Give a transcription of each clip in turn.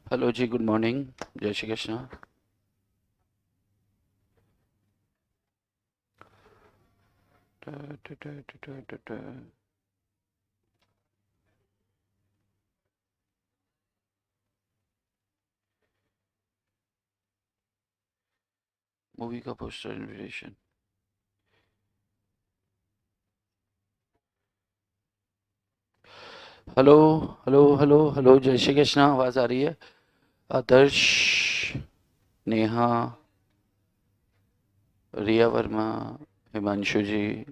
Hello जी, good morning. जय Shri Krishna. Movie का poster invitation. Hello hello hello hello, जय श्री कृष्ण। आवाज आ रही है? आदर्श, नेहा, रिया वर्मा, हिमांशु जी,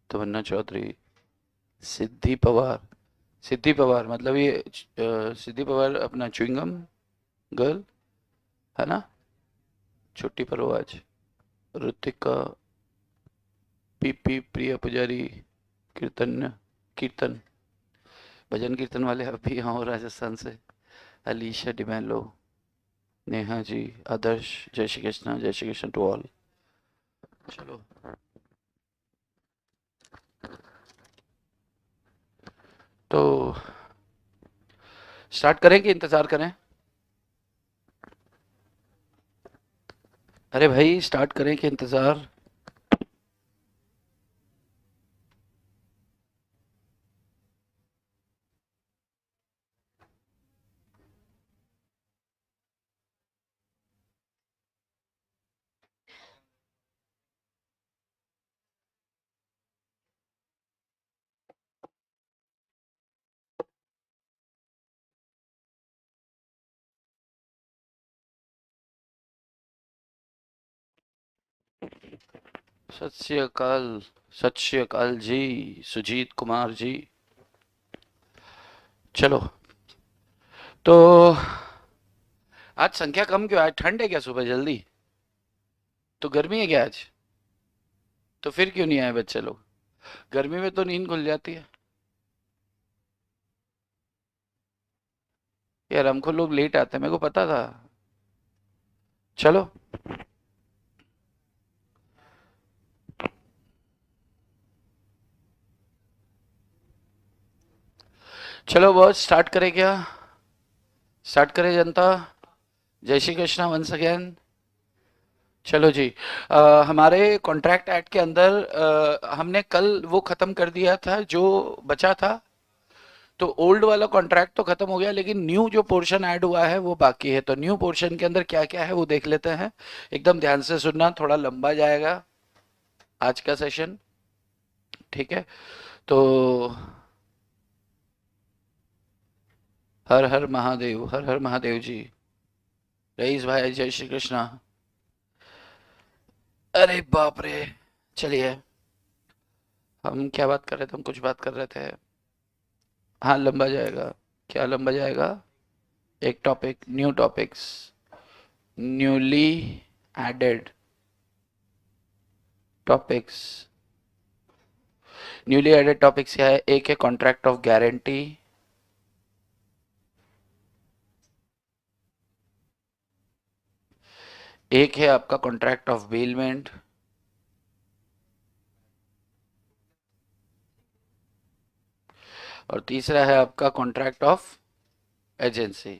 तमन्ना चौधरी, सिद्धि पवार। सिद्धि पवार मतलब ये सिद्धि पवार अपना च्युइंगम गर्ल है ना? छुट्टी पर हो आज। ऋतिका, पीपी, प्रिया पुजारी, कीर्तन, कीर्तन, भजन कीर्तन वाले अभी यहाँ हो राजस्थान से। अलीशा डिमेलो, नेहा जी, आदर्श, जय श्री कृष्ण टू ऑल। चलो, तो स्टार्ट करें कि इंतजार करें? अरे भाई, स्टार्ट करें कि इंतजार? सत श्री अकाल। सत श्री अकाल जी, सुजीत कुमार जी। चलो, तो आज संख्या कम क्यों? आज ठंड है क्या सुबह जल्दी? तो गर्मी है क्या आज? तो फिर क्यों नहीं आए बच्चे लोग? गर्मी में तो नींद खुल जाती है। यार, हमको लोग लेट आते हैं, मेरे को पता था। चलो, चलो बॉस, स्टार्ट करें क्या? स्टार्ट करें जनता। जय श्री कृष्णा वंस अगेन। चलो जी। हमारे कॉन्ट्रैक्ट एक्ट के अंदर हमने कल वो खत्म कर दिया था जो बचा था। तो ओल्ड वाला कॉन्ट्रैक्ट तो खत्म हो गया, लेकिन न्यू जो पोर्शन ऐड हुआ है वो बाकी है। तो न्यू पोर्शन के अंदर क्या क्या है वो देख लेते हैं। एकदम ध्यान से सुनना, थोड़ा लंबा जाएगा आज का सेशन। ठीक है? तो हर हर महादेव, हर हर महादेव जी। रईस भाई, जय श्री कृष्णा। अरे बाप रे। चलिए, हम क्या बात कर रहे थे? हम कुछ बात कर रहे थे। हाँ, लंबा जाएगा। क्या लंबा जाएगा? एक topic, new topics, newly added topics. Newly added topics क्या है? एक है कॉन्ट्रैक्ट ऑफ गारंटी, एक है आपका कॉन्ट्रैक्ट ऑफ बेलमेंट, और तीसरा है आपका कॉन्ट्रैक्ट ऑफ एजेंसी।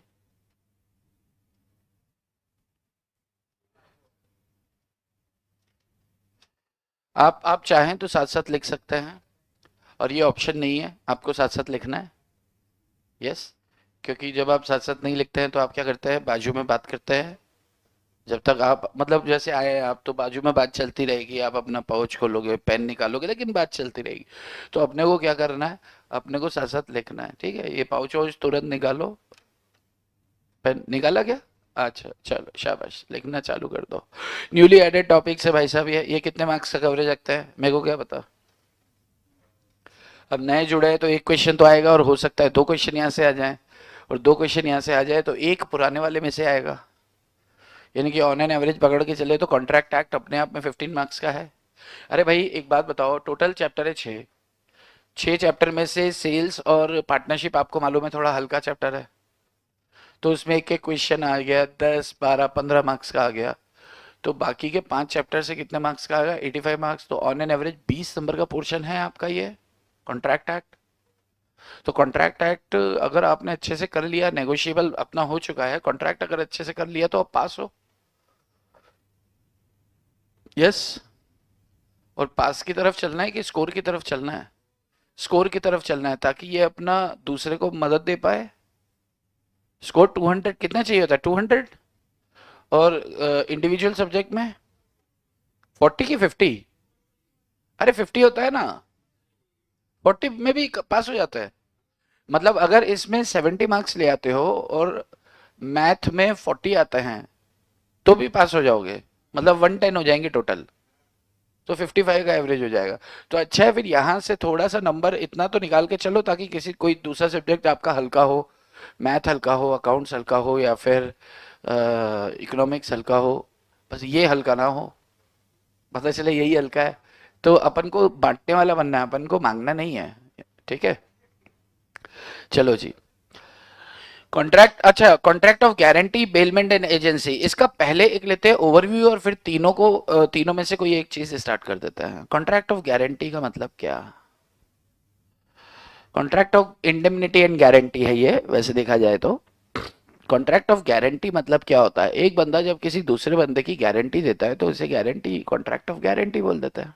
आप चाहें तो साथ साथ लिख सकते हैं, और ये ऑप्शन नहीं है, आपको साथ साथ लिखना है। यस। क्योंकि जब आप साथ साथ नहीं लिखते हैं तो आप क्या करते हैं? बाजू में बात करते हैं। जब तक आप, मतलब जैसे आए आप, तो बाजू में बात चलती रहेगी। आप अपना पाउच खोलोगे, पेन निकालोगे, लेकिन बात चलती रहेगी। तो अपने को क्या करना है? अपने को साथ साथ लिखना है। ठीक है? ये पाउच वाउच तुरंत निकालो। पेन निकाला क्या? अच्छा, चलो शाबाश, लिखना चालू कर दो। न्यूली एडेड टॉपिक से भाई साहब, ये कितने मार्क्स का कवरेज रखते हैं मेरे को क्या पता। अब नए जुड़े हैं तो एक क्वेश्चन तो आएगा, और हो सकता है दो क्वेश्चन यहाँ से आ जाए, और दो क्वेश्चन यहाँ से आ जाए तो एक पुराने वाले में से आएगा। यानी कि ऑन एन एवरेज पकड़ के चले तो कॉन्ट्रैक्ट एक्ट अपने आप में 15 मार्क्स का है। अरे भाई, एक बात बताओ, टोटल चैप्टर है 6। 6 चैप्टर में से सेल्स और पार्टनरशिप आपको मालूम है थोड़ा हल्का चैप्टर है। तो उसमें एक एक क्वेश्चन आ गया, 10, 12, 15 मार्क्स का आ गया। तो बाकी के 5 चैप्टर से कितने मार्क्स का आएगा? 85 मार्क्स। तो ऑन एन एवरेज 20 नंबर का पोर्शन है आपका ये कॉन्ट्रैक्ट एक्ट। तो कॉन्ट्रैक्ट एक्ट अगर आपने अच्छे से कर लिया, नेगोशिएबल अपना हो चुका है, कॉन्ट्रैक्ट अगर अच्छे से कर लिया तो आप पास हो। यस। और पास की तरफ चलना है कि स्कोर की तरफ चलना है? स्कोर की तरफ चलना है, ताकि ये अपना दूसरे को मदद दे पाए। स्कोर 200 कितना चाहिए होता है? 200। और इंडिविजुअल सब्जेक्ट में 40 की 50? अरे 50 होता है ना, 40 में भी पास हो जाता है। मतलब अगर इसमें 70 मार्क्स ले आते हो और मैथ में 40 आते हैं तो भी पास हो जाओगे, मतलब 110 हो जाएंगे टोटल, तो 55 का एवरेज हो जाएगा। तो अच्छा है, फिर यहाँ से थोड़ा सा नंबर इतना तो निकाल के चलो, ताकि किसी कोई दूसरा सब्जेक्ट आपका हल्का हो, मैथ हल्का हो, अकाउंट्स हल्का हो, या फिर इकोनॉमिक्स हल्का हो, बस ये हल्का ना हो, पता चले यही हल्का है। तो अपन को बांटने वाला बनना है, अपन को मांगना नहीं है। ठीक है, चलो जी। कॉन्ट्रैक्ट, अच्छा, contract of guarantee, bailment and agency, इसका पहले एक लेते हैं ओवरव्यू, और फिर तीनों को तीनों में से कोई एक चीज स्टार्ट कर देता है। कॉन्ट्रैक्ट ऑफ गारंटी का मतलब क्या? Contract of indemnity and guarantee है ये, वैसे देखा जाए तो। कॉन्ट्रैक्ट ऑफ गारंटी मतलब क्या होता है? एक बंदा जब किसी दूसरे बंदे की गारंटी देता है तो उसे गारंटी, कॉन्ट्रैक्ट ऑफ गारंटी बोल देता है।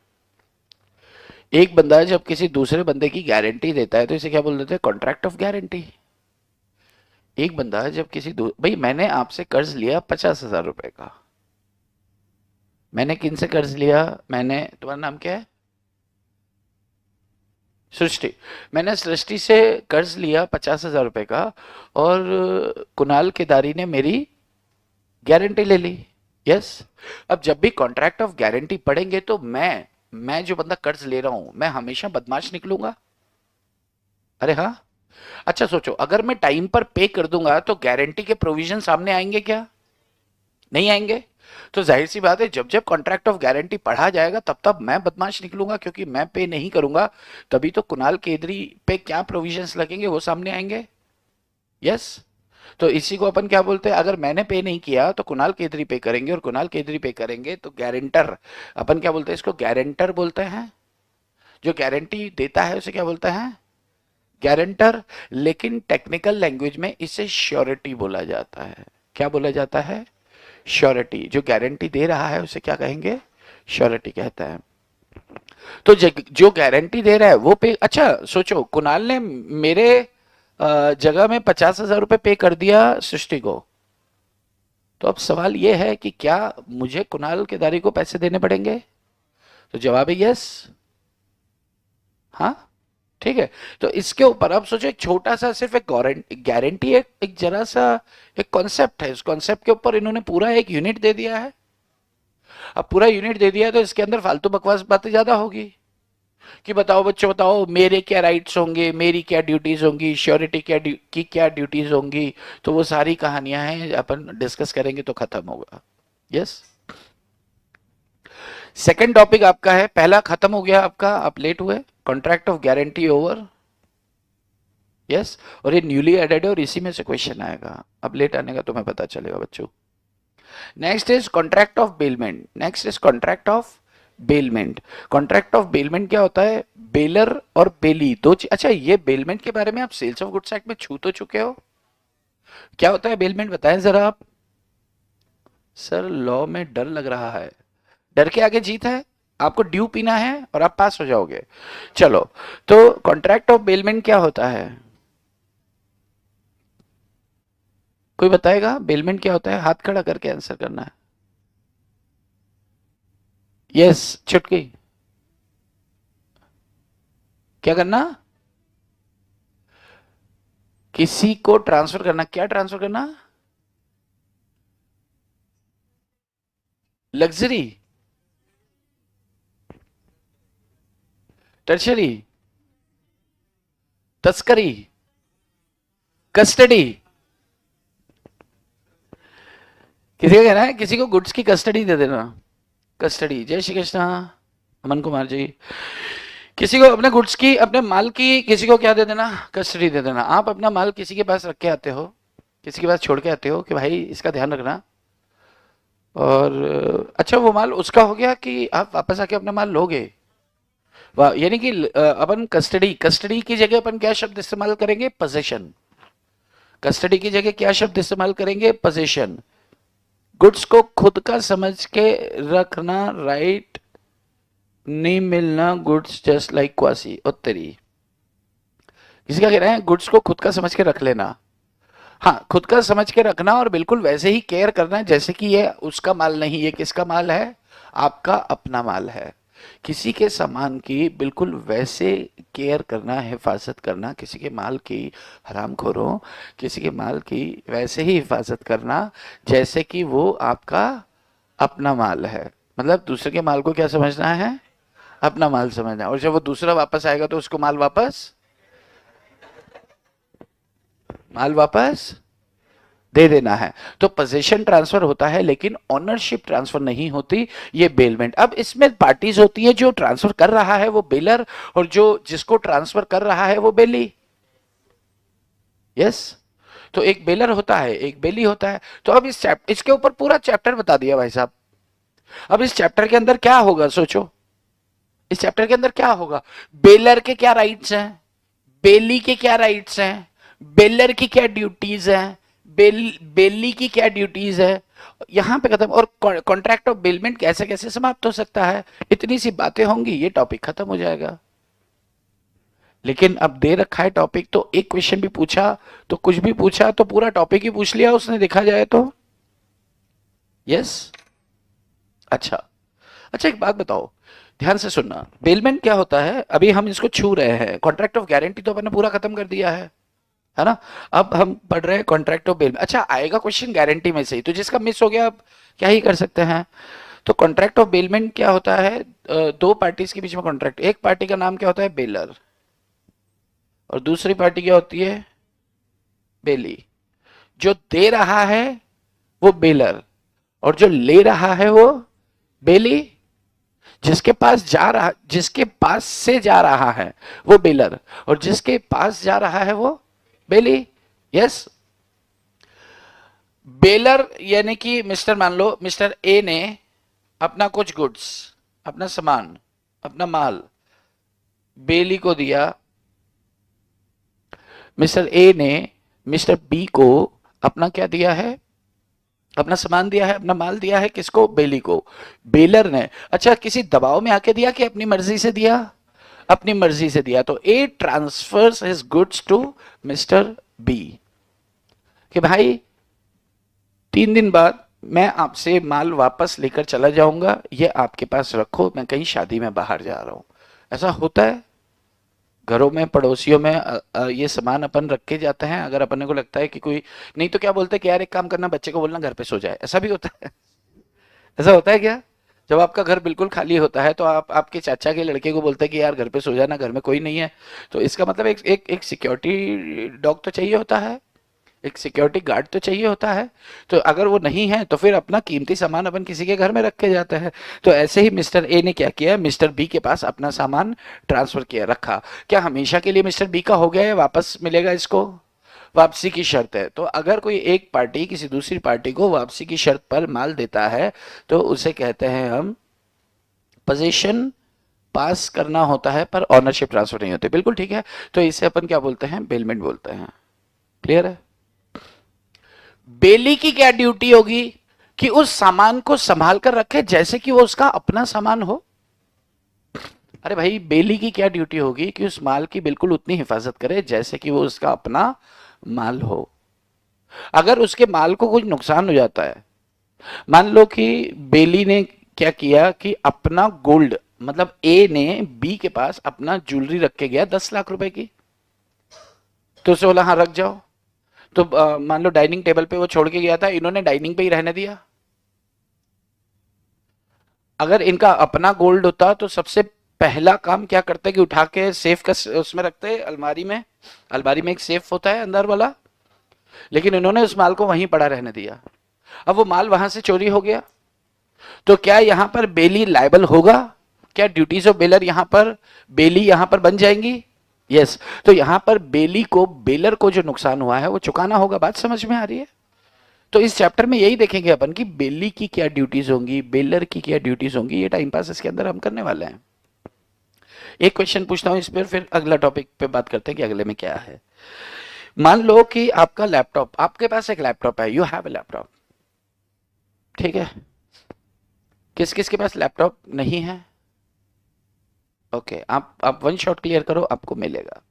एक बंदा जब किसी दूसरे बंदे की गारंटी देता है तो इसे क्या बोल देते हैं? Contract of guarantee. एक बंदा जब भाई मैंने आपसे कर्ज लिया 50,000 रुपए का, मैंने किन से कर्ज लिया? मैंने, तुम्हारा नाम क्या है? सृष्टि। मैंने सृष्टि से कर्ज लिया 50,000 रुपए का, और कुणाल केदारी ने मेरी गारंटी ले ली। यस। अब जब भी कॉन्ट्रैक्ट ऑफ गारंटी पढ़ेंगे तो मैं जो बंदा कर्ज ले रहा हूं, मैं हमेशा बदमाश निकलूंगा? अरे हाँ। अच्छा सोचो, अगर मैं टाइम पर पे कर दूंगा तो गारंटी के प्रोविजन सामने आएंगे क्या? नहीं आएंगे। तो जाहिर सी बात है, जब जब कॉन्ट्रैक्ट ऑफ गारंटी पढ़ा जाएगा तब तब मैं बदमाश निकलूंगा, क्योंकि मैं पे नहीं करूंगा, तभी तो कुणाल केदरी पे क्या प्रोविजंस लगेंगे वो सामने आएंगे। यस। तो इसी को अपन क्या बोलते हैं? अगर मैंने पे नहीं किया तो कुणाल केदरी पे करेंगे, और कुणाल केदरी पे करेंगे तो गारंटर, अपन क्या बोलते हैं इसको? गारंटर बोलते हैं। जो गारंटी देता है उसे क्या बोलते हैं? गारंटर। लेकिन टेक्निकल लैंग्वेज में इसे श्योरिटी बोला जाता है। क्या बोला जाता है? श्योरिटी। जो गारंटी दे रहा है उसे क्या कहेंगे? श्योरिटी कहता है। तो जो गारंटी दे रहा है वो पे, अच्छा सोचो, कुणाल ने मेरे जगह में 50,000 रुपए पे कर दिया सृष्टि को, तो अब सवाल ये है कि क्या मुझे कुणाल केदारी को पैसे देने पड़ेंगे? तो जवाब है यस। हाँ, ठीक है। तो इसके ऊपर अब सोचो, एक छोटा सा सिर्फ एक गारंटी, एक जरा सा एक कॉन्सेप्ट है, इस कॉन्सेप्ट के ऊपर इन्होंने पूरा एक यूनिट दे दिया है। अब पूरा यूनिट दे दिया है तो इसके अंदर फालतू बकवास बातें ज्यादा होगी, कि बताओ बच्चों, बताओ मेरे क्या राइट्स होंगे, मेरी क्या ड्यूटीज होंगी, श्योरिटी की क्या ड्यूटीज होंगी। तो वो सारी कहानियां हैं, अपन डिस्कस करेंगे तो खत्म होगा। यस। सेकंड टॉपिक आपका है, पहला खत्म हो गया आपका, आप लेट हुए, contract of guarantee over. Yes. और ये न्यूली एडेड है और इसी में से क्वेश्चन आएगा, अब लेट आने का तुम्हें पता चलेगा बच्चों। Next is contract of bailment. Next is contract of bailment. Contract of bailment क्या होता है? बेलर और बेली दो चीज। अच्छा, ये बेलमेंट के बारे में आप सेल्स ऑफ गुड्स एक्ट में छू तो चुके हो? क्या होता है बेलमेंट, बताएं जरा आप। सर लॉ में डर लग रहा है, डर के आगे जीत है। आपको ड्यू पीना है और आप पास हो जाओगे। चलो, तो कॉन्ट्रैक्ट ऑफ बेलमेंट क्या होता है? कोई बताएगा बेलमेंट क्या होता है? हाथ खड़ा करके आंसर करना है। यस, चुटकी। क्या करना? किसी को ट्रांसफर करना। क्या ट्रांसफर करना? लग्जरी, टर्शरी, तस्करी, कस्टडी। किसी का कहना है किसी को गुड्स की कस्टडी दे देना। कस्टडी। जय श्री कृष्णा, अमन कुमार जी। किसी को अपने गुड्स की, अपने माल की किसी को क्या दे देना? कस्टडी दे देना। आप अपना माल किसी के पास रख के आते हो, किसी के पास छोड़ के आते हो कि भाई इसका ध्यान रखना, और अच्छा वो माल उसका हो गया कि आप वापस आके अपना माल लोगे? यानी कि अपन कस्टडी, कस्टडी की जगह अपन क्या शब्द इस्तेमाल करेंगे? पोजीशन। कस्टडी की जगह क्या शब्द इस्तेमाल करेंगे? पोजीशन। गुड्स को खुद का समझ के रखना, राइट, नहीं मिलना गुड्स जस्ट लाइक क्वासी उत्तरी। किसी का कह रहे हैं गुड्स को खुद का समझ के रख लेना। हाँ, खुद का समझ के रखना और बिल्कुल वैसे ही केयर करना है जैसे कि ये उसका माल नहीं, ये किसका माल है? आपका अपना माल है। किसी के सामान की बिल्कुल वैसे केयर करना, हिफाजत करना, किसी के माल की, हरामखोरों, किसी के माल की वैसे ही हिफाजत करना जैसे कि वो आपका अपना माल है। मतलब दूसरे के माल को क्या समझना है? अपना माल समझना है। और जब वो दूसरा वापस आएगा तो उसको माल वापस दे देना है। तो पोजीशन ट्रांसफर होता है लेकिन ओनरशिप ट्रांसफर नहीं होती, ये बेलमेंट। अब इसमें पार्टीज होती है, जो ट्रांसफर कर रहा है वो बेलर, और जो जिसको ट्रांसफर कर रहा है वो बेली। यस, तो एक बेलर होता है, एक बेली होता है। तो अब इसके ऊपर पूरा चैप्टर बता दिया भाई साहब। अब इस चैप्टर के अंदर क्या होगा सोचो, इस चैप्टर के अंदर क्या होगा? बेलर के क्या राइट्स हैं, बेली के क्या राइट्स हैं, बेलर की क्या ड्यूटीज हैं, बेली की क्या ड्यूटीज है, यहां पे खत्म। और कॉन्ट्रैक्ट ऑफ बेलमेंट कैसे कैसे समाप्त हो सकता है, इतनी सी बातें होंगी, ये टॉपिक खत्म हो जाएगा। लेकिन अब दे रखा है टॉपिक, तो एक क्वेश्चन भी पूछा तो कुछ भी पूछा तो पूरा टॉपिक ही पूछ लिया उसने, देखा जाए तो। यस, अच्छा। अच्छा, एक बात बताओ, ध्यान से सुनना। बेलमेंट क्या होता है, अभी हम इसको छू रहे हैं। कॉन्ट्रैक्ट ऑफ गारंटी तो अपन ने पूरा खत्म कर दिया है ना। अब हम पढ़ रहे हैं कॉन्ट्रैक्ट ऑफ बेलमेंट। अच्छा, आएगा क्वेश्चन गारंटी में से ही, तो जिसका मिस हो गया अब क्या ही कर सकते हैं। तो कॉन्ट्रैक्ट ऑफ बेलमेंट क्या होता है? दो पार्टीज के बीच में कॉन्ट्रैक्ट। एक पार्टी का नाम क्या होता है? बेलर, और दूसरी पार्टी क्या होती है? बेली। जो दे रहा है वो बेलर, और जो ले रहा है वो बेली। जिसके पास से जा रहा है वो बेलर, और जिसके पास जा रहा है वो बेली। यस, बेलर यानी कि मिस्टर, मान लो मिस्टर ए ने अपना कुछ गुड्स, अपना सामान, अपना माल बेली को दिया। मिस्टर ए ने मिस्टर बी को अपना क्या दिया है? अपना सामान दिया है, अपना माल दिया है। किसको? बेली को, बेलर ने। अच्छा, किसी दबाव में आके दिया कि अपनी मर्जी से दिया? अपनी मर्जी से दिया। तो A transfers his goods to mister B कि भाई 3 दिन बाद मैं आपसे माल वापस लेकर चला जाऊंगा, ये आपके पास रखो, मैं कहीं शादी में बाहर जा रहा हूं। ऐसा होता है घरों में, पड़ोसियों में। ये सामान अपन रख के जाते हैं, अगर अपने को लगता है कि कोई नहीं तो क्या बोलते हैं कि यार एक काम करना, बच्चे को बोलना घर पे सो जाए। ऐसा भी होता है। ऐसा होता है क्या? जब आपका घर बिल्कुल खाली होता है तो आप आपके चाचा के लड़के को बोलते हैं कि यार घर पे सो जाना, घर में कोई नहीं है। तो इसका मतलब एक सिक्योरिटी डॉग तो चाहिए होता है, एक सिक्योरिटी गार्ड तो चाहिए होता है। तो अगर वो नहीं है तो फिर अपना कीमती सामान अपन किसी के घर में रख के जाते हैं। तो ऐसे ही मिस्टर ए ने क्या किया, मिस्टर बी के पास अपना सामान ट्रांसफर किया, रखा। क्या हमेशा के लिए मिस्टर बी का हो गया है, वापस मिलेगा इसको? वापसी की शर्त है। तो अगर कोई एक पार्टी किसी दूसरी पार्टी को वापसी की शर्त पर माल देता है तो उसे कहते हैं हम पोजीशन पास करना होता है, पर ऑनरशिप ट्रांसफर नहीं होती। बिल्कुल ठीक है। तो इसे अपन क्या बोलते हैं? बेलमेंट बोलते हैं। क्लियर है? बेली की क्या ड्यूटी होगी कि उस सामान को संभाल कर रखे जैसे कि वो उसका अपना सामान हो। अरे भाई, बेली की क्या ड्यूटी होगी कि उस माल की बिल्कुल उतनी हिफाजत करे जैसे कि वो उसका अपना माल हो। अगर उसके माल को कुछ नुकसान हो जाता है, मान लो कि बेली ने क्या किया कि अपना गोल्ड, मतलब ए ने बी के पास अपना ज्वेलरी रख के गया 10 लाख रुपए की, तो उसे बोला हाँ रख जाओ। तो मान लो डाइनिंग टेबल पे वो छोड़ के गया था, इन्होंने डाइनिंग पे ही रहने दिया। अगर इनका अपना गोल्ड होता तो सबसे पहला काम क्या करते कि उठा के सेफ का उसमें रखते, अलमारी में। अलमारी में एक सेफ होता है अंदर वाला। लेकिन इन्होंने उस माल को वहीं पड़ा रहने दिया। अब वो माल वहां से चोरी हो गया, तो क्या यहां पर बेली लायबल होगा? क्या ड्यूटीज ऑफ बेलर यहां पर, बेली यहां पर बन जाएंगी? यस। तो यहां पर बेली को, बेलर को जो नुकसान हुआ है वो चुकाना होगा। बात समझ में आ रही है? तो इस चैप्टर में यही देखेंगे अपन कि बेली की क्या ड्यूटीज होंगी, बेलर की क्या ड्यूटीज होंगी। ये टाइम पास इसके अंदर हम करने वाले हैं। एक क्वेश्चन पूछता हूँ इस पर, फिर अगला टॉपिक पे बात करते हैं कि अगले में क्या है। मान लो कि आपका लैपटॉप, आपके पास एक लैपटॉप है, यू हैव ए लैपटॉप, ठीक है। किस किस के पास लैपटॉप नहीं है? ओके, आप वन शॉट क्लियर करो, आपको मिलेगा,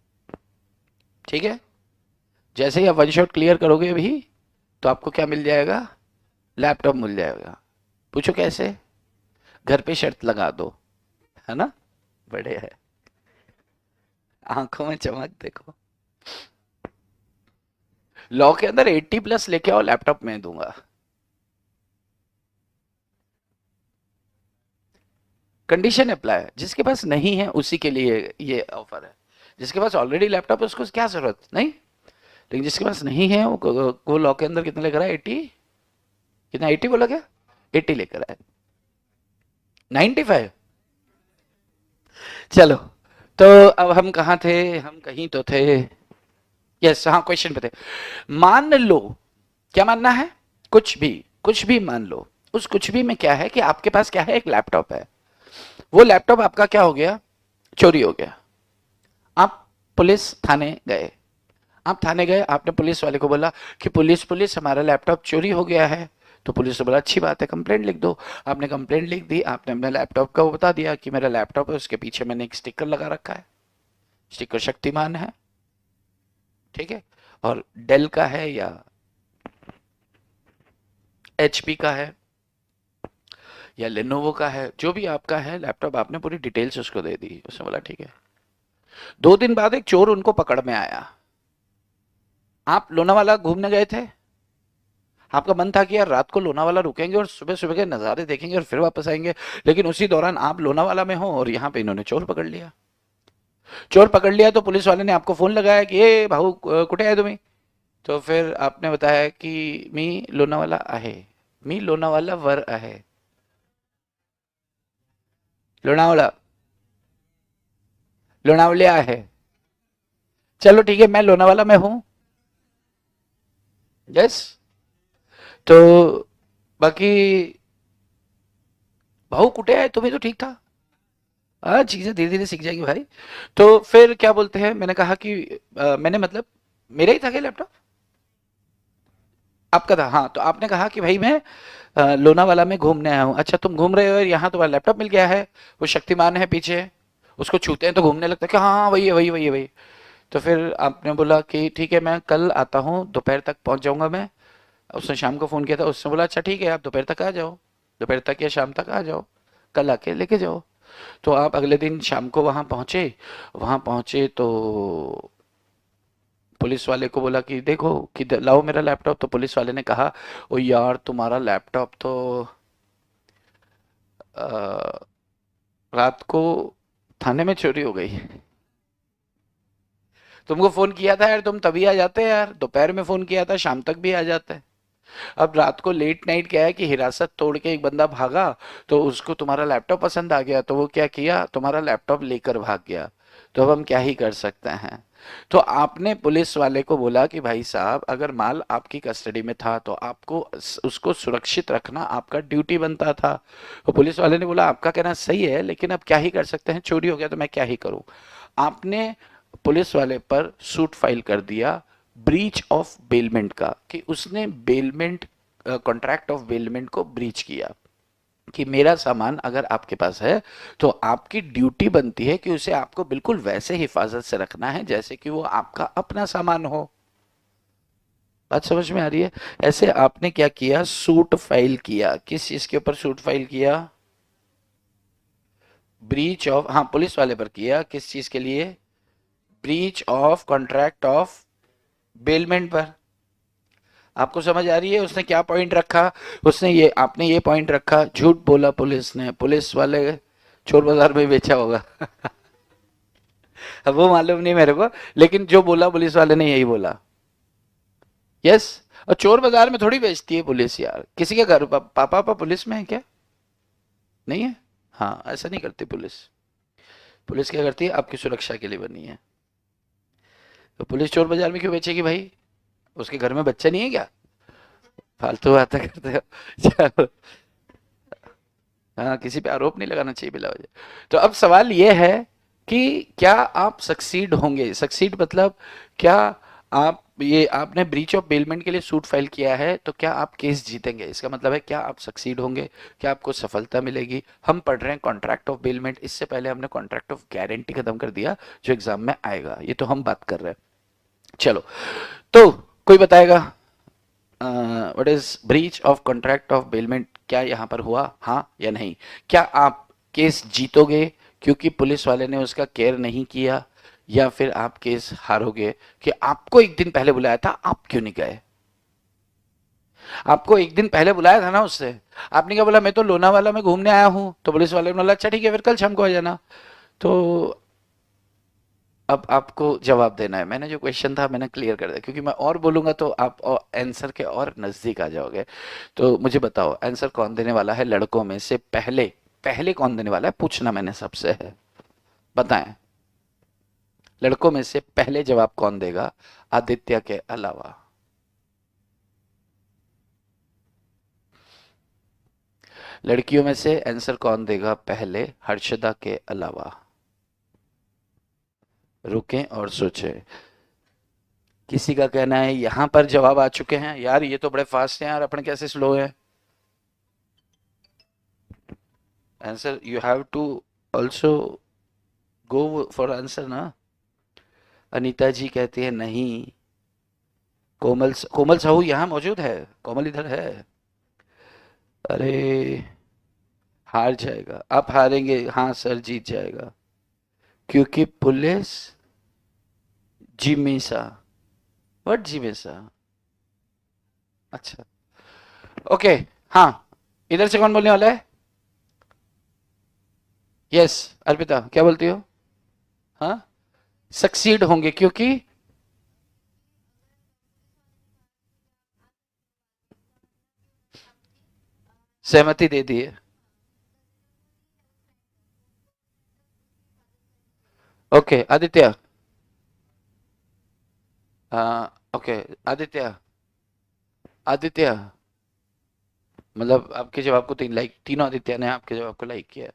ठीक है। जैसे ही आप वन शॉट क्लियर करोगे अभी, तो आपको क्या मिल जाएगा? लैपटॉप मिल जाएगा। पूछो कैसे? घर पे शर्त लगा दो, है ना। बड़े है, आंखों में चमक देखो। लॉ के अंदर 80 प्लस लेके आओ, लैपटॉप में दूंगा। कंडीशन अप्लाई है, जिसके पास नहीं है उसी के लिए ये ऑफर है। जिसके पास ऑलरेडी लैपटॉप है उसको क्या जरूरत नहीं, लेकिन जिसके पास नहीं है वो लॉ के अंदर कितना लेकर आए? 80, कितना 80 बोला क्या? 80 लेकर आए, 95। चलो, तो अब हम कहाँ थे? हम कहीं तो थे, यस हाँ, क्वेश्चन पे थे। मान लो, क्या मानना है? कुछ भी मान लो। उस कुछ भी में क्या है कि आपके पास क्या है? एक लैपटॉप है। वो लैपटॉप आपका क्या हो गया? चोरी हो गया। आप पुलिस थाने गए, आप थाने गए, आपने पुलिस वाले को बोला कि पुलिस पुलिस हमारा लैपटॉप चोरी हो गया है। तो पुलिस ने बोला अच्छी बात है, कंप्लेंट लिख दो। आपने कंप्लेंट लिख दी, आपने अपने लैपटॉप का वो बता दिया कि मेरा लैपटॉप है, उसके पीछे मैंने एक स्टिकर लगा रखा है, स्टिकर शक्तिमान है, ठीक है। और डेल का है या एचपी का है या लेनोवो का है, जो भी आपका है लैपटॉप, आपने पूरी डिटेल्स उसको दे दी। उसने बोला ठीक है। 2 दिन बाद एक चोर उनको पकड़ में आया। आप लोनावाला घूमने गए थे, आपका मन था कि यार रात को लोनावाला रुकेंगे और सुबह सुबह के नज़ारे देखेंगे और फिर वापस आएंगे, लेकिन उसी दौरान आप लोनावाला में हो और यहाँ पे इन्होंने चोर पकड़ लिया। चोर पकड़ लिया तो पुलिस वाले ने आपको फोन लगाया कि ये भाऊ कुठे आहे तुम्ही? तो फिर आपने बताया कि मी लोनावाला आहे, मी लोनावाला वर आहे, लोनावला, लोनावले आहे। चलो ठीक है, मैं लोनावाला में हूँ, यस। तो बाकी भाऊ कुठे आहे तुम्ही, तो ठीक था। हाँ, चीजें धीरे धीरे सीख जाएंगी भाई। तो फिर क्या बोलते हैं, मैंने कहा कि मैंने मतलब मेरा ही था क्या लैपटॉप? आपका था, हाँ। तो आपने कहा कि भाई मैं लोनावाला में घूमने आया हूँ। अच्छा, तुम घूम रहे हो और यहाँ तुम्हारा लैपटॉप मिल गया है, वो शक्तिमान है पीछे, उसको छूते हैं तो घूमने लगता है कि हाँ हाँ वही है, वही वही है, वही। तो फिर आपने बोला कि ठीक है, मैं कल आता हूँ, दोपहर तक पहुंच जाऊंगा मैं। उसने शाम को फ़ोन किया था, उसने बोला अच्छा ठीक है, आप दोपहर तक आ जाओ, दोपहर तक या शाम तक आ जाओ, कल आके लेके जाओ। तो आप अगले दिन शाम को वहाँ पहुँचे। वहाँ पहुँचे तो पुलिस वाले को बोला कि देखो कि लाओ मेरा लैपटॉप। तो पुलिस वाले ने कहा ओ यार, तुम्हारा लैपटॉप तो अ, रात को थाने में चोरी हो गई। तुमको फोन किया था यार, तुम तभी आ जाते यार, दोपहर में फोन किया था, शाम तक भी आ जाते। अब रात को लेट नाइट क्या है कि हिरासत तोड़ के एक बंदा भागा, तो उसको तुम्हारा लैपटॉप पसंद आ गया, तो वो क्या किया, तुम्हारा लैपटॉप लेकर भाग गया। तो अब हम क्या ही कर सकते हैं। तो आपने पुलिस वाले को बोला कि भाई साहब, अगर माल आपकी कस्टडी में था तो आपको उसको सुरक्षित रखना आपका ड्यूटी बनता था। तो पुलिस वाले ने बोला आपका कहना सही है, लेकिन अब क्या ही कर सकते हैं, चोरी हो गया तो मैं क्या ही करूं। आपने पुलिस वाले पर सूट फाइल कर दिया ब्रीच ऑफ बेलमेंट का, कि उसने बेलमेंट, कॉन्ट्रैक्ट ऑफ बेलमेंट को ब्रीच किया। कि मेरा सामान अगर आपके पास है तो आपकी ड्यूटी बनती है कि उसे आपको बिल्कुल वैसे हिफाजत से रखना है जैसे कि वो आपका अपना सामान हो। बात समझ में आ रही है? ऐसे आपने क्या किया, सूट फाइल किया। किस चीज के ऊपर सूट फाइल किया? ब्रीच ऑफ, हाँ, पुलिस वाले पर किया। किस चीज के लिए? Breach of contract of bailment पर। आपको समझ आ रही है उसने क्या पॉइंट रखा? उसने ये, आपने ये पॉइंट रखा, झूठ बोला पुलिस ने, पुलिस वाले चोर बाजार में बेचा होगा। अब वो मालूम नहीं मेरे को, लेकिन जो बोला पुलिस वाले ने यही बोला, यस। और चोर बाजार में थोड़ी बेचती है पुलिस यार, किसी के घर पापा पापा पुलिस में है क्या? नहीं है। हाँ, ऐसा नहीं करती पुलिस। पुलिस क्या करती है, आपकी सुरक्षा के लिए बनी है। तो पुलिस चोर बाजार में क्यों बेचेगी भाई? उसके घर में बच्चा नहीं है क्या? फालतू बातें करते हो। चलो, हाँ, किसी पे आरोप नहीं लगाना चाहिए बिला वजह। तो अब सवाल ये है कि क्या आप सक्सीड होंगे। सक्सीड मतलब क्या आप, ये आपने ब्रीच ऑफ बेलमेंट के लिए सूट फाइल किया है तो क्या आप केस जीतेंगे, इसका मतलब है क्या आप सक्सीड होंगे, क्या आपको सफलता मिलेगी। हम पढ़ रहे हैं कॉन्ट्रैक्ट ऑफ बेलमेंट, इससे पहले हमने कॉन्ट्रैक्ट ऑफ गारंटी खत्म कर दिया जो एग्जाम में आएगा, ये तो हम बात कर रहे हैं। चलो, तो कोई बताएगा what is breach of contract of bailment, क्या यहां पर हुआ, हाँ या नहीं। क्या आप केस जीतोगे क्योंकि पुलिस वाले ने उसका केयर नहीं किया, या फिर आप केस हारोगे कि आपको एक दिन पहले बुलाया था आप क्यों नहीं गए। आपको एक दिन पहले बुलाया था ना उससे, आपने क्या बोला, मैं तो लोनावाला में घूमने आया हूं, तो पुलिस वाले ने बोला अच्छा ठीक है फिर कल शाम को आ जाना। तो अब आपको जवाब देना है, मैंने जो क्वेश्चन था मैंने क्लियर कर दिया, क्योंकि मैं और बोलूंगा तो आप आंसर के और नजदीक आ जाओगे। तो मुझे बताओ आंसर कौन देने वाला है लड़कों में से, पहले पहले कौन देने वाला है, पूछना मैंने सबसे है, बताएं। लड़कों में से पहले जवाब कौन देगा आदित्य के अलावा। लड़कियों में से आंसर कौन देगा पहले हर्षदा के अलावा। रुकें और सोचें। किसी का कहना है यहां पर जवाब आ चुके हैं, यार ये तो बड़े फास्ट हैं यार, अपन कैसे स्लो है। Answer you have to also go for answer ना। अनीता जी कहती है नहीं। कोमल साहू यहाँ मौजूद है, कोमल इधर है। अरे हार जाएगा, आप हारेंगे, हाँ सर जीत जाएगा, क्योंकि पुलिस जिमीसा। व्हाट जिमीसा। अच्छा, ओके। हाँ, इधर से कौन बोलने वाला है। यस, अर्पिता क्या बोलती हो। हाँ, सक्सीड होंगे क्योंकि सहमति दे दी है। ओके आदित्य। ओके आदित्य। आदित्य, मतलब आपके जवाब को तीन लाइक, तीनों आदित्य ने आपके जवाब को लाइक किया।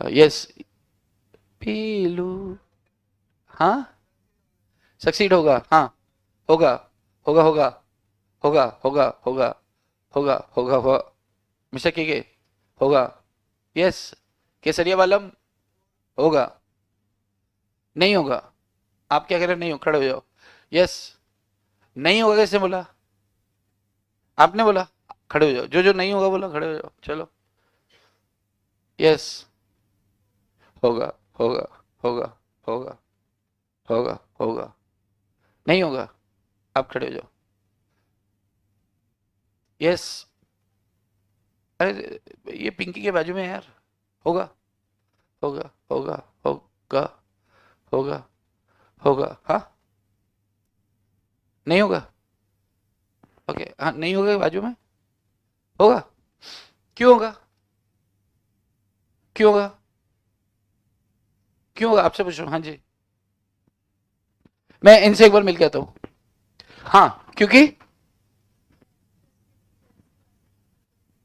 यस, पीलू। हाँ, सक्सीड होगा, हाँ होगा, होगा होगा, होगा होगा होगा, होगा होगा होगा, मिस्टर के होगा। यस, केसरिया वालम होगा। नहीं होगा, आप क्या कह रहे हो, नहीं हो, खड़े हो जाओ। यस, नहीं होगा कैसे बोला, आपने बोला खड़े हो जाओ, जो जो नहीं होगा बोला खड़े हो जाओ, चलो। यस, होगा होगा होगा होगा होगा होगा, नहीं होगा, आप खड़े हो जाओ। यस, अरे ये पिंकी के बाजू में है यार। होगा होगा होगा होगा होगा होगा, हाँ नहीं होगा। ओके, हाँ नहीं होगा बाजू में, होगा। क्यों होगा, क्यों होगा, क्यों होगा आपसे पूछ रहा हूँ, हाँ जी। मैं इनसे एक बार मिल के आता हूँ। हाँ, क्योंकि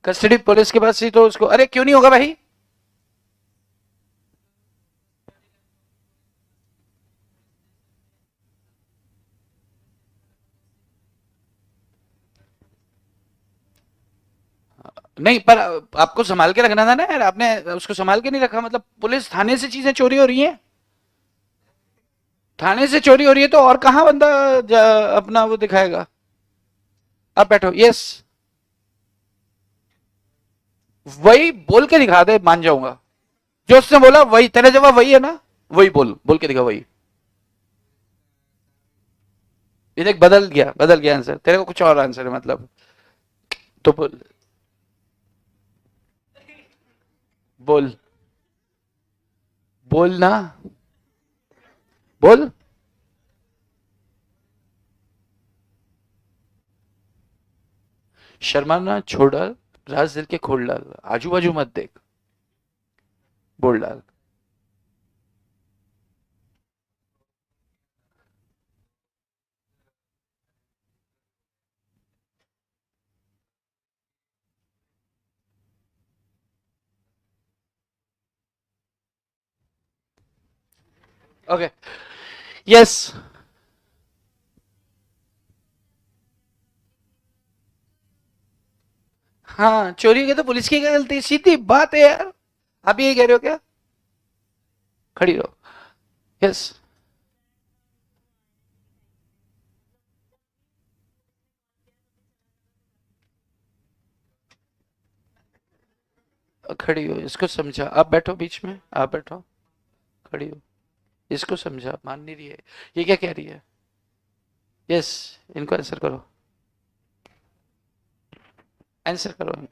कस्टडी पुलिस के पास ही तो उसको, अरे क्यों नहीं होगा भाई। नहीं पर आपको संभाल के रखना था ना यार, आपने उसको संभाल के नहीं रखा, मतलब पुलिस थाने से चीजें चोरी हो रही हैं, थाने से चोरी हो रही है तो और कहां बंदा अपना वो दिखाएगा। अब बैठो, यस, वही बोल के दिखा दे, मान जाऊंगा। जो उसने बोला वही तेरा जवाब वही है ना, वही बोल बोल के दिखा वही। ये देख बदल गया आंसर, तेरे को कुछ और आंसर है मतलब। तो बोल, बोल बोल ना, बोल। शर्माना छोड़ डाल, राज दिल के खोल डाल, आजू बाजू मत देख, बोल डाल। Okay, yes. हाँ, चोरी की तो पुलिस की क्या गलती, सीधी बात है यार। आप ये कह रहे हो क्या? खड़ी रहो। यस। खड़ी हो, इसको समझा। आप बैठो बीच में, आप बैठो। खड़ी हो, इसको समझा, मान नहीं रही है। ये क्या कह रही है? यस। इनको आंसर करो, आंसर करो।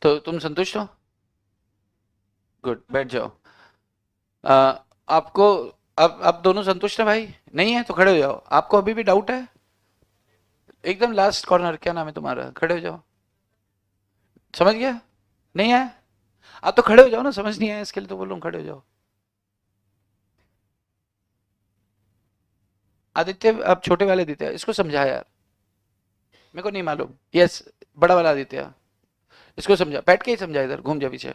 तो तुम संतुष्ट हो? गुड, बैठ जाओ। आ, आपको, अब दोनों संतुष्ट है भाई? नहीं है तो खड़े हो जाओ। आपको अभी भी डाउट है? एकदम लास्ट कॉर्नर, क्या नाम है तुम्हारा? खड़े हो जाओ। समझ गया? नहीं है? आप तो खड़े हो जाओ ना, समझ नहीं आया इसके लिए तो बोल रहा हूँ, खड़े हो जाओ। आदित्य, आप छोटे वाले आदित्य, इसको समझा यार। मेरे को नहीं मालूम। यस, बड़ा वाला आदित्य, इसको समझा, बैठ के ही समझा, इधर घूम जा पीछे।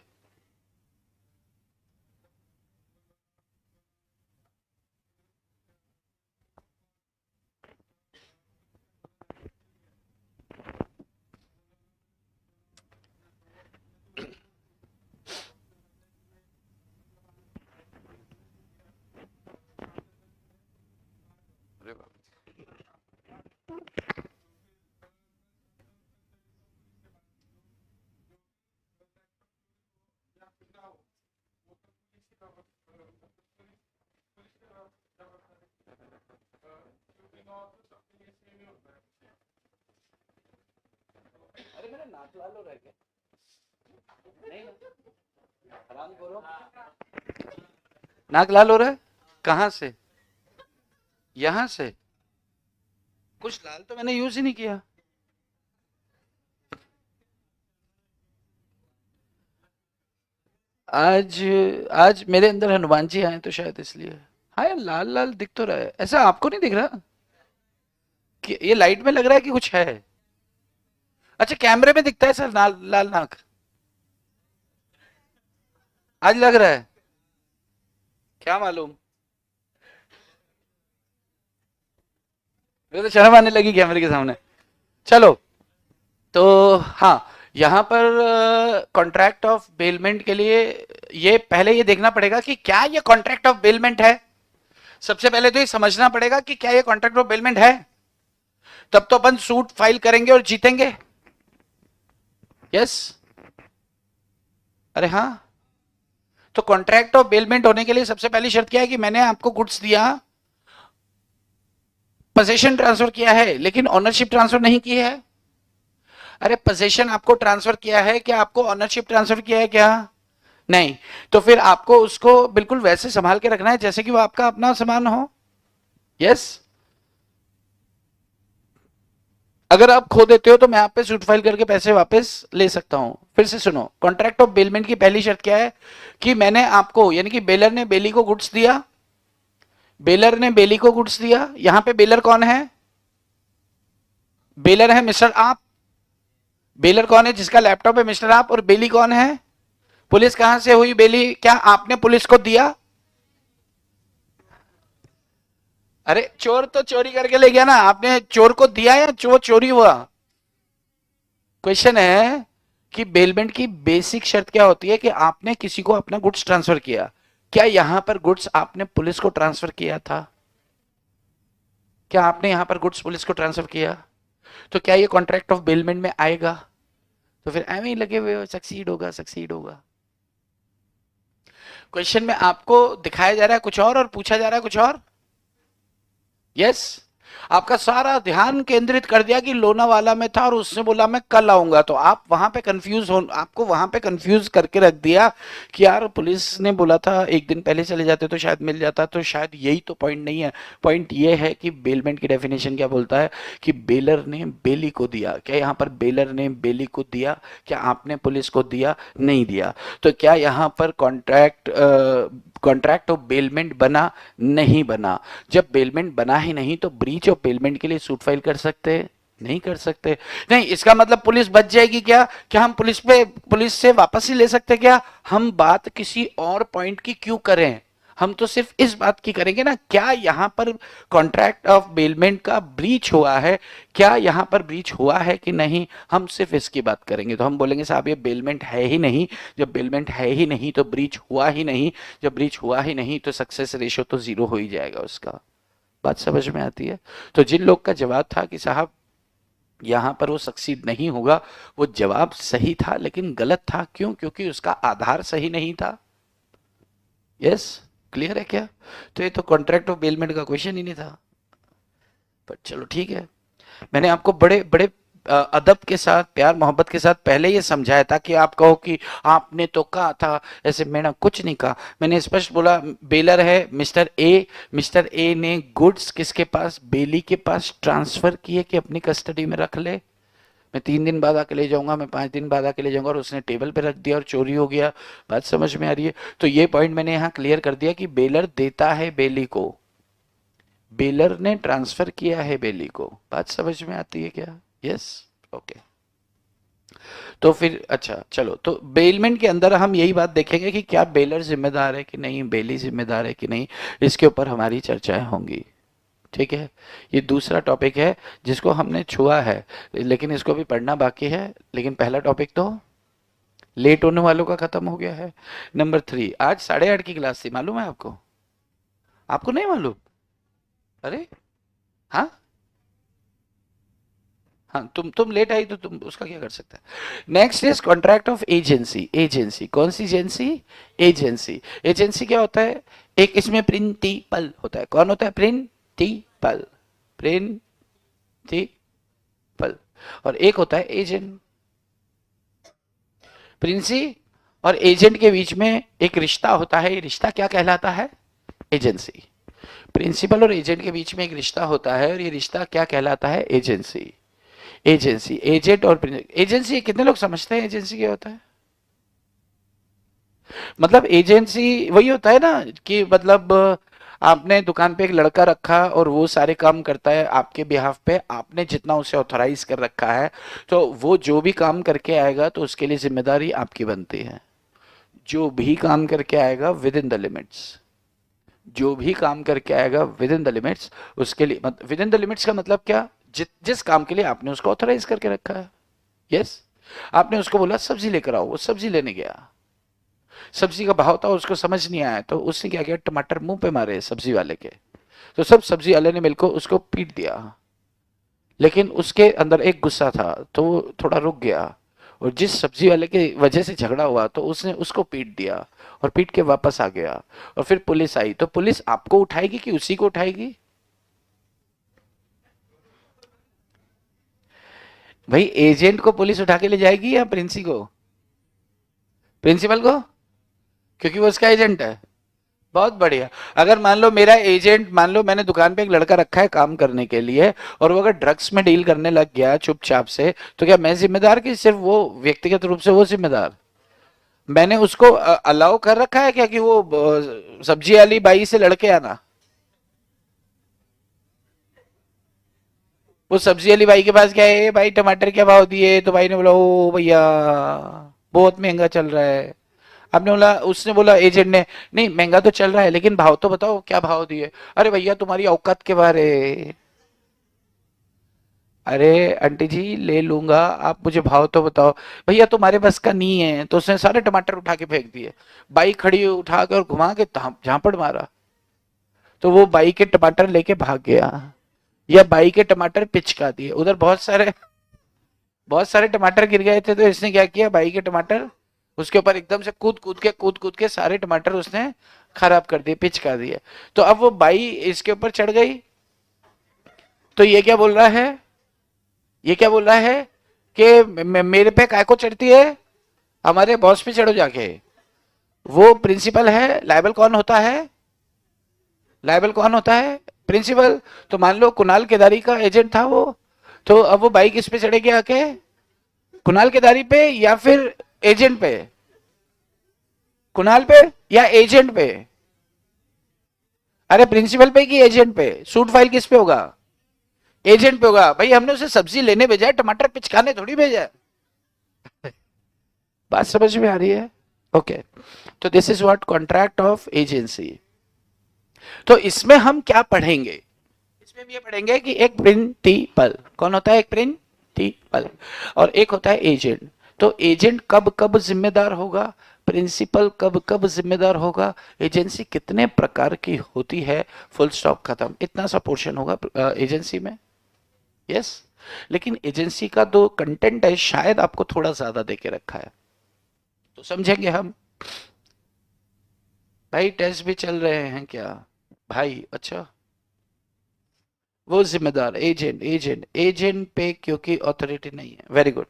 अरे मेरा नाक लाल हो रहा है क्या? नहीं ना, आराम करो। नाक लाल हो रहा है? कहाँ से? यहाँ से? कुछ लाल तो मैंने यूज ही नहीं किया। आज, आज मेरे अंदर हनुमान जी आए तो शायद इसलिए। हाँ यार, लाल लाल दिख तो रहा है, ऐसा आपको नहीं दिख रहा कि ये लाइट में लग रहा है कि कुछ है? अच्छा, कैमरे में दिखता है सर लाल लाल नाक? आज लग रहा है? क्या मालूम, मेरे तो शर्म आने लगी कैमरे के सामने। चलो, तो हाँ, यहाँ पर कॉन्ट्रैक्ट ऑफ बेलमेंट के लिए ये पहले ये देखना पड़ेगा कि क्या ये कॉन्ट्रैक्ट ऑफ बेलमेंट है। सबसे पहले तो ये समझना पड़ेगा कि क्या ये कॉन्ट्रैक्ट ऑफ बेलमेंट है, तब तो अपन सूट फाइल करेंगे और जीतेंगे। यस। अरे हाँ, तो कॉन्ट्रैक्ट ऑफ बेलमेंट होने के लिए सबसे पहली शर्त क्या है कि मैंने आपको गुड्स दिया, पोजेशन ट्रांसफर किया है, लेकिन ऑनरशिप ट्रांसफर नहीं की है। अरे पोजेशन आपको ट्रांसफर किया है क्या, आपको ऑनरशिप ट्रांसफर किया है क्या? नहीं। तो फिर आपको उसको बिल्कुल वैसे संभाल के रखना है जैसे कि वो आपका अपना सामान हो। यस। अगर आप खो देते हो तो मैं आप पे सूट फाइल करके पैसे वापस ले सकता हूं। फिर से सुनो, कॉन्ट्रैक्ट ऑफ बेलमेंट की पहली शर्त क्या है कि मैंने आपको, यानी कि बेलर ने बेली को गुड्स दिया, बेलर ने बेली को गुड्स दिया। यहां पे बेलर कौन है? बेलर है मिस्टर आप। बेलर कौन है? जिसका लैपटॉप है मिस्टर आप। और बेली कौन है? पुलिस। कहां से हुई बेली? क्या आपने पुलिस को दिया? अरे चोर तो चोरी करके ले गया ना, आपने चोर को दिया या चोर चोरी हुआ? क्वेश्चन है कि बेलमेंट की बेसिक शर्त क्या होती है कि आपने किसी को अपना गुड्स ट्रांसफर किया। क्या यहां पर गुड्स आपने पुलिस को ट्रांसफर किया था? क्या आपने यहां पर गुड्स पुलिस को ट्रांसफर किया? तो क्या ये कॉन्ट्रैक्ट ऑफ बेलमेंट में आएगा? तो फिर एवं ही लगे हुए हो, सक्सीड होगा सक्सीड होगा। क्वेश्चन में आपको दिखाया जा रहा है कुछ और पूछा जा रहा है कुछ और। यस, आपका सारा ध्यान केंद्रित कर दिया कि लोनावाला में था और उसने बोला मैं कल आऊंगा, तो आप वहां पे कंफ्यूज हो, आपको वहां पे कंफ्यूज करके रख दिया कि यार पुलिस ने बोला था एक दिन पहले चले जाते तो शायद मिल जाता। तो शायद यही तो पॉइंट नहीं है। पॉइंट ये है कि बेलमेंट की डेफिनेशन क्या बोलता है कि बेलर ने बेली को दिया। क्या यहाँ पर बेलर ने बेली को दिया? क्या आपने पुलिस को दिया? नहीं दिया। तो क्या यहाँ पर कॉन्ट्रैक्ट ऑफ बेलमेंट बना? नहीं बना। जब बेलमेंट बना ही नहीं तो ब्रीच ऑफ बेलमेंट के लिए सूट फाइल कर सकते? नहीं कर सकते। नहीं, इसका मतलब पुलिस बच जाएगी क्या? क्या हम पुलिस से वापस ही ले सकते क्या? हम बात किसी और पॉइंट की क्यों करें? हम तो सिर्फ इस बात की करेंगे ना, क्या यहां पर कॉन्ट्रैक्ट ऑफ बेलमेंट का ब्रीच हुआ है? क्या यहां पर ब्रीच हुआ है कि नहीं? हम सिर्फ इसकी बात करेंगे। तो हम बोलेंगे साहब ये बेलमेंट है ही नहीं। जब बेलमेंट है ही नहीं तो ब्रीच हुआ ही नहीं। जब ब्रीच हुआ ही नहीं तो सक्सेस रेशियो तो जीरो हो ही जाएगा उसका। बात समझ में आती है? तो जिन लोग का जवाब था कि साहब यहां पर वो सक्सीड नहीं होगा, वो जवाब सही था लेकिन गलत था। क्यों? क्योंकि उसका आधार सही नहीं था। यस, क्लियर है क्या? तो ये तो कॉन्ट्रैक्ट ऑफ बेलमेंट का क्वेश्चन ही नहीं था। पर चलो ठीक है, मैंने आपको बड़े बड़े अदब के साथ प्यार मोहब्बत के साथ पहले ये समझाया था कि आप कहो कि आपने तो कहा था ऐसे। मैंने कुछ नहीं कहा, मैंने स्पष्ट बोला बेलर है मिस्टर ए। मिस्टर ए ने गुड्स किसके पास? बेली के पास ट्रांसफर किए कि अपनी कस्टडी में रख ले। मैं 3 दिन बाद आके ले जाऊंगा, मैं 5 दिन बाद आके ले जाऊंगा, और उसने टेबल पे रख दिया और चोरी हो गया। बात समझ में आ रही है? तो ये पॉइंट मैंने यहाँ क्लियर कर दिया कि बेलर देता है बेली को, बेलर ने ट्रांसफर किया है बेली को। बात समझ में आती है क्या? Yes, okay. तो फिर अच्छा चलो, तो बेलमेंट के अंदर हम यही बात देखेंगे कि क्या बेलर जिम्मेदार है कि नहीं, बेली जिम्मेदार है कि नहीं, इसके ऊपर हमारी चर्चाएं होंगी। ठीक है, ये दूसरा टॉपिक है जिसको हमने छुआ है, लेकिन इसको भी पढ़ना बाकी है। लेकिन पहला टॉपिक तो लेट होने वालों का खत्म हो गया है। नंबर 3, आज 8:30 की क्लास थी, मालूम है आपको? आपको नहीं मालूम? अरे हाँ, हाँ, तुम लेट आई तो तुम उसका क्या कर सकते हैं। Next is contract of agency. Agency कौन सी एजेंसी? एजेंसी। एजेंसी क्या होता है? एक इसमें प्रिंसिपल होता है। कौन होता है? प्रिंसिपल। प्रिंसिपल। और एक होता है एजेंट। प्रिंसी और एजेंट के बीच में एक रिश्ता होता है, ये रिश्ता क्या कहलाता है? एजेंसी। प्रिंसिपल और एजेंट के बीच में एक रिश्ता होता है और ये रिश्ता क्या कहलाता है? एजेंसी। एजेंसी, एजेंट और एजेंसी कितने लोग समझते हैं एजेंसी क्या होता है? मतलब एजेंसी वही होता है ना कि मतलब आपने दुकान पे एक लड़का रखा और वो सारे काम करता है आपके बिहाफ पे, आपने जितना उसे ऑथराइज कर रखा है, तो वो जो भी काम करके आएगा तो उसके लिए जिम्मेदारी आपकी बनती है। जो भी काम करके आएगा विद इन द लिमिट्स, जो भी काम करके आएगा विद इन द लिमिट्स, उसके लिए विद इन द लिमिट्स का मतलब क्या? जिस काम के लिए आपने उसको ऑथराइज करके रखा है। यस, आपने उसको बोला सब्जी लेकर आओ, वो सब्जी लेने गया, सब्जी का भाव था उसको समझ नहीं आया, तो उसने क्या किया? टमाटर मुंह पे मारे सब्जी वाले के। तो सब सब्जी वाले ने मिलकर उसको पीट दिया, लेकिन उसके अंदर एक गुस्सा था तो वो थोड़ा रुक गया, और जिस सब्जी वाले के वजह से झगड़ा हुआ तो उसने उसको पीट दिया और पीट के वापस आ गया। और फिर पुलिस आई, तो पुलिस आपको उठाएगी कि उसी को उठाएगी? भाई एजेंट को पुलिस उठा के ले जाएगी या प्रिंसी को? प्रिंसिपल को, क्योंकि वो उसका एजेंट है। बहुत बढ़िया। अगर मान लो मेरा एजेंट, मान लो मैंने दुकान पे एक लड़का रखा है काम करने के लिए, और वो अगर ड्रग्स में डील करने लग गया चुपचाप से, तो क्या मैं जिम्मेदार कि सिर्फ वो व्यक्तिगत रूप से वो जिम्मेदार? मैंने उसको अलाउ कर रखा है क्या कि वो सब्जी वाली बाई से लड़के आना? वो सब्जी वाली बाई के पास क्या है, भाई टमाटर क्या भाव दिए, तो भाई ने बोला ओ भैया बहुत महंगा चल रहा है। आपने बोला, उसने बोला एजेंट ने, नहीं महंगा तो चल रहा है लेकिन भाव तो बताओ क्या भाव दिए। अरे भैया तुम्हारी औकात के बारे। अरे आंटी जी ले लूंगा, आप मुझे भाव तो बताओ। भैया तुम्हारे बस का नहीं है। तो उसने सारे टमाटर उठा के फेंक दिए, बाइक खड़ी उठा कर घुमा के झापड़ मारा, तो वो बाइक के टमाटर लेके भाग गया। या बाई के टमाटर पिचका दिए। उधर बहुत सारे टमाटर गिर गए थे, तो इसने क्या किया, बाई के टमाटर उसके ऊपर एकदम से कूद कूद के सारे टमाटर उसने खराब कर दिए, पिचका दिए। तो अब वो बाई इसके ऊपर चढ़ गई, तो ये क्या बोल रहा है, ये क्या बोल रहा है कि मेरे पे काय को चढ़ती है, हमारे बॉस पे चढ़ो जाके। वो प्रिंसिपल है, लायबल कौन होता है, लायबल कौन होता है, प्रिंसिपल। तो मान लो कुणाल केदारी का एजेंट था वो, तो अब वो बाइक किस पे चढ़ेगी आके, कुणाल केदारी पे या फिर एजेंट पे, कुणाल पे या एजेंट पे, अरे प्रिंसिपल पे कि एजेंट पे, सूट फाइल किस पे होगा, एजेंट पे होगा। भाई हमने उसे सब्जी लेने भेजा है, टमाटर पिचकाने थोड़ी भेजा है। बात समझ में आ रही है? ओके, तो this is what contract of agency. तो इसमें हम क्या पढ़ेंगे, इसमें हम ये पढ़ेंगे कि एक प्रिंसिपल कौन होता है, एक प्रिंसिपल, और एक होता है एजेंट। तो एजेंट कब कब जिम्मेदार होगा, प्रिंसिपल कब कब जिम्मेदार होगा, एजेंसी कितने प्रकार की होती है, फुल स्टॉप खत्म। इतना सा पोर्शन होगा एजेंसी में। यस, लेकिन एजेंसी का जो कंटेंट है शायद आपको थोड़ा ज्यादा देके रखा है, तो समझेंगे हम। भाई टेस्ट भी चल रहे हैं क्या भाई, अच्छा। वो जिम्मेदार एजेंट, एजेंट पे क्योंकि अथॉरिटी नहीं है, वेरी गुड।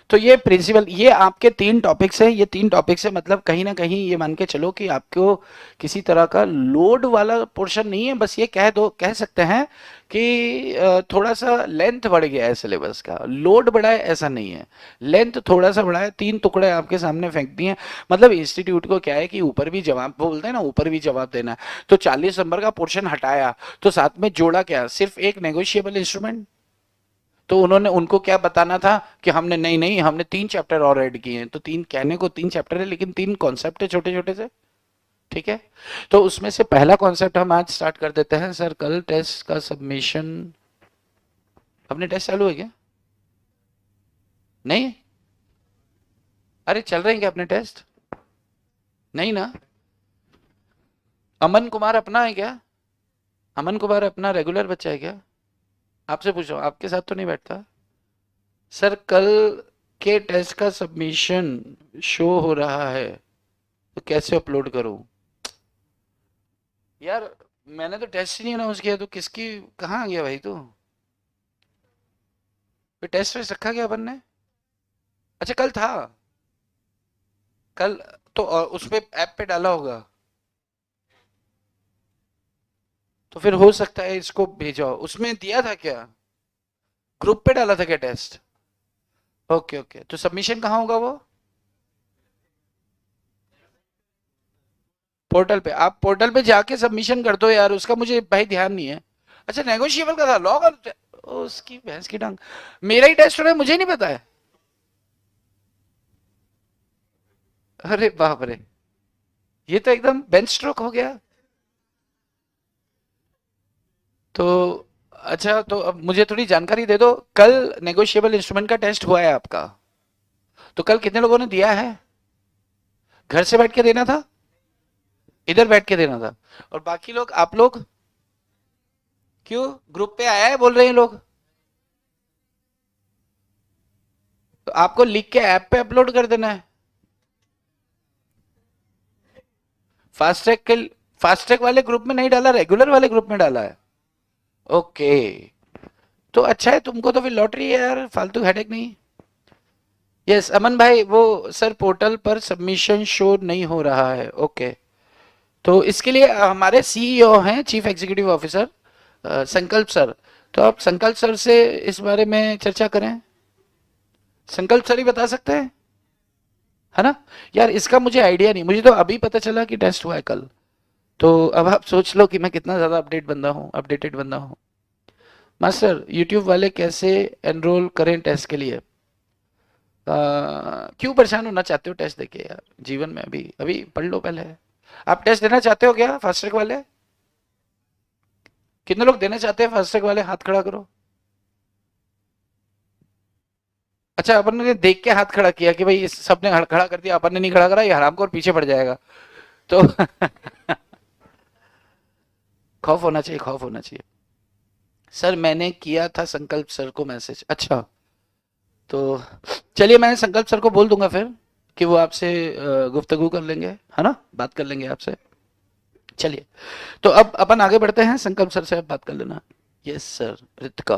तो ये प्रिंसिपल, ये आपके 3 टॉपिक्स हैं, ये 3 टॉपिक्स है, मतलब कहीं ना कहीं ये मान के चलो कि आपको किसी तरह का लोड वाला पोर्शन नहीं है, बस ये कह दो, कह सकते हैं कि थोड़ा सा लेंथ बढ़ गया है सिलेबस का, लोड बढ़ा है ऐसा नहीं है, लेंथ थोड़ा सा बढ़ा है। 3 टुकड़े आपके सामने फेंक दिए, मतलब इंस्टीट्यूट को क्या है कि ऊपर भी जवाब बोलते हैं ना, ऊपर भी जवाब देना है। तो 40 नंबर का पोर्शन हटाया, तो साथ में जोड़ा क्या, सिर्फ एक नेगोशिएबल इंस्ट्रूमेंट। तो उन्होंने, उनको क्या बताना था कि हमने नहीं नहीं हमने 3 चैप्टर और ऐड किए हैं, तो 3 कहने को 3 चैप्टर है, लेकिन 3 कॉन्सेप्ट है छोटे छोटे से, ठीक है। तो उसमें से पहला कॉन्सेप्ट हम आज स्टार्ट कर देते हैं। सर कल टेस्ट का सबमिशन, अपने टेस्ट चालू है क्या, नहीं, अरे चल रहे हैं क्या अपने टेस्ट, नहीं ना। अमन कुमार अपना है क्या, अमन कुमार अपना रेगुलर बच्चा है क्या, आपसे पूछो, आपके साथ तो नहीं बैठता। सर कल के टेस्ट का सबमिशन शो हो रहा है, तो कैसे अपलोड करूं। यार मैंने तो टेस्ट ही नहीं अनाउंस किया, तो किसकी, कहाँ आ गया भाई तू, फिर टेस्ट वेस्ट रखा गया अपन ने, अच्छा कल था, कल तो उस पे ऐप पे डाला होगा, तो फिर हो सकता है इसको भेजा हो, उसमें दिया था क्या, ग्रुप पे डाला था क्या टेस्ट, ओके ओके। तो सबमिशन कहाँ होगा वो, पोर्टल पे, आप पोर्टल पे जाके सबमिशन कर दो यार, उसका मुझे भाई ध्यान नहीं है। अच्छा नेगोशिएबल का था, लॉग उसकी भैंस की टांग, मेरा ही टेस्ट हो रहा है, मुझे नहीं पता है, अरे बाप रे, ये तो एकदम बेंच स्ट्रोक हो गया। तो अच्छा, तो अब मुझे थोड़ी जानकारी दे दो, कल नेगोशिएबल इंस्ट्रूमेंट का टेस्ट हुआ है आपका, तो कल कितने लोगों ने दिया है, घर से बैठ के देना था, इधर बैठ के देना था, और बाकी लोग, आप लोग क्यों, ग्रुप पे आया है बोल रहे हैं लोग, तो आपको लिख के ऐप पे अपलोड कर देना है। फास्टैग के, फास्टैग वाले ग्रुप में नहीं डाला, रेगुलर वाले ग्रुप में डाला है, ओके। तो अच्छा है, तुमको तो फिर लॉटरी है यार, फालतू हेडेक नहीं। यस अमन भाई, वो सर पोर्टल पर सबमिशन शो नहीं हो रहा है, ओके। तो इसके लिए हमारे सीईओ हैं, चीफ एग्जीक्यूटिव ऑफिसर संकल्प सर, तो आप संकल्प सर से इस बारे में चर्चा करें, संकल्प सर ही बता सकते हैं, है ना। यार इसका मुझे आइडिया नहीं, मुझे तो अभी पता चला कि टेस्ट हुआ है कल, तो अब आप सोच लो कि मैं कितना ज्यादा अपडेट बंदा हूँ, अपडेटेड बंदा हूँ। मास्टर यूट्यूब वाले कैसे एनरोल करें टेस्ट के लिए, क्यों परेशान होना चाहते हो टेस्ट देके यार, जीवन में अभी अभी पढ़ लो पहले। आप टेस्ट देना चाहते हो क्या फास्ट ट्रैक वाले, कितने लोग देना चाहते हैं फास्ट ट्रैक वाले, हाथ खड़ा करो। अच्छा अपन ने देख के हाथ खड़ा किया कि भाई इस सबने खड़ा कर दिया, अपन ने नहीं खड़ा करा, ये हराम को और पीछे पड़ जाएगा, तो खौफ होना चाहिए, खौफ होना चाहिए। सर मैंने किया था संकल्प सर को मैसेज। अच्छा, तो चलिए मैं संकल्प सर को बोल दूंगा फिर कि वो आपसे गुफ्तगू कर लेंगे, है ना, बात कर लेंगे आपसे। चलिए, तो अब अपन आगे बढ़ते हैं, संकल्प सर से आप बात कर लेना। Yes sir. Ritika,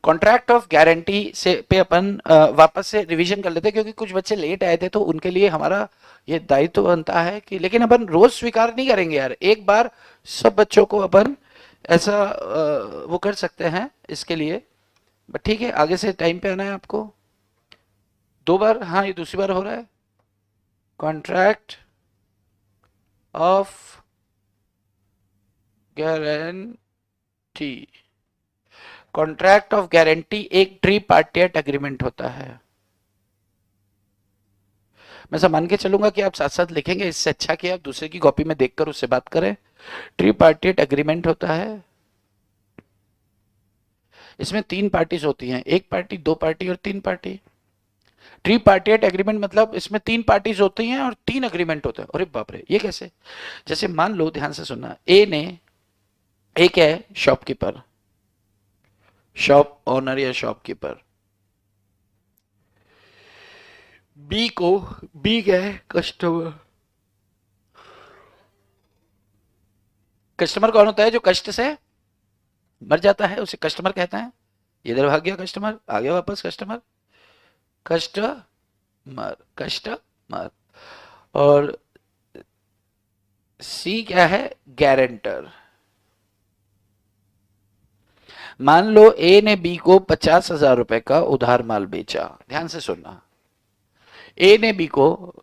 contract of guarantee से पे अपन वापस से रिवीजन कर लेते हैं, क्योंकि कुछ बच्चे लेट आए थे तो उनके लिए हमारा ये दायित्व बनता है कि, लेकिन अपन रोज स्वीकार नहीं करेंगे यार, एक बार सब बच्चों को अपन ऐसा वो कर सकते हैं इसके लिए। बट ठीक है, आगे से टाइम पे आना है आपको। 2 बार, हाँ ये दूसरी बार हो रहा है। Contract of guarantee, contract of guarantee एक ट्रीपार्टिएट एग्रीमेंट होता है। मैं सब मान के चलूंगा कि आप साथ साथ लिखेंगे, इससे अच्छा कि आप दूसरे की कॉपी में देखकर उससे बात करें। ट्रीपार्टिएट एग्रीमेंट होता है, इसमें 3 पार्टीज होती हैं, 1 पार्टी, 2 पार्टी और 3 पार्टी। ट्रीपार्टिएट एग्रीमेंट मतलब इसमें 3 पार्टीज होती हैं और 3 एग्रीमेंट होते हैं। अरे बाप रे, ये कैसे? जैसे मान लो, ध्यान से सुनना, एक है शॉपकीपर, शॉप ओनर या शॉपकीपर। बी क्या है? कस्टमर। कस्टमर कौन होता है? जो कष्ट से मर जाता है उसे कस्टमर कहते हैं। इधर भाग गया कस्टमर, आ गया वापस कस्टमर। Customer, customer. और सी क्या है? गारंटर। मान लो ए ने बी को 50,000 रुपए का उधार माल बेचा। ध्यान से सुनना, ए ने बी को,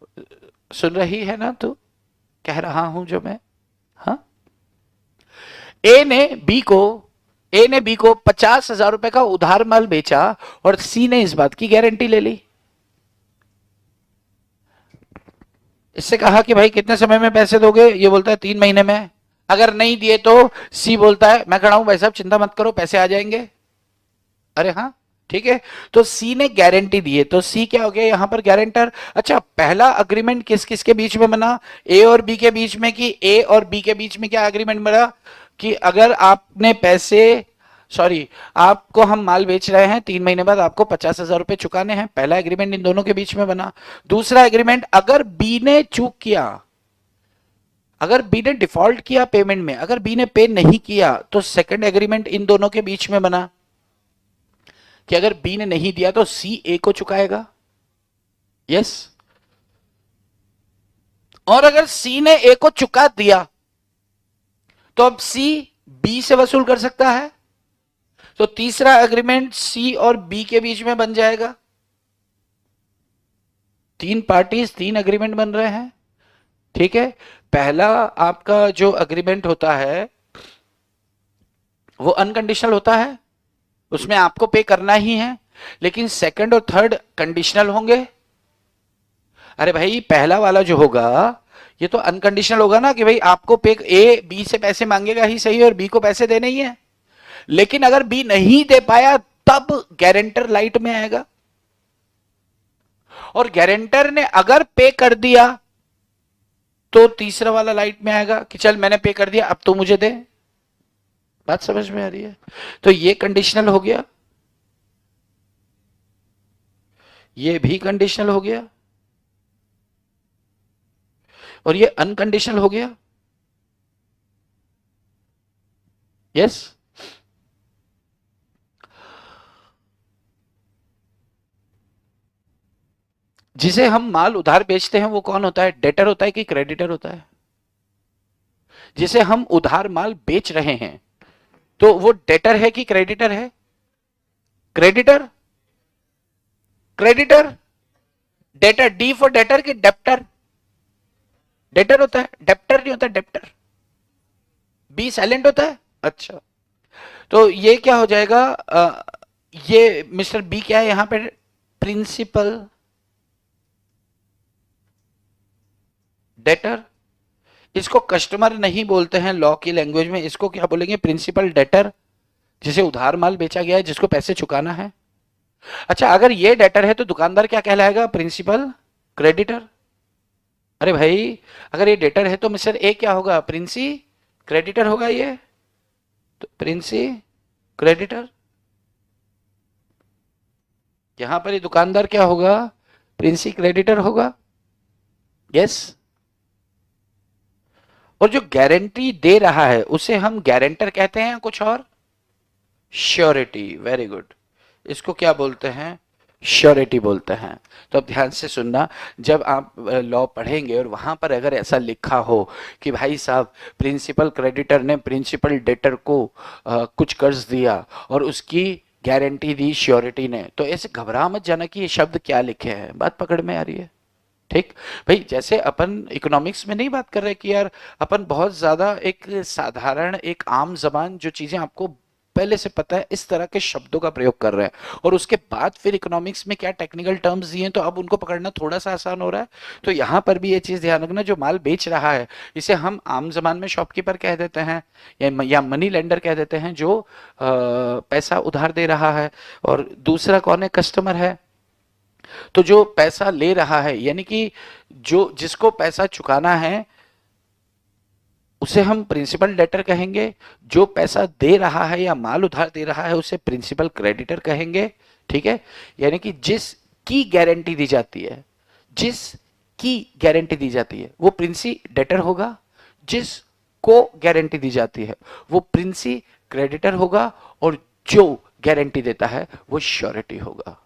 सुन रही है ना तू? कह रहा हूं जो मैं, हाँ। ए ने बी को ए ने बी को 50,000 रुपए का उधार माल बेचा और सी ने इस बात की गारंटी ले ली। इससे कहा कि भाई कितने समय में पैसे दोगे? ये बोलता है 3 महीने में। अगर नहीं दिए तो सी बोलता है मैं खड़ा हूं भाई साहब, चिंता मत करो, पैसे आ जाएंगे। अरे हाँ, ठीक है। तो सी ने गारंटी दी है, तो सी क्या हो गया यहां पर? गारंटर। अच्छा, पहला अग्रीमेंट किस किस के बीच में बना? ए और बी के बीच में। कि ए और बी के बीच में क्या अग्रीमेंट बना? कि अगर आपने पैसे, सॉरी, आपको हम माल बेच रहे हैं, 3 महीने बाद आपको 50,000 रुपए चुकाने हैं। पहला एग्रीमेंट इन दोनों के बीच में बना। दूसरा एग्रीमेंट, अगर बी ने चूक किया, अगर बी ने डिफॉल्ट किया पेमेंट में, अगर बी ने पे नहीं किया, तो सेकंड एग्रीमेंट इन दोनों के बीच में बना कि अगर बी ने नहीं दिया तो सी ए को चुकाएगा। यस। और अगर सी ने ए को चुका दिया तो अब सी बी से वसूल कर सकता है। तो तीसरा एग्रीमेंट सी और बी के बीच में बन जाएगा। 3 पार्टीज, 3 एग्रीमेंट बन रहे हैं। ठीक है। पहला आपका जो एग्रीमेंट होता है वो अनकंडीशनल होता है, उसमें आपको पे करना ही है। लेकिन सेकंड और थर्ड कंडीशनल होंगे। अरे भाई, पहला वाला जो होगा ये तो अनकंडीशनल होगा ना, कि भाई आपको पे, ए बी से पैसे मांगेगा ही सही और बी को पैसे देने ही है। लेकिन अगर बी नहीं दे पाया तब गारंटर लाइट में आएगा। और गारंटर ने अगर पे कर दिया तो तीसरा वाला लाइट में आएगा कि चल मैंने पे कर दिया, अब तो मुझे दे। बात समझ में आ रही है? तो ये कंडीशनल हो गया, ये भी कंडीशनल हो गया, और ये अनकंडीशनल हो गया। यस। जिसे हम माल उधार बेचते हैं वो कौन होता है? डेटर होता है कि क्रेडिटर होता है? जिसे हम उधार माल बेच रहे हैं तो वो डेटर है कि क्रेडिटर है? Creditor. Creditor. Debtor, D for debtor कि डेप्टर? डेटर होता है, डेप्टर नहीं होता, डेप्टर। बी साइलेंट होता है। अच्छा, तो ये क्या हो जाएगा? ये मिस्टर बी क्या है यहां पे? Principal debtor. इसको कस्टमर नहीं बोलते हैं लॉ की लैंग्वेज में, इसको क्या बोलेंगे? प्रिंसिपल डेटर, जिसे उधार माल बेचा गया है, जिसको पैसे चुकाना है। अच्छा, अगर ये डेटर है तो दुकानदार क्या कहलाएगा? Principal creditor. अरे भाई, अगर ये डेटर है तो मिस्टर ए क्या होगा? प्रिंसी क्रेडिटर होगा ये। तो प्रिंसी क्रेडिटर। यहां पर ये दुकानदार क्या होगा? प्रिंसी क्रेडिटर होगा। यस। और जो गारंटी दे रहा है उसे हम गारंटर कहते हैं या कुछ और? श्योरिटी। Very good. इसको क्या बोलते हैं? श्योरिटी बोलते हैं। तो अब ध्यान से सुनना, जब आप लॉ पढ़ेंगे और वहां पर अगर ऐसा लिखा हो कि भाई साहब प्रिंसिपल क्रेडिटर ने प्रिंसिपल डेटर को कुछ कर्ज दिया और उसकी गारंटी दी श्योरिटी ने, तो ऐसे घबरा मत जाना कि ये शब्द क्या लिखे हैं। बात पकड़ में आ रही है? ठीक। भाई जैसे अपन इकोनॉमिक्स में नहीं बात कर रहे कि यार अपन बहुत ज्यादा एक साधारण एक आम जबान जो चीजें आपको पहले से पता है इस तरह के शब्दों का प्रयोग कर रहे हैं, और उसके बाद फिर इकोनॉमिक्स में क्या टेक्निकल टर्म्स दिए हैं तो अब उनको पकड़ना थोड़ा सा आसान हो रहा है। तो यहां पर भी ये चीज ध्यान रखना, जो माल बेच रहा है इसे हम आम जबान में शॉपकीपर कह देते हैं या मनी लेंडर कह देते हैं, जो पैसा उधार दे रहा है। और दूसरा कौन है? कस्टमर है। तो जो पैसा ले रहा है यानी कि जो जिसको पैसा चुकाना है उसे हम प्रिंसिपल डेटर कहेंगे। जो पैसा दे रहा है या माल उधार दे रहा है उसे प्रिंसिपल क्रेडिटर कहेंगे। ठीक है? यानी कि जिसकी गारंटी दी जाती है, जिसकी गारंटी दी जाती है वो प्रिंसी डेटर होगा, जिसको गारंटी दी जाती है वो प्रिंसी क्रेडिटर होगा, और जो गारंटी देता है वो श्योरिटी होगा।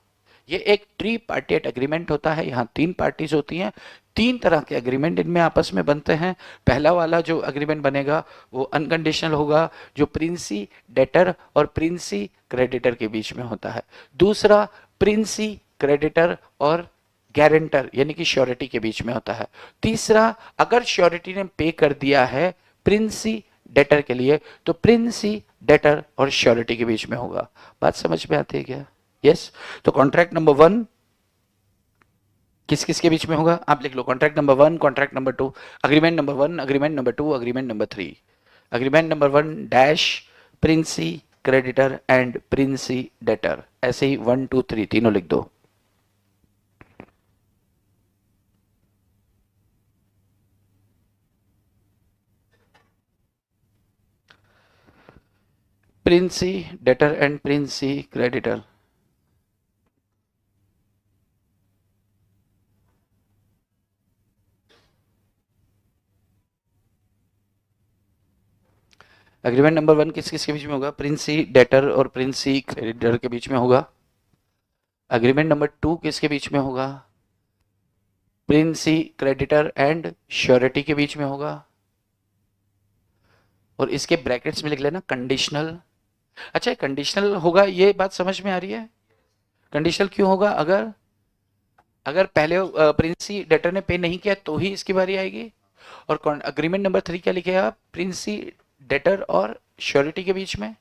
ये एक ट्री पार्टिएट एग्रीमेंट होता है। यहाँ 3 पार्टीज होती हैं। 3 तरह के एग्रीमेंट इनमें आपस में बनते हैं। पहला वाला जो एग्रीमेंट बनेगा वो अनकंडीशनल होगा, जो प्रिंसी डेटर और प्रिंसी क्रेडिटर के बीच में होता है। दूसरा प्रिंसी क्रेडिटर और गारंटर यानी कि श्योरिटी के बीच में होता है। तीसरा, अगर श्योरिटी ने पे कर दिया है प्रिंसी डेटर के लिए तो प्रिंसी डेटर और श्योरिटी के बीच में होगा। बात समझ में आती है क्या? यस। तो कॉन्ट्रैक्ट नंबर 1 किस किस के बीच में होगा? आप लिख लो, contract number 1, contract number 2, agreement number 1, agreement number 2, agreement number 3। Agreement number 1 dash principal creditor and principal debtor, ऐसे ही 1 2 3 तीनों लिख दो। Principal debtor and principal creditor. Agreement number 1 किस किस के बीच में होगा? प्रिंसी डेटर और प्रिंसी क्रेडिटर के बीच में होगा। एग्रीमेंट नंबर 2 किसके बीच में होगा? प्रिंसी क्रेडिटर एंड श्योरिटी के बीच में होगा। और इसके ब्रैकेट्स में लिख लेना कंडीशनल। अच्छा, कंडीशनल होगा, ये बात समझ में आ रही है? कंडीशनल क्यों होगा? अगर अगर पहले प्रिंसी डेटर ने पे नहीं किया तो ही इसकी बारी आएगी। और अग्रीमेंट नंबर 3 क्या लिखेगा? प्रिंसी डेटर और श्योरिटी के बीच में।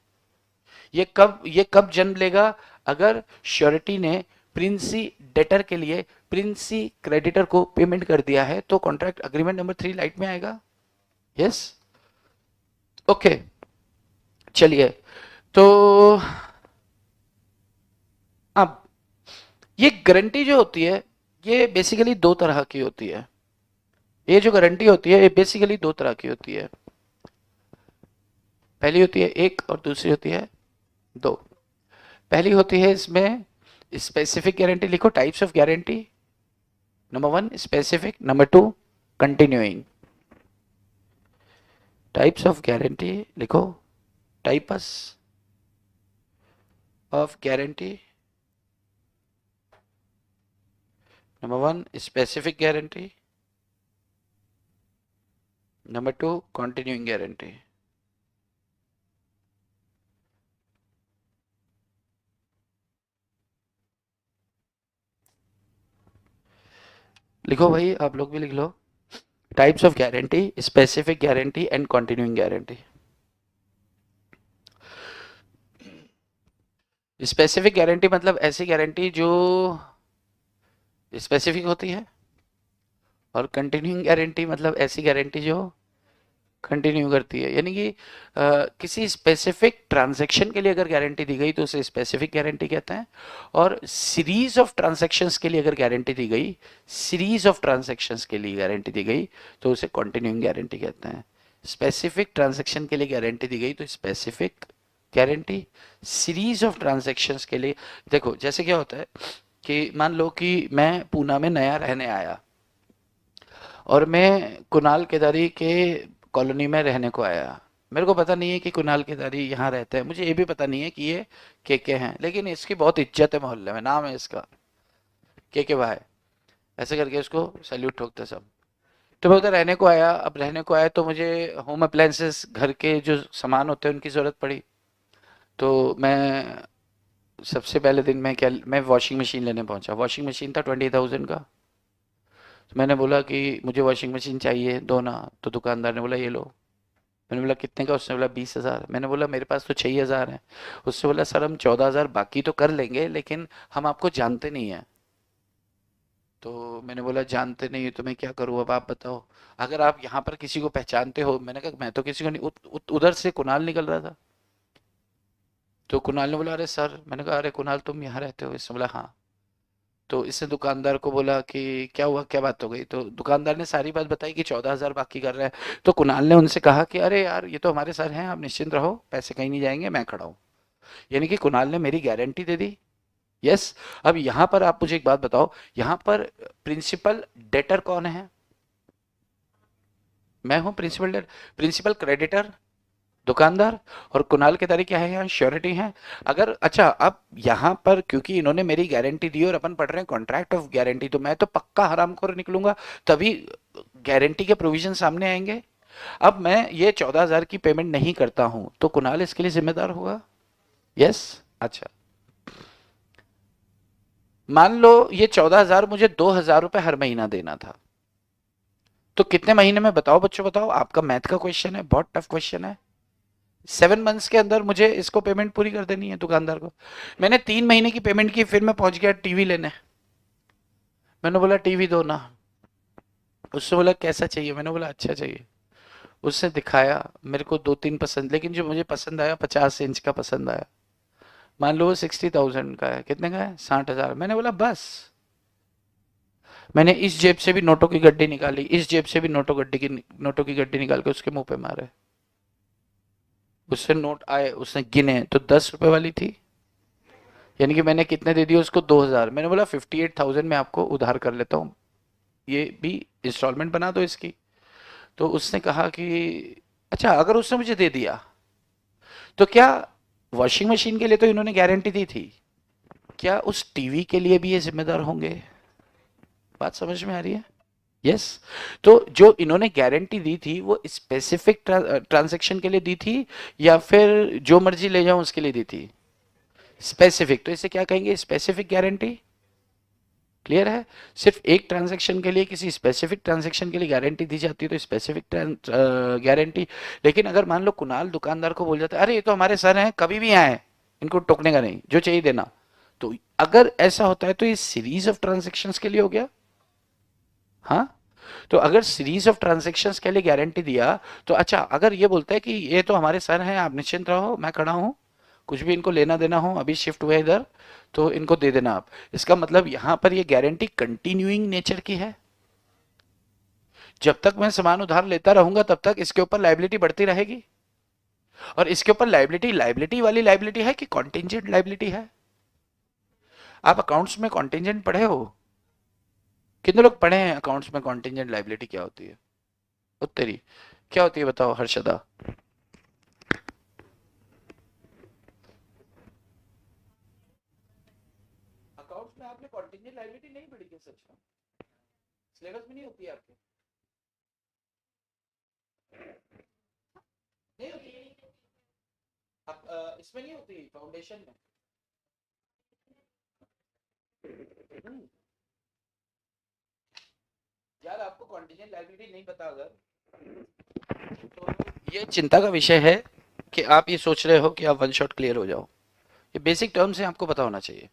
ये कब जन्म लेगा? अगर श्योरिटी ने प्रिंसी डेटर के लिए प्रिंसी क्रेडिटर को पेमेंट कर दिया है तो कॉन्ट्रैक्ट अग्रीमेंट नंबर 3 लाइट में आएगा। यस। ओके, चलिए। तो अब ये गारंटी जो होती है ये बेसिकली 2 तरह की होती है। ये जो गारंटी होती है ये बेसिकली 2 तरह की होती है। पहली होती है 1 और दूसरी होती है 2। पहली होती है इसमें स्पेसिफिक गारंटी। लिखो types of guarantee. Number 1 specific, number 2 continuing. Types of guarantee लिखो, types of guarantee. Number 1 specific guarantee, number 2 continuing guarantee. लिखो भाई, आप लोग भी लिख लो, types of guarantee, specific guarantee and continuing guarantee. Specific guarantee मतलब ऐसी गारंटी जो स्पेसिफिक होती है, और कंटिन्यूइंग गारंटी मतलब ऐसी गारंटी जो कंटिन्यू करती है। यानी कि किसी स्पेसिफिक ट्रांजैक्शन के लिए अगर गारंटी दी गई तो उसे स्पेसिफिक गारंटी कहते हैं, और सीरीज ऑफ ट्रांजैक्शंस के लिए अगर गारंटी दी गई, सीरीज ऑफ ट्रांजैक्शंस के लिए गारंटी दी गई तो उसे कंटिन्यूइंग गारंटी कहते हैं। स्पेसिफिक ट्रांजैक्शन के लिए गारंटी दी गई तो specific guarantee series of transactions के लिए। देखो जैसे क्या होता है कि मान लो कि मैं पूना में नया रहने आया और मैं कुणाल केदारी के कॉलोनी में रहने को आया। मेरे को पता नहीं है कि कुणाल केदारी यहाँ रहते हैं, मुझे ये भी पता नहीं है कि ये के हैं, लेकिन इसकी बहुत इज्जत है मोहल्ले में, नाम है इसका के भाई, ऐसे करके उसको सैल्यूट ठोकते सब। तो मैं उधर रहने को आया, अब रहने को आया तो मुझे होम अप्लायंसेस, घर के जो सामान होते हैं उनकी ज़रूरत पड़ी। तो मैं सबसे पहले दिन में क्या, मैं वॉशिंग मशीन लेने पहुंचा। वॉशिंग मशीन था 20,000 का। तो मैंने बोला कि मुझे वॉशिंग मशीन चाहिए दो ना। तो दुकानदार ने बोला ये लो। मैंने बोला कितने का? उसने बोला 20,000। मैंने बोला मेरे पास तो 6,000 है। उसने बोला सर हम 14,000 बाकी तो कर लेंगे, लेकिन हम आपको जानते नहीं है। तो मैंने बोला जानते नहीं तो मैं क्या करूँ, अब आप बताओ। अगर आप यहाँ पर किसी को पहचानते हो। मैंने कहा मैं तो किसी को नहीं, उधर से कुणाल निकल रहा था। तो कुणाल ने बोला अरे सर। मैंने कहा अरे कुणाल तुम यहाँ रहते हो? इसने बोला हाँ। तो इसने दुकानदार को बोला कि क्या हुआ, क्या बात हो गई? तो दुकानदार ने सारी बात बताई कि 14,000 बाकी कर रहा है। तो कुणाल ने उनसे कहा कि अरे यार ये तो हमारे सर हैं, आप निश्चिंत रहो, पैसे कहीं नहीं जाएंगे, मैं खड़ा हूँ। यानी कि कुणाल ने मेरी गारंटी दे दी। यस। अब यहाँ पर आप मुझे एक बात बताओ, यहाँ पर प्रिंसिपल डेटर कौन है? मैं हूँ प्रिंसिपल डेटर। प्रिंसिपल क्रेडिटर दुकानदार, और कुणाल के तारीख क्या है यहाँ, श्योरिटी है। अगर अच्छा अब यहाँ पर क्योंकि इन्होंने मेरी गारंटी दी और अपन पढ़ रहे हैं कॉन्ट्रैक्ट ऑफ गारंटी, तो मैं तो पक्का हरामखोर निकलूंगा, तभी गारंटी के प्रोविजन सामने आएंगे। अब मैं ये 14,000 की पेमेंट नहीं करता हूं तो कुणाल इसके लिए जिम्मेदार होगा। यस। अच्छा मान लो ये 14,000 मुझे 2,000 रुपए हर महीना देना था, तो कितने महीने में बताओ बच्चों, बताओ। आपका मैथ का क्वेश्चन है, बहुत टफ क्वेश्चन है। 7 मंथ्स के अंदर मुझे इसको पेमेंट पूरी कर देनी है दुकानदार को। मैंने 3 महीने की पेमेंट की, फिर मैं पहुंच गया टीवी लेने। मैंने बोला टीवी दो ना। उससे बोला कैसा चाहिए? मैंने बोला अच्छा चाहिए। उसने दिखाया मेरे को दो तीन पसंद, लेकिन जो मुझे पसंद आया 50 इंच का पसंद आया। मान लो वो 60,000 का है, कितने का है? 60,000। मैंने बोला बस। मैंने इस जेब से भी नोटों की गड्डी निकाली, इस जेब से भी नोटों की गड्डी निकाल के उसके मुंह पे मारे। उससे नोट आए, उसने गिने तो 10 रुपए वाली थी। यानी कि मैंने कितने दे दिए उसको? 2,000। मैंने बोला 58,000 में आपको उधार कर लेता हूँ, ये भी इंस्टॉलमेंट बना दो इसकी। तो उसने कहा कि अच्छा अगर उसने मुझे दे दिया तो क्या, वॉशिंग मशीन के लिए तो इन्होंने गारंटी दी थी, क्या उस टीवी के लिए भी ये जिम्मेदार होंगे? बात समझ में आ रही है? यस। तो जो इन्होंने गारंटी दी थी वो स्पेसिफिक ट्रांजैक्शन के लिए दी थी या फिर जो मर्जी ले जाऊं उसके लिए दी थी? स्पेसिफिक। तो इसे क्या कहेंगे? Specific guarantee. क्लियर है? सिर्फ एक ट्रांजैक्शन के लिए, किसी स्पेसिफिक ट्रांजैक्शन के लिए गारंटी दी जाती है तो स्पेसिफिक गारंटी। लेकिन अगर मान लो कुणाल दुकानदार को बोल जाता है अरे ये तो हमारे सर हैं, कभी भी आए, इनको टोकने का नहीं, जो चाहिए देना। तो अगर ऐसा होता है तो ये सीरीज ऑफ ट्रांजेक्शन्स के लिए हो गया। हाँ। तो अगर सीरीज ऑफ ट्रांजेक्शन्स के लिए गारंटी दिया, तो अच्छा अगर ये बोलता है कि ये तो हमारे सर हैं, आप निश्चिंत रहो, मैं खड़ा हूं, कुछ भी इनको लेना देना हो, अभी शिफ्ट हुए इधर, तो इनको दे देना आप। इसका मतलब यहां पर ये गारंटी कंटिन्यूइंग नेचर की है। जब तक मैं सामान उधार लेता रहूंगा तब तक इसके ऊपर लाइबिलिटी बढ़ती रहेगी। और इसके ऊपर लाइबिलिटी लाइबिलिटी वाली लाइबिलिटी है कि कॉन्टिंजेंट लाइबिलिटी है? आप अकाउंट्स में कॉन्टिंजेंट पढ़े हो? कितने लोग पढ़े हैं अकाउंट्स में कॉन्टिंजेंट लाइबिलिटी क्या होती है? उत्तरी क्या होती है बताओ हर्षदा? अकाउंट्स में आपने कॉन्टिंजेंट लायबिलिटी नहीं पढ़ी क्या सच में? सिलेबस में नहीं होती है आपके? नहीं होती? आप इसमें नहीं होती फाउंडेशन में? हम्म, यार आपको कॉन्टिंजेंट लायबिलिटी नहीं पता अगर, तो ये चिंता का विषय है कि आप ये सोच रहे हो कि आप वन शॉट क्लियर हो जाओ। ये बेसिक टर्म्स हैं, आपको पता होना चाहिए।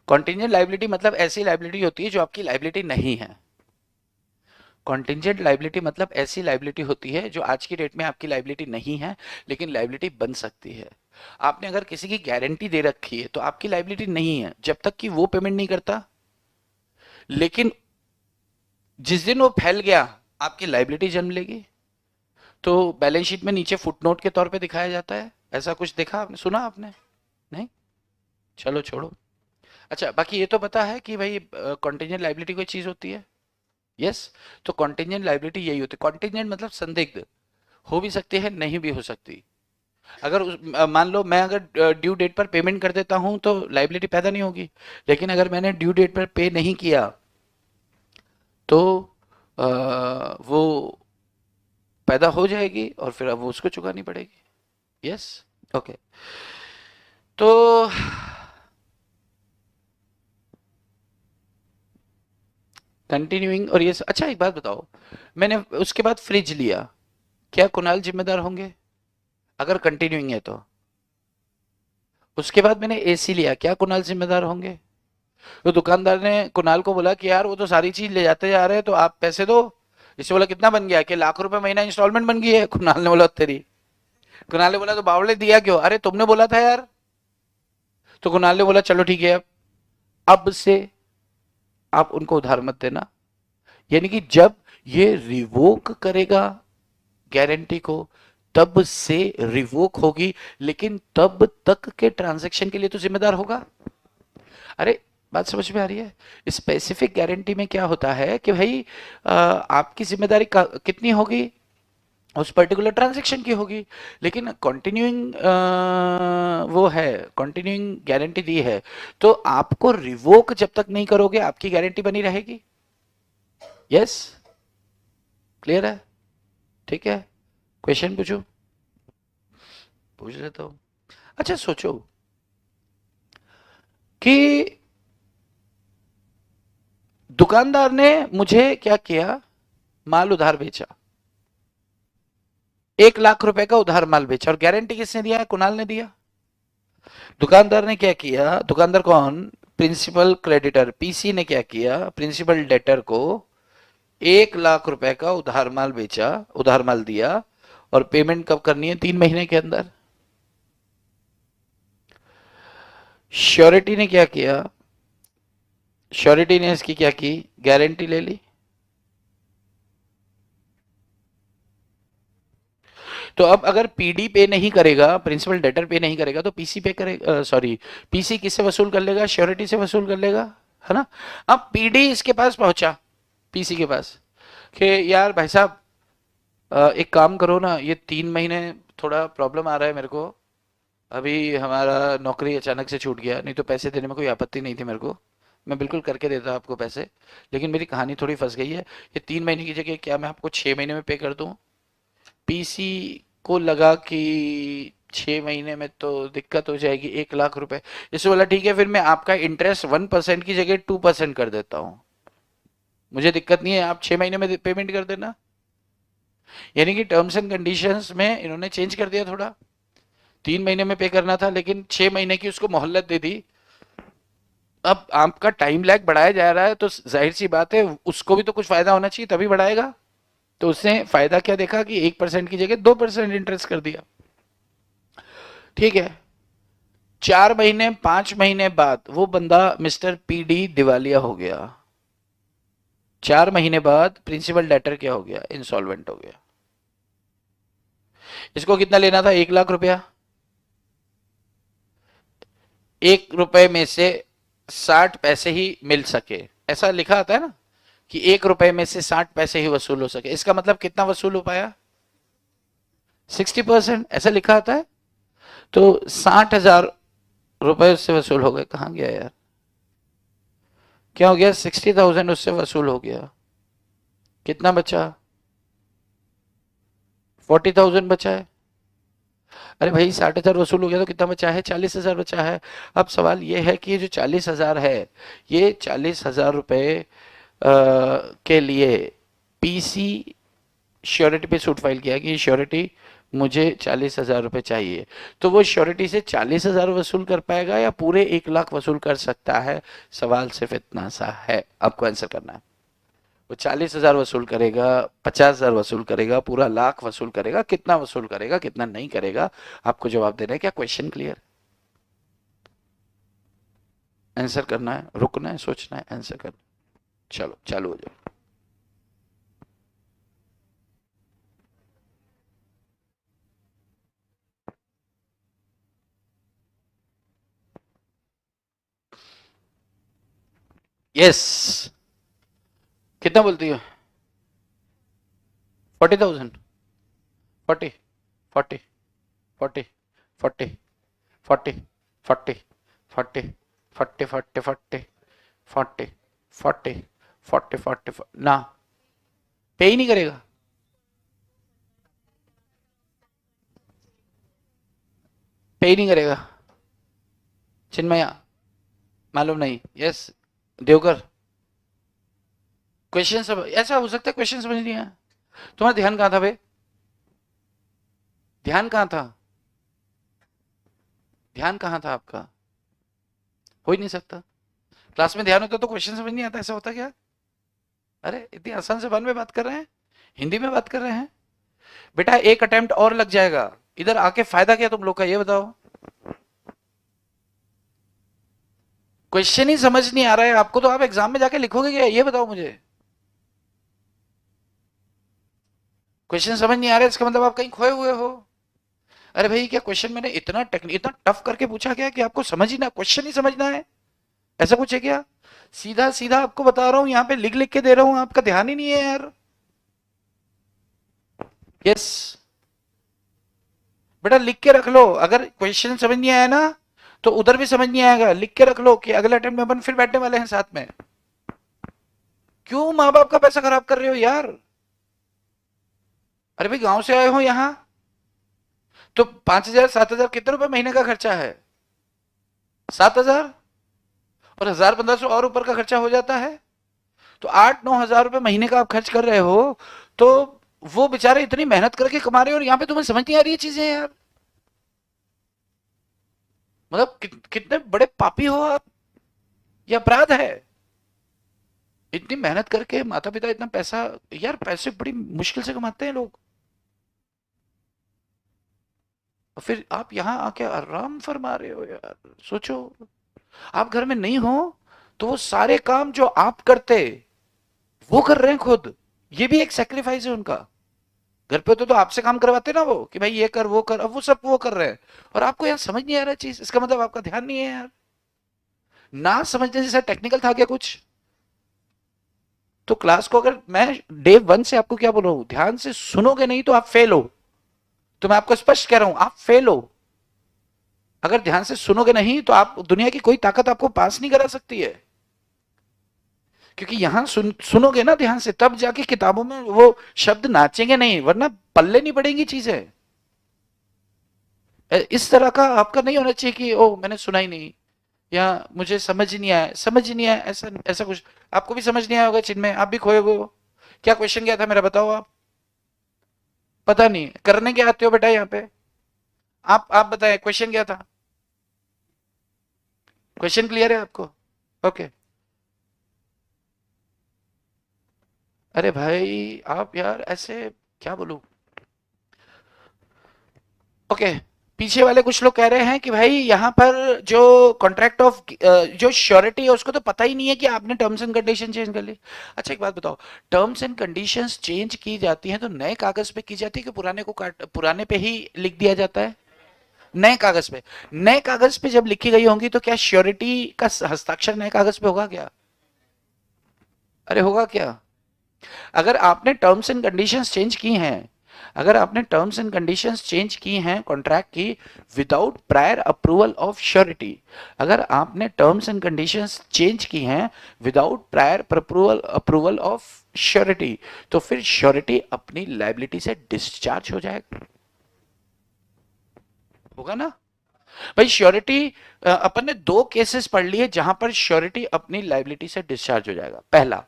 कॉन्टिंजेंट लायबिलिटी मतलब ऐसी लायबिलिटी होती है जो आपकी लायबिलिटी नहीं है। कॉन्टिंजेंट लायबिलिटी मतलब ऐसी लायबिलिटी होती है जो आज की डेट में आपकी लायबिलिटी नहीं है, लेकिन लायबिलिटी बन सकती है। आपने अगर किसी की गारंटी दे रखी है तो आपकी लायबिलिटी नहीं है जब तक कि वो पेमेंट नहीं करता, लेकिन जिस दिन वो फैल गया आपकी लायबिलिटी जन्म लेगी। तो बैलेंस शीट में नीचे फुटनोट के तौर पे दिखाया जाता है, ऐसा कुछ देखा आपने, सुना आपने? नहीं, चलो छोड़ो। अच्छा, बाकी ये तो पता है कि भाई कॉन्टिजेंट लाइबिलिटी कोई चीज होती है। यस। तो कॉन्टिजेंट लाइबिलिटी यही होती है, कॉन्टिजेंट मतलब संदिग्ध, हो भी सकती है नहीं भी हो सकती। अगर मान लो मैं अगर ड्यू डेट पर पेमेंट कर देता हूं तो लाइबिलिटी पैदा नहीं होगी, लेकिन अगर मैंने ड्यू डेट पर पे नहीं किया तो वो पैदा हो जाएगी और फिर अब वो उसको चुकानी पड़ेगी। यस। ओके। तो कंटिन्यूइंग और ये अच्छा एक बात बताओ, मैंने उसके बाद फ्रिज लिया, क्या कुणाल जिम्मेदार होंगे अगर कंटिन्यूइंग है तो? उसके बाद मैंने एसी लिया, क्या कुणाल जिम्मेदार होंगे? तो दुकानदार ने कुणाल को बोला कि यार वो तो सारी चीज ले जाते जा रहे हैं तो आप पैसे दो। इससे बोला कितना बन गया, कि ₹1,00,000 महीना इंस्टॉलमेंट बन गई है। कुणाल ने बोला तेरी, कुणाल ने बोला तो बावड़े दिया क्यों, अरे तुमने बोला था यार। तो कुणाल ने बोला चलो ठीक है, अब से आप उनको उधार मत देना, यानी कि जब ये रिवोक करेगा गारंटी को तब से रिवोक होगी, लेकिन तब तक के ट्रांजैक्शन के लिए तो जिम्मेदार होगा। अरे बात समझ में आ रही है? स्पेसिफिक गारंटी में क्या होता है कि भाई आपकी जिम्मेदारी कितनी होगी, उस पर्टिकुलर ट्रांजैक्शन की होगी। लेकिन कंटिन्यूइंग वो है, कंटिन्यूइंग गारंटी दी है तो आपको रिवोक जब तक नहीं करोगे आपकी गारंटी बनी रहेगी। यस, क्लियर है? ठीक है, क्वेश्चन पूछो, पूछ लेता हूं। अच्छा सोचो कि दुकानदार ने मुझे क्या किया, माल उधार बेचा, ₹1,00,000 का उधार माल बेचा, और गारंटी किसने दिया है, कुणाल ने दिया। दुकानदार ने क्या किया, दुकानदार कौन, प्रिंसिपल क्रेडिटर, पीसी ने क्या किया, प्रिंसिपल डेटर को ₹1,00,000 का उधार माल बेचा, उधार माल दिया, और पेमेंट कब करनी है, 3 महीने के अंदर। श्योरिटी ने क्या किया, श्योरिटी ने इसकी क्या की, गारंटी ले ली। तो अब अगर पीडी पे नहीं करेगा, प्रिंसिपल डेटर पे नहीं करेगा, तो पीसी पे करेगा, सॉरी, पीसी किससे वसूल कर लेगा, श्योरिटी से वसूल कर लेगा, है ना। अब पीडी इसके पास पहुंचा, पीसी के पास, कि यार भाई साहब एक काम करो ना, ये 3 महीने थोड़ा प्रॉब्लम आ रहा है मेरे को, अभी हमारा नौकरी अचानक से छूट गया, नहीं तो पैसे देने में कोई आपत्ति नहीं थी मेरे को, मैं बिल्कुल करके देता आपको पैसे, लेकिन मेरी कहानी थोड़ी फंस गई है, ये 3 महीने की जगह क्या मैं आपको 6 महीने में पे कर दूं? पीसी को लगा कि 6 महीने में तो दिक्कत हो जाएगी, ₹1,00,000। इससे बोला ठीक है, फिर मैं आपका इंटरेस्ट 1% की जगह 2% कर देता हूँ, मुझे दिक्कत नहीं है, आप 6 महीने में पेमेंट कर देना। यानी कि टर्म्स एंड कंडीशंस में इन्होंने चेंज कर दिया थोड़ा, 3 महीने में पे करना था लेकिन 6 महीने की उसको मोहलत दे दी। अब आपका टाइम लैग बढ़ाया जा रहा है तो जाहिर सी बात है उसको भी तो कुछ फायदा होना चाहिए तभी बढ़ाएगा। तो उसने फायदा क्या देखा कि 1% की जगह 2% इंटरेस्ट कर दिया। ठीक है, 4 महीने 5 महीने बाद वो बंदा मिस्टर पीडी दिवालिया हो गया, 4 महीने बाद प्रिंसिपल डेटर क्या हो गया, इंसॉल्वेंट हो गया। इसको कितना लेना था, ₹1,00,000। ₹1 में से 60 पैसे ही मिल सके, ऐसा लिखा आता है ना, कि ₹1 में से 60 पैसे ही वसूल हो सके, इसका मतलब कितना वसूल हो पाया, 60%, ऐसा लिखा आता है। तो ₹60,000 उससे वसूल हो गए, कहाँ गया यार, क्या हो गया, 60,000 उससे वसूल हो गया, कितना बचा, 40,000 बचा है। अरे भाई 60,000 वसूल हो गया तो कितना बचा है, 40,000 बचा है। अब सवाल ये है कि ये जो 40,000 है, ये 40,000 रुपए के लिए पीसी श्योरिटी पे सूट फाइल किया कि श्योरिटी मुझे 40,000 रुपए चाहिए, तो वो श्योरिटी से 40,000 वसूल कर पाएगा या पूरे 1,00,000 वसूल कर सकता है? सवाल सिर्फ इतना सा है, आपको आंसर करना है। वो 40,000 वसूल करेगा, 50,000 वसूल करेगा, पूरा 1,00,000 वसूल करेगा, कितना वसूल करेगा कितना नहीं करेगा, आपको जवाब देना है। क्या क्वेश्चन क्लियर? आंसर करना है, रुकना है, सोचना है, आंसर करना। चलो चालू हो जाओ। यस। कितना बोलती हो? 40,000? 40, 40, 40, 40, 40, 40, 40, 40, 40, 40, 40, 40, 40, 40, ना, पे ही नहीं करेगा। पे ही नहीं करेगा। चिन्मया? मालूम नहीं। यस। देवकर? क्वेश्चन सब ऐसा हो सकता है, क्वेश्चन समझ नहीं आया। तुम्हारा ध्यान कहाँ था बे? ध्यान कहाँ था? ध्यान कहाँ था आपका? हो ही नहीं सकता। क्लास में ध्यान होता तो क्वेश्चन समझ नहीं आता, ऐसा होता क्या? अरे इतनी आसान जबान में बात कर रहे हैं, हिंदी में बात कर रहे हैं। बेटा एक अटेम्प्ट और लग जाएगा, इधर आके फायदा क्या तुम लोग का, ये बताओ। क्वेश्चन ही समझ नहीं आ रहा है आपको तो आप एग्जाम में जाके लिखोगे क्या, ये बताओ मुझे। क्वेश्चन समझ नहीं आ रहा है इसका मतलब आप कहीं खोए हुए हो। अरे भाई क्या क्वेश्चन मैंने इतना टफ करके पूछा क्या कि आपको समझ ही ना, क्वेश्चन ही समझना है, ऐसा कुछ है क्या? सीधा सीधा आपको बता रहा हूं, यहाँ पे लिख लिख के दे रहा हूं, आपका ध्यान ही नहीं है यार। यस। बेटा लिख के रख लो, अगर क्वेश्चन समझ नहीं आया ना तो उधर भी समझ नहीं आएगा, लिख के रख लो कि अगले अटेम्प्ट में अपन फिर बैठने वाले हैं साथ में। क्यों माँ बाप का पैसा खराब कर रहे हो यार? अरे भाई गांव से आए हो यहाँ, तो 5,000 7,000 कितने रुपए महीने का खर्चा है? 7,000 और 1,000 1,500 और ऊपर का खर्चा हो जाता है, तो 8-9 हजार रुपए महीने का आप खर्च कर रहे हो। तो वो बेचारे इतनी मेहनत करके कमा रहे हो और यहाँ पे तुम्हें समझ नहीं आ रही है चीजें यार। मतलब कितने बड़े पापी हो आप, ये अपराध है। इतनी मेहनत करके माता पिता इतना पैसा, यार पैसे बड़ी मुश्किल से कमाते हैं लोग, और फिर आप यहाँ आके आराम फरमा रहे हो यार। सोचो, आप घर में नहीं हो तो वो सारे काम जो आप करते वो कर रहे हैं खुद, ये भी एक सेक्रीफाइस है उनका। घर पे तो आपसे काम करवाते ना वो, कि भाई ये कर वो कर, अब वो सब वो कर रहे हैं और आपको यार समझ नहीं आ रहा चीज, इसका मतलब आपका ध्यान नहीं है यार। ना समझने जैसा टेक्निकल था क्या कुछ? तो क्लास को अगर मैं डे वन से आपको क्या बोल रहा हूं, ध्यान से सुनोगे नहीं तो आप फेल हो। तो मैं आपको स्पष्ट कह रहा हूं, आप फेल हो। अगर ध्यान से सुनोगे नहीं तो आप, दुनिया की कोई ताकत आपको पास नहीं करा सकती है। क्योंकि यहां सुनोगे ना ध्यान से, तब जाके किताबों में वो शब्द नाचेंगे नहीं, वरना पल्ले नहीं पड़ेंगी चीजें। इस तरह का आपका नहीं होना चाहिए कि ओ मैंने सुना ही नहीं, या मुझे समझ ही नहीं आया, समझ ही नहीं आया, ऐसा ऐसा कुछ। आपको भी समझ नहीं आया होगा चिन्मय, आप भी खोए हुए हो। क्या क्वेश्चन क्या था मेरा, बताओ आप। पता नहीं करने क्या आते हो बेटा यहाँ पे? आप बताएं क्वेश्चन क्या था? क्वेश्चन क्लियर है आपको? ओके। अरे भाई आप यार ऐसे, क्या बोलूं। ओके। पीछे वाले कुछ लोग कह रहे हैं कि भाई यहाँ पर जो कॉन्ट्रैक्ट ऑफ, जो श्योरिटी है उसको तो पता ही नहीं है कि आपने टर्म्स एंड कंडीशन चेंज कर ली। अच्छा एक बात बताओ, टर्म्स एंड कंडीशंस चेंज की जाती हैं तो नए कागज पे की जाती है कि पुराने को काट, पुराने पे ही लिख दिया जाता है? नए कागज पे। नए कागज पे जब लिखी गई होंगी तो क्या श्योरिटी का हस्ताक्षर नए कागज पे होगा क्या? अरे होगा क्या? अगर आपने टर्म्स एंड कंडीशंस चेंज की हैं, अगर आपने टर्म्स एंड कंडीशंस चेंज की हैं कॉन्ट्रैक्ट की without prior approval of surety, अगर आपने टर्म्स एंड कंडीशंस चेंज की हैं without prior approval of surety, तो फिर श्योरिटी अपनी लायबिलिटी से डिस्चार्ज हो जाएगा, होगा ना? भाई श्योरिटी, अपन ने दो केसेस पढ़ लिए जहां पर श्योरिटी अपनी लायबिलिटी से डिस्चार्ज हो जाएगा। पहला,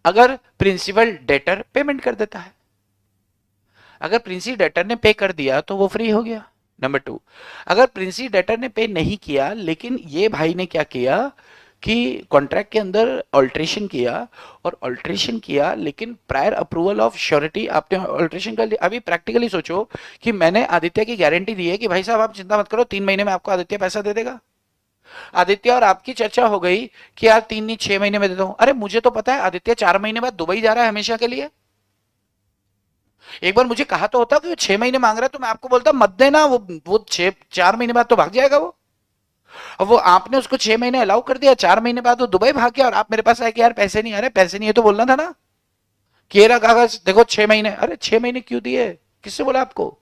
अगर प्रिंसिपल डेटर पेमेंट कर देता है, अगर प्रिंसी डेटर ने पे कर दिया तो वो फ्री हो गया। नंबर टू, अगर प्रिंसी डेटर ने पे नहीं किया लेकिन ये भाई ने क्या किया कि कॉन्ट्रैक्ट के अंदर ऑल्ट्रेशन किया, और ऑल्ट्रेशन किया लेकिन प्रायर अप्रूवल ऑफ श्योरिटी, आपने ऑल्ट्रेशन कर लिया। अभी प्रैक्टिकली सोचो कि मैंने आदित्य की गारंटी दी है कि भाई साहब आप चिंता मत करो, 3 महीने में आपको आदित्य पैसा दे देगा। आदित्य और आपकी चर्चा हो गई कि यार 3 नहीं 6 महीने में देता हूं। अरे मुझे तो पता है आदित्य 4 महीने बाद दुबई जा रहा है हमेशा के लिए। एक बार मुझे कहा तो होता कि वो 6 महीने मांग रहा है तो मैं आपको बोलता मत देना, वो 4 महीने बाद तो भाग जाएगा वो। अब वो आपने उसको 6 महीने अलाउ कर दिया, 4 महीने बाद वो दुबई भाग गया और आप मेरे पास आए कि यार पैसे नहीं आ रहे, पैसे नहीं है, तो बोलना था ना कि ये रहा कागज देखो 6 महीने। अरे 6 महीने क्यों दिए, किससे बोला आपको?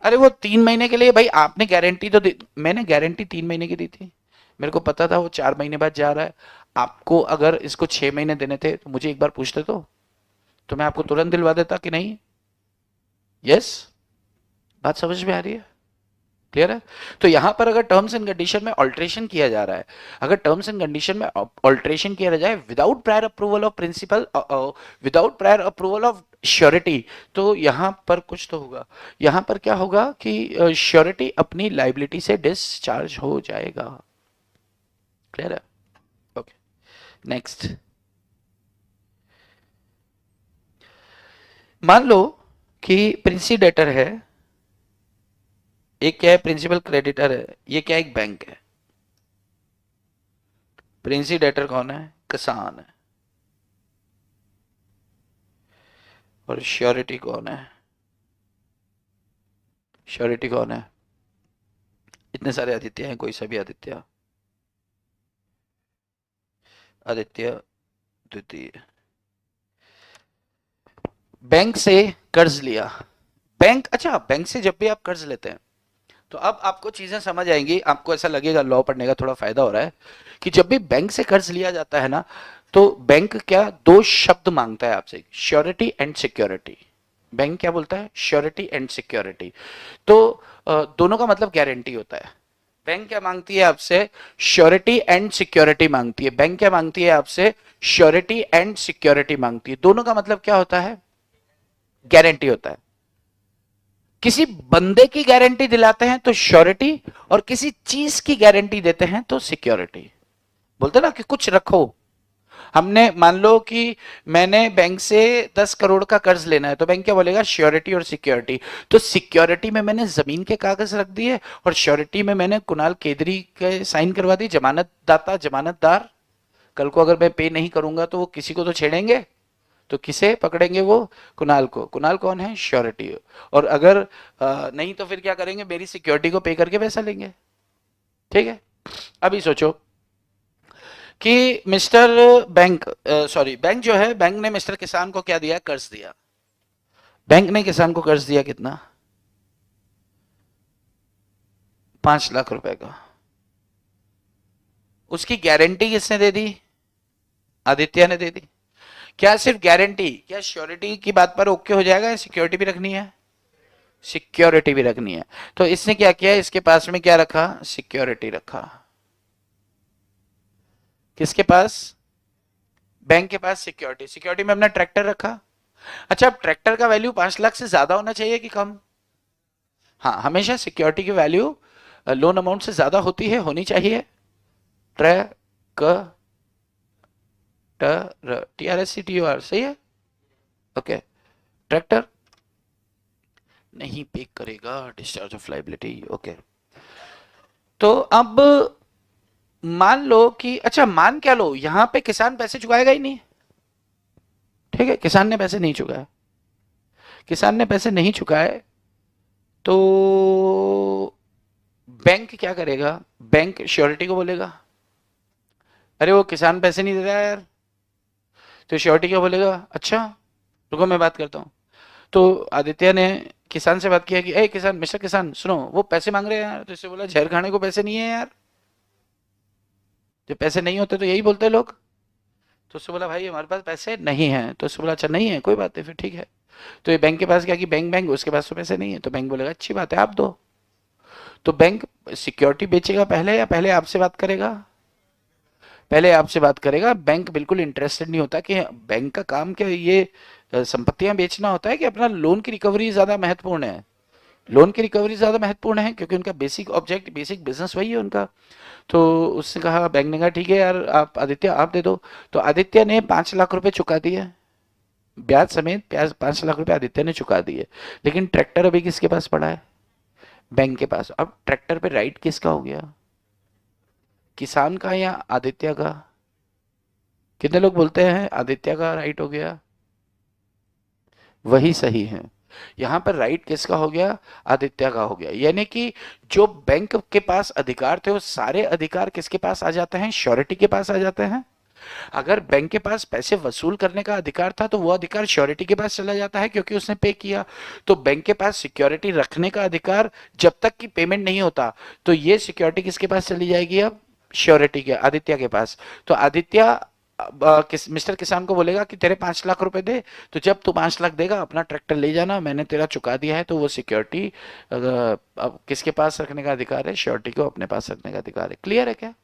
अरे वो 3 महीने के लिए भाई आपने गारंटी तो मैंने गारंटी 3 महीने की दी थी, मेरे को पता था वो 4 महीने बाद जा रहा है। आपको अगर इसको 6 महीने देने थे तो मुझे एक बार पूछते तो मैं आपको तुरंत दिलवा देता कि नहीं। यस, बात समझ में आ रही है? क्लियर है? तो यहां पर अगर टर्म्स एंड कंडीशन में ऑल्ट्रेशन किया जा रहा है, अगर टर्म्स एंड कंडीशन में ऑल्ट्रेशन किया जाए without prior approval of principal, without prior approval of surety, तो यहां पर कुछ तो होगा। यहां पर क्या होगा कि श्योरिटी अपनी लाइबिलिटी से डिस्चार्ज हो जाएगा। क्लियर है? Okay, next. मान लो कि प्रिंसी डेटर है, एक क्या है, प्रिंसिपल क्रेडिटर है, ये क्या एक बैंक है। प्रिंसी डेटर कौन है? किसान है। और श्योरिटी कौन है? श्योरिटी कौन है? इतने सारे आदित्य हैं, कोई सा भी आदित्य। आदित्य द्वितीय। बैंक से कर्ज लिया। बैंक, अच्छा बैंक से जब भी आप कर्ज लेते हैं तो अब आपको चीजें समझ आएंगी, आपको ऐसा लगेगा लॉ पढ़ने का थोड़ा फायदा हो रहा है कि जब भी बैंक से कर्ज लिया जाता है ना, तो बैंक क्या दो शब्द मांगता है आपसे, श्योरिटी एंड सिक्योरिटी। बैंक क्या बोलता है? Surety and security. तो दोनों का मतलब गारंटी होता है। बैंक क्या मांगती है आपसे? श्योरिटी एंड सिक्योरिटी मांगती है। बैंक क्या मांगती है आपसे? श्योरिटी एंड सिक्योरिटी मांगती है। दोनों का मतलब क्या होता है? गारंटी होता है। किसी बंदे की गारंटी दिलाते हैं तो श्योरिटी, और किसी चीज की गारंटी देते हैं तो सिक्योरिटी। बोलते ना कि कुछ रखो। हमने मान लो कि मैंने बैंक से 10 करोड़ का कर्ज लेना है, तो बैंक क्या बोलेगा? श्योरिटी और सिक्योरिटी। तो सिक्योरिटी में मैंने जमीन के कागज रख दिए और श्योरिटी में मैंने कुणाल केदरी के साइन करवा दी, जमानत दाता जमानतदार। कल को अगर मैं पे नहीं करूंगा तो वो किसी को तो छेड़ेंगे, तो किसे पकड़ेंगे? वो कुणाल को। कुणाल कौन है? श्योरिटी। और अगर नहीं तो फिर क्या करेंगे? मेरी सिक्योरिटी को पे करके पैसा लेंगे। ठीक है? अभी सोचो कि मिस्टर बैंक, सॉरी बैंक जो है, बैंक ने मिस्टर किसान को क्या दिया? कर्ज दिया। बैंक ने किसान को कर्ज दिया कितना? 5 लाख रुपए का। उसकी गारंटी किसने दे दी? आदित्य ने दे दी। क्या सिर्फ गारंटी, क्या श्योरिटी की बात पर ओके हो जाएगा या सिक्योरिटी भी रखनी है? सिक्योरिटी भी रखनी है। तो इसने क्या किया? इसके पास में क्या रखा? सिक्योरिटी रखा। किसके पास? बैंक के पास सिक्योरिटी। सिक्योरिटी में अपना ट्रैक्टर रखा। अच्छा, अब ट्रैक्टर का वैल्यू 5 लाख से ज्यादा होना चाहिए कि कम? हाँ, हमेशा सिक्योरिटी की वैल्यू लोन अमाउंट से ज्यादा होती है, होनी चाहिए। ट्रैक्टर, TRSCTUR सही है। ओके, ट्रैक्टर नहीं पे करेगा डिस्चार्ज ऑफ लाइबिलिटी। ओके, तो अब मान लो कि, अच्छा मान क्या लो, यहां पे किसान पैसे चुकाएगा ही नहीं। ठीक है, किसान ने पैसे नहीं चुकाए। किसान ने पैसे नहीं चुकाए तो बैंक क्या करेगा? बैंक श्योरिटी को बोलेगा, अरे वो किसान पैसे नहीं दे रहा है यार। तो श्योरिटी क्या बोलेगा? अच्छा रुको मैं बात करता हूँ। तो आदित्य ने किसान से बात किया कि ए किसान, मिस्टर किसान सुनो, वो पैसे मांग रहे हैं यार। तो इससे बोला, जहर खाने को पैसे नहीं है यार, जब पैसे नहीं होते तो यही बोलते हैं लोग। तो उससे बोला, भाई हमारे पास पैसे नहीं है। तो उससे बोला, अच्छा नहीं है, कोई बात नहीं, फिर ठीक है। तो ये बैंक के पास क्या कि बैंक बैंक उसके पास तो पैसे नहीं है। तो बैंक बोलेगा, अच्छी बात है, आप दो। तो बैंक सिक्योरिटी बेचेगा पहले या पहले आपसे बात करेगा? पहले आपसे बात करेगा। बैंक बिल्कुल इंटरेस्टेड नहीं होता कि, बैंक का काम क्या ये संपत्तियां बेचना होता है कि अपना लोन की रिकवरी ज्यादा महत्वपूर्ण है? लोन की रिकवरी ज्यादा महत्वपूर्ण है क्योंकि उनका बेसिक ऑब्जेक्ट, बेसिक बिजनेस वही है उनका। तो उसने कहा, बैंक ने कहा ठीक है यार, आप आदित्य आप दे दो। तो आदित्य ने 5 लाख रुपए चुका दिए, ब्याज समेत। ब्याज 5 लाख रुपए आदित्य ने चुका दिए। लेकिन ट्रैक्टर अभी किसके पास पड़ा है? बैंक के पास। अब ट्रैक्टर पे राइट किसका हो गया? किसान का या आदित्य का? कितने लोग बोलते हैं आदित्य का राइट हो गया? वही सही है। यहाँ पर राइट किसका हो गया? आदित्य का हो गया। यानी कि जो बैंक के पास अधिकार थे वो सारे अधिकार किसके पास आ जाते हैं? श्योरिटी के पास आ जाते हैं। अगर बैंक के पास पैसे वसूल करने का अधिकार था तो वो अधिकार श्योरिटी के पास चला जाता है क्योंकि उसने पे किया। तो बैंक के पास सिक्योरिटी रखने का अधिकार जब तक कि पेमेंट नहीं होता, तो ये सिक्योरिटी किसके पास चली जाएगी? अब श्योरिटी के, आदित्य के पास। तो आदित्य मिस्टर किसान को बोलेगा कि तेरे 5 लाख रुपए दे, तो जब तू 5 लाख देगा अपना ट्रैक्टर ले जाना, मैंने तेरा चुका दिया है। तो वो सिक्योरिटी अब किसके पास रखने का अधिकार है? श्योरिटी को अपने पास रखने का अधिकार है। क्लियर है क्या?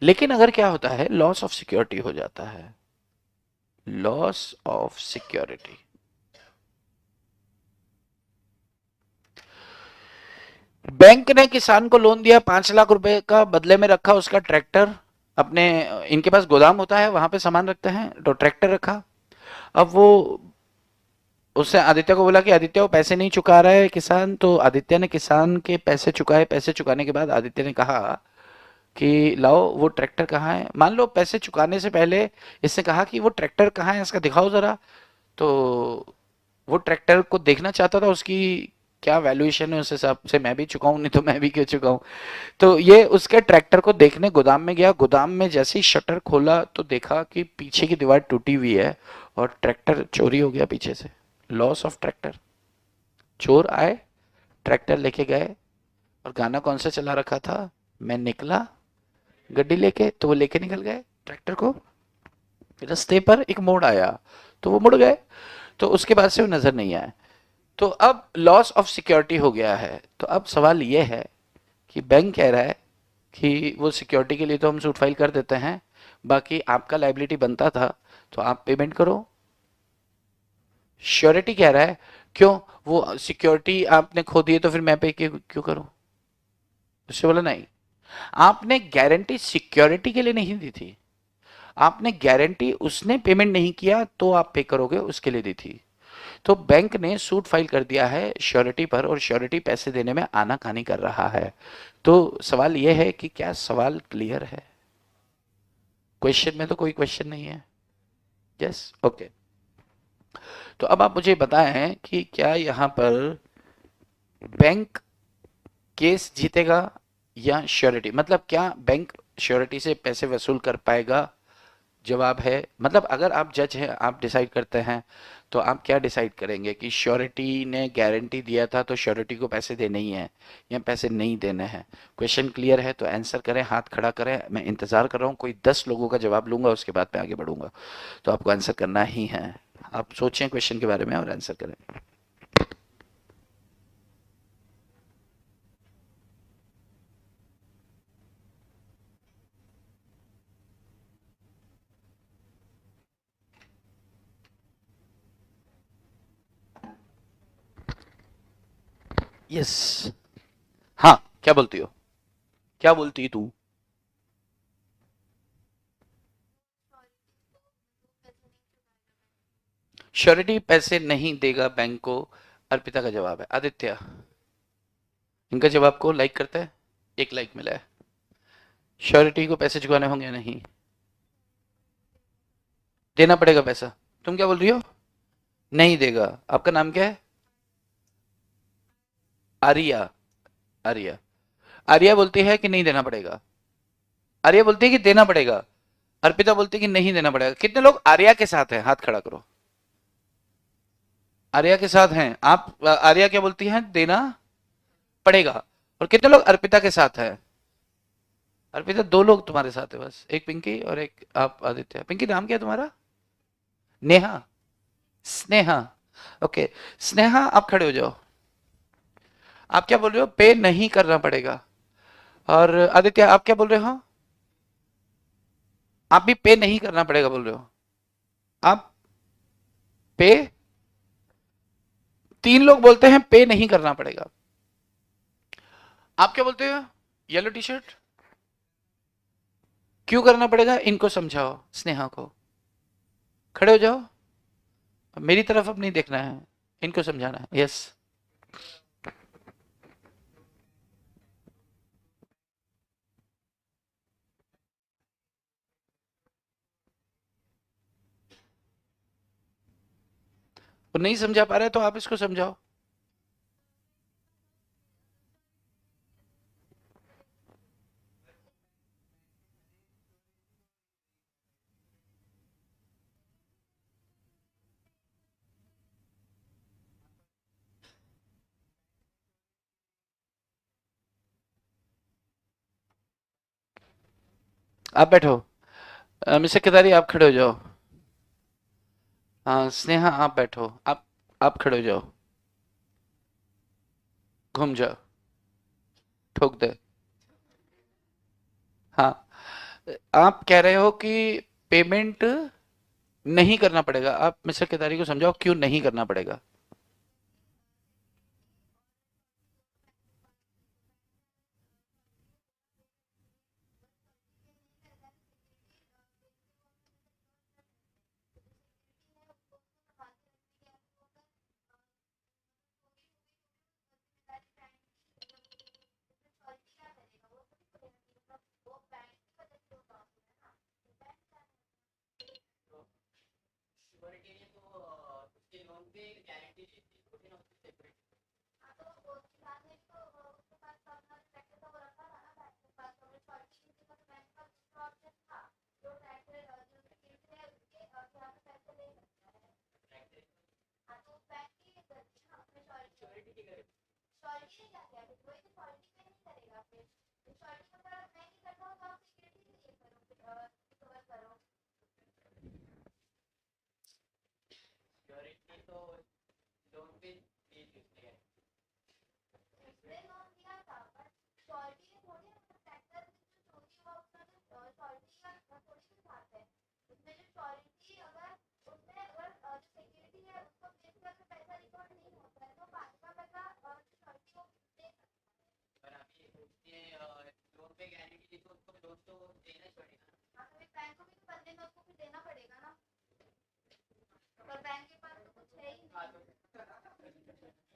लेकिन अगर क्या होता है, लॉस ऑफ सिक्योरिटी हो जाता है, लॉस ऑफ सिक्योरिटी। बैंक ने किसान को लोन दिया 5 लाख रुपए का, बदले में रखा उसका ट्रैक्टर। अपने इनके पास गोदाम होता है, वहां पे सामान रखते हैं, तो ट्रैक्टर रखा। अब वो उससे आदित्य को बोला कि आदित्य वो पैसे नहीं चुका रहा है किसान। तो आदित्य ने किसान के पैसे चुकाए। पैसे चुकाने के बाद आदित्य ने कहा कि लाओ वो ट्रैक्टर कहाँ है। मान लो पैसे चुकाने से पहले इसने कहा कि वो ट्रैक्टर कहाँ है, इसका दिखाओ जरा। तो वो ट्रैक्टर को देखना चाहता था, उसकी क्या वैल्यूएशन है, उस हिसाब से मैं भी चुकाऊं, नहीं तो मैं भी क्यों चुकाऊं। तो ये उसके ट्रैक्टर को देखने गोदाम में गया। गोदाम में जैसे ही शटर खोला तो देखा कि पीछे की दीवार टूटी हुई है और ट्रैक्टर चोरी हो गया पीछे से। Loss of tractor. चोर आए, ट्रैक्टर लेके गए, और गाना कौन सा चला रखा था? मैं निकला गड्डी लेके। तो वो लेके निकल गए ट्रैक्टर को। रास्ते पर एक मोड़ आया तो वो मुड़ गए। तो उसके बाद से वो नजर नहीं आए। तो अब लॉस ऑफ सिक्योरिटी हो गया है। तो अब सवाल ये है कि बैंक कह रहा है कि वो सिक्योरिटी के लिए तो हम सूट फाइल कर देते हैं, बाकी आपका लाइबिलिटी बनता था तो आप पेमेंट करो। श्योरिटी कह रहा है क्यों, वो सिक्योरिटी आपने खो दी है तो फिर मैं पे क्यों करूं? उससे बोला नहीं, आपने गारंटी सिक्योरिटी के लिए नहीं दी थी, आपने गारंटी उसने पेमेंट नहीं किया तो आप पे करोगे उसके लिए दी थी। तो बैंक ने सूट फाइल कर दिया है श्योरिटी पर, और श्योरिटी पैसे देने में आनाकानी कर रहा है। तो सवाल यह है कि क्या सवाल क्लियर है? क्वेश्चन में तो कोई क्वेश्चन नहीं है। Yes, okay. तो अब आप मुझे बताएं कि क्या यहां पर बैंक केस जीतेगा या श्योरिटी? मतलब क्या बैंक श्योरिटी से पैसे वसूल कर पाएगा? जवाब है, मतलब अगर आप जज हैं, आप डिसाइड करते हैं, तो आप क्या डिसाइड करेंगे कि श्योरिटी ने गारंटी दिया था तो श्योरिटी को पैसे देने ही हैं या पैसे नहीं देने हैं? क्वेश्चन क्लियर है तो आंसर करें, हाथ खड़ा करें। मैं इंतजार कर रहा हूँ, कोई 10 लोगों का जवाब लूंगा, उसके बाद मैं आगे बढ़ूंगा। तो आपको आंसर करना ही है। आप सोचें क्वेश्चन के बारे में और आंसर करें। यस। हाँ, क्या बोलती हो? क्या बोलती तू? श्योरिटी पैसे नहीं देगा बैंक को, अर्पिता का जवाब है। आदित्य, इनका जवाब को लाइक करता है? एक लाइक मिला है। श्योरिटी को पैसे चुकाने होंगे? नहीं, देना पड़ेगा पैसा। तुम क्या बोल रही हो? नहीं देगा। आपका नाम क्या है? आर्या। आर्या। आर्या बोलती है कि नहीं देना पड़ेगा। आर्या बोलती है कि देना पड़ेगा। अर्पिता बोलती है कि नहीं देना पड़ेगा। कितने लोग आर्या के साथ हैं? हाथ खड़ा करो। आर्या के साथ हैं आप? आर्या क्या बोलती है? देना पड़ेगा। और कितने लोग अर्पिता के साथ हैं? अर्पिता, 2 लोग तुम्हारे साथ है बस, एक पिंकी और एक आप आदित्य। पिंकी, नाम क्या है तुम्हारा? नेहा? स्नेहा? ओके। स्नेहा, आप खड़े हो जाओ। आप क्या बोल रहे हो? पे नहीं करना पड़ेगा। और आदित्य, आप क्या बोल रहे हो? आप भी पे नहीं करना पड़ेगा बोल रहे हो? आप पे, 3 लोग बोलते हैं पे नहीं करना पड़ेगा। आप क्या बोलते हो? येलो टी शर्ट, क्यों करना पड़ेगा? इनको समझाओ, स्नेहा को। खड़े हो जाओ, मेरी तरफ अब नहीं देखना है, इनको समझाना है। यस। वो नहीं समझा पा रहे तो आप इसको समझाओ। आप बैठो। मिस्टर केदारी आप खड़े हो जाओ। हाँ स्नेहा आप बैठो। आप खड़े हो जाओ। घूम जाओ। ठोक दे। हाँ। आप कह रहे हो कि पेमेंट नहीं करना पड़ेगा। आप मिस्टर केदारी को समझाओ क्यों नहीं करना पड़ेगा।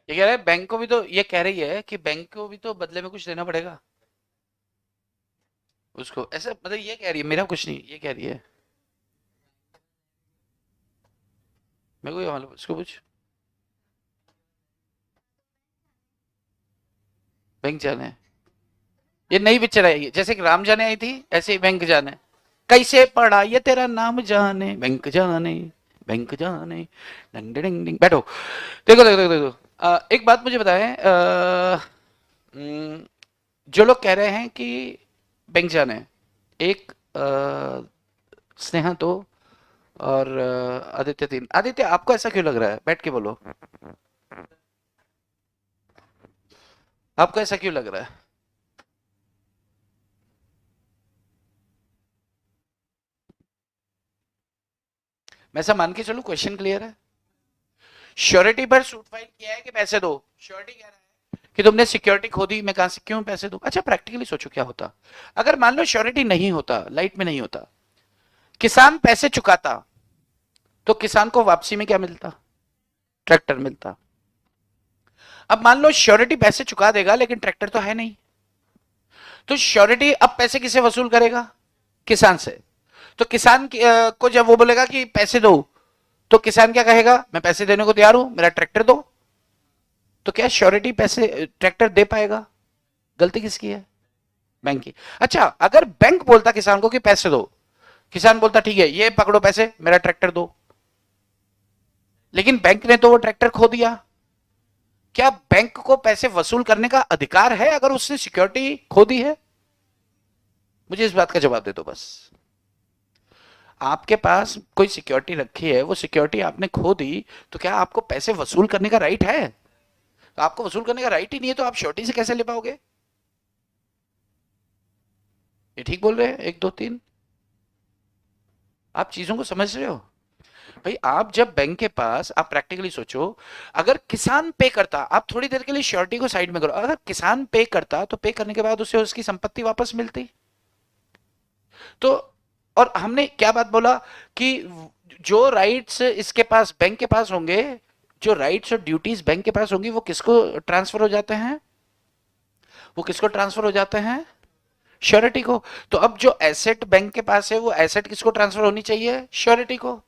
ये कह रहा है बैंक को भी तो ये कह रही है कि बैंक को भी तो बदले में कुछ देना पड़ेगा उसको। ऐसा मतलब ये कह रही है, मेरा कुछ नहीं ये कह रही है। मेरे को ये मालूम इसको कुछ। बैंक जाना है। ये नई पिक्चर आई है, जैसे कि राम जाने आई थी ऐसे ही बैंक जाने। कैसे पढ़ा ये तेरा नाम जाने बैंक जाने। बैंक जाने। डिंग डिंग डिंग बैठो। देखो देखो देखो देखो। एक बात मुझे बताएं। हम्म, जो लोग कह रहे हैं कि बैंक जाना है, एक स्नेहा तो और आदित्य तीन। आदित्य आपको ऐसा क्यों लग रहा है, बैठ के बोलो। आपको ऐसा क्यों लग रहा है। मैं ऐसा मान के चलूं क्वेश्चन क्लियर है। श्योरिटी पर सूट फाइल किया है कि पैसे दो। श्योरिटी कह रहा है कि तुमने सिक्योरिटी खो दी, मैं कहां से क्यों पैसे दूं। अच्छा प्रैक्टिकली सोचो क्या होता अगर मान लो श्योरिटी नहीं होता, लाइट में नहीं होता, किसान पैसे चुकाता, तो किसान को वापसी में क्या मिलता। ट्रैक्टर मिलता। अब मान लो श्योरिटी पैसे चुका देगा लेकिन ट्रैक्टर तो है नहीं, तो श्योरिटी अब पैसे किसे वसूल करेगा। किसान से। तो किसान को जब वो बोलेगा कि पैसे दो, तो किसान क्या कहेगा, मैं पैसे देने को तैयार हूं, मेरा ट्रैक्टर दो। तो क्या श्योरिटी पैसे ट्रैक्टर दे पाएगा। गलती किसकी है। बैंक की। अच्छा अगर बैंक बोलता किसान को कि पैसे दो, किसान बोलता ठीक है ये पकड़ो पैसे, मेरा ट्रैक्टर दो, लेकिन बैंक ने तो वो ट्रैक्टर खो दिया। क्या बैंक को पैसे वसूल करने का अधिकार है अगर उसने सिक्योरिटी खो दी है। मुझे इस बात का जवाब दे दो बस। आपके पास कोई सिक्योरिटी रखी है, वो सिक्योरिटी आपने खो दी, तो क्या आपको पैसे वसूल करने का राइट है। तो आपको वसूल करने का राइट ही नहीं है तो आप श्योरिटी से कैसे ले पाओगे। ये ठीक बोल रहे हैं, एक दो तीन। आप चीजों को समझ रहे हो। भाई आप जब बैंक के पास, आप प्रैक्टिकली सोचो, अगर किसान पे करता, आप थोड़ी देर के लिए श्योरिटी को साइड में करो, अगर किसान पे करता तो पे करने के बाद उसे उसकी संपत्ति वापस मिलती। तो और हमने क्या बात बोला कि जो राइट्स इसके पास बैंक के पास होंगे, जो राइट्स और ड्यूटीज बैंक के पास होंगी, वो किसको ट्रांसफर हो जाते हैं। वो किसको ट्रांसफर हो जाते हैं। श्योरिटी को। तो अब जो एसेट बैंक के पास है वो एसेट किसको ट्रांसफर होनी चाहिए, श्योरिटी को।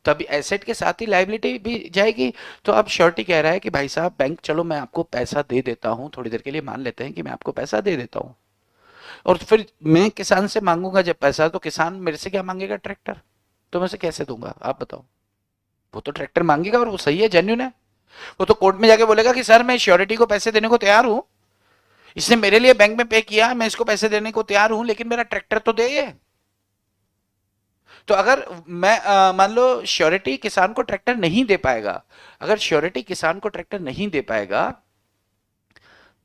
तभी एसेट के साथ ही लायबिलिटी भी जाएगी। तो अब श्योरिटी कह रहा है कि भाई साहब बैंक, चलो मैं आपको पैसा दे देता हूं, थोड़ी देर के लिए मान लेते हैं कि मैं आपको पैसा दे देता हूं, और फिर मैं किसान से मांगूंगा जब पैसा, तो किसान मेरे से क्या मांगेगा? ट्रैक्टर। तो मैं उसे कैसे दूंगा आप बताओ? वो तो ट्रैक्टर मांगेगा और वो सही है, जेन्युइन है। वो तो कोर्ट में जाके बोलेगा कि सर मैं श्योरिटी को पैसे देने को तैयार हूं, इसने मेरे लिए बैंक में पे किया, मैं इसको पैसे देने को तैयार हूं, लेकिन मेरा ट्रैक्टर तो दे ये। तो अगर मैं मान लो श्योरिटी किसान को ट्रैक्टर नहीं दे पाएगा, अगर श्योरिटी किसान को ट्रैक्टर नहीं दे पाएगा,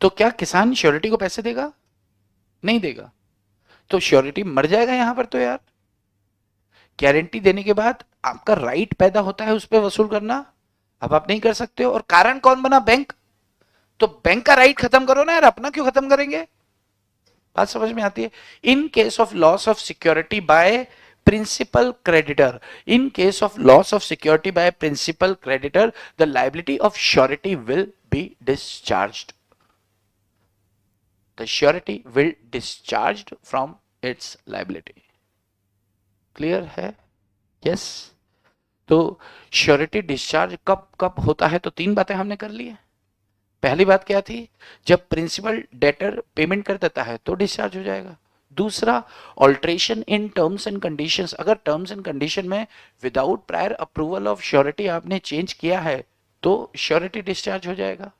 तो क्या किसान श्योरिटी को पैसे देगा? नहीं देगा। तो श्योरिटी मर जाएगा यहां पर तो यार। गारंटी देने के बाद आपका राइट पैदा होता है उस पर वसूल करना, अब आप नहीं कर सकते हो। और कारण कौन बना? बैंक। तो बैंक का राइट खत्म करो ना यार, अपना क्यों खत्म करेंगे? बात समझ में आती है? In case of loss of security bye principal creditor, in case of loss of security by a principal creditor, the liability of surety will be discharged. The surety will discharged from its liability. Clear है? Yes. तो surety discharge कब कब होता है? तो तीन बातें हमने कर ली है। पहली बात क्या थी? जब प्रिंसिपल डेटर पेमेंट कर देता है तो डिस्चार्ज हो जाएगा। दूसरा, alteration in terms and conditions, अगर टर्म्स एंड कंडीशन में without prior approval of surety आपने चेंज किया है तो श्योरिटी डिस्चार्ज हो जाएगा।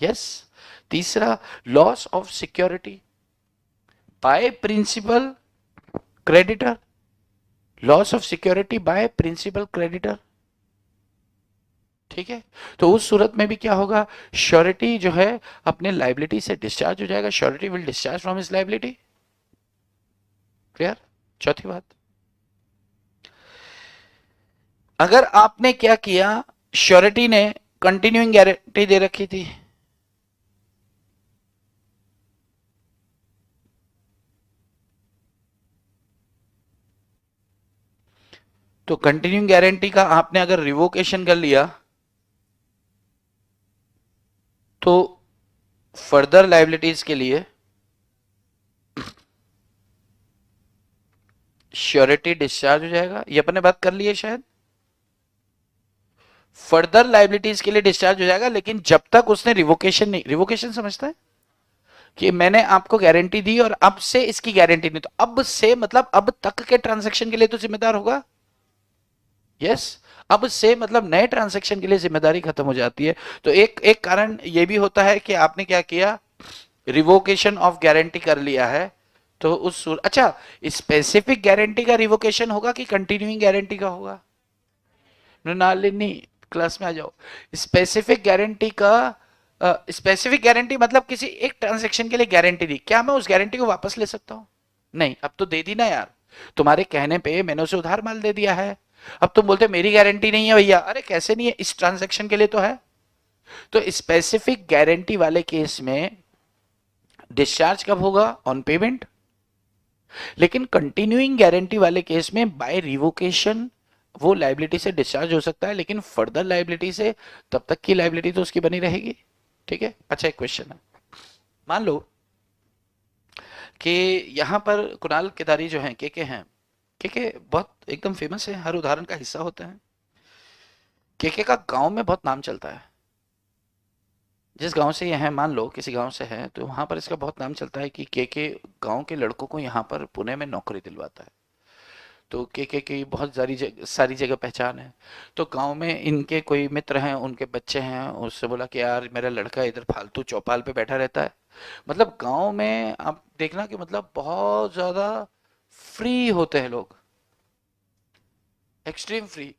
यस। तीसरा, loss of security by principal creditor, loss of security by principal creditor. ठीक है, तो उस सूरत में भी क्या होगा? श्योरिटी जो है अपने लाइबिलिटी से डिस्चार्ज हो जाएगा, surety will discharge from his liability. Clear? चौथी बात, अगर आपने क्या किया, श्योरिटी ने कंटिन्यूइंग गारंटी दे रखी थी, तो कंटिन्यूइंग गारंटी का आपने अगर रिवोकेशन कर लिया तो फर्दर लाइबिलिटीज के लिए श्योरिटी डिस्चार्ज हो जाएगा। ये अपने बात कर लिए शायद। फर्दर लाइबिलिटीज के लिए डिस्चार्ज हो जाएगा, लेकिन जब तक उसने रिवोकेशन नहीं, रिवोकेशन समझता है कि मैंने आपको गारंटी दी और अब से इसकी गारंटी नहीं, तो अब से मतलब अब तक के ट्रांजैक्शन के लिए तो जिम्मेदार होगा। यस। अब से मतलब नए ट्रांजैक्शन के लिए जिम्मेदारी खत्म हो जाती है। तो एक एक कारण ये भी होता है कि आपने क्या किया, रिवोकेशन ऑफ गारंटी कर लिया है। तो उस अच्छा, स्पेसिफिक गारंटी का रिवोकेशन होगा कि कंटिन्यूइंग गारंटी का होगा? मृणालिनी, क्लास में आ जाओ। स्पेसिफिक गारंटी का, स्पेसिफिक गारंटी मतलब किसी एक ट्रांजैक्शन के लिए गारंटी दी, क्या मैं उस गारंटी को वापस ले सकता हूं? नहीं, अब तो दे दी ना यार, तुम्हारे कहने पे मैंने उसे उधार माल दे दिया है। अब तुम बोलते मेरी गारंटी नहीं है भैया, अरे कैसे नहीं है, इस ट्रांजैक्शन के लिए तो है। तो स्पेसिफिक गारंटी वाले केस में डिस्चार्ज कब होगा? On payment. लेकिन कंटिन्यूइंग गारंटी वाले केस में बाय रिवोकेशन वो लाइबिलिटी से डिस्चार्ज हो सकता है, लेकिन फर्दर लाइबिलिटी से तब तक की लाइबिलिटी तो उसकी बनी रहेगी। ठीक है। अच्छा, एक क्वेश्चन है, मान लो कि यहां पर कुणाल केदारी जो हैं, के हैं, के बहुत एकदम फेमस है, हर उदाहरण का हिस्सा होते हैं। के का गांव में बहुत नाम चलता है। जिस गांव से ये है, मान लो किसी गांव से है, तो वहां पर इसका बहुत नाम चलता है कि के गांव के लड़कों को यहाँ पर पुणे में नौकरी दिलवाता है। तो के की बहुत सारी जगह पहचान है। तो गांव में इनके कोई मित्र हैं, उनके बच्चे हैं, उससे बोला कि यार मेरा लड़का इधर फालतू चौपाल पे बैठा रहता है। मतलब गांव में आप देखना कि मतलब बहुत ज्यादा फ्री होते हैं लोग, एक्सट्रीम फ्री।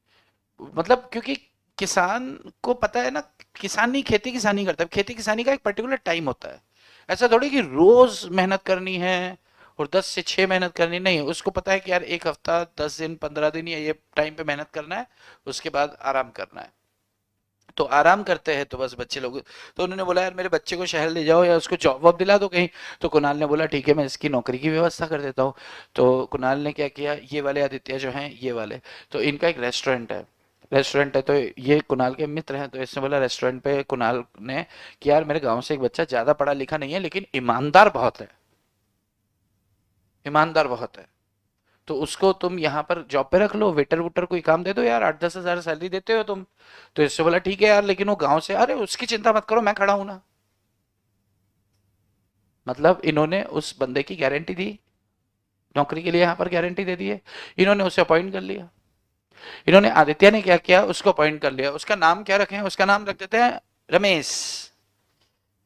मतलब क्योंकि किसान को पता है ना, किसान नहीं खेती किसानी करता है, खेती किसानी का एक पर्टिकुलर टाइम होता है। ऐसा थोड़ी कि रोज मेहनत करनी है और 10 से 6 मेहनत करनी, नहीं, उसको पता है कि यार एक हफ्ता, 10 दिन, 15 दिन या ये टाइम पे मेहनत करना है, उसके बाद आराम करना है। तो आराम करते हैं तो बस बच्चे लोग, तो उन्होंने बोला यार मेरे बच्चे को शहर ले जाओ या उसको जॉब वॉब दिला दो कहीं। तो कुणाल ने बोला ठीक है, मैं इसकी नौकरी की व्यवस्था कर देता हूँ। तो कुणाल ने क्या किया, ये वाले आदित्य जो हैं, ये वाले, तो इनका एक रेस्टोरेंट है। तो ये कुणाल के मित्र हैं, तो इसने बोला रेस्टोरेंट पे कुणाल ने कि यार मेरे गांव से एक बच्चा ज्यादा पढ़ा लिखा नहीं है, लेकिन ईमानदार बहुत है, ईमानदार बहुत है। तो उसको तुम यहाँ पर जॉब पे रख लो, वेटर वुटर कोई काम दे दो यार, 8-10 हजार सैलरी देते हो तुम। तो इससे बोला ठीक है यार, लेकिन वो गांव से, अरे उसकी चिंता मत करो, मैं खड़ा हूं ना। मतलब इन्होंने उस बंदे की गारंटी दी, नौकरी के लिए यहाँ पर गारंटी दे दी है, इन्होंने उसे अपॉइंट कर लिया। इन्होंने, आदित्य ने क्या किया, उसको अपॉइंट कर लिया। उसका नाम क्या रखें, उसका नाम रख देते हैं रमेश।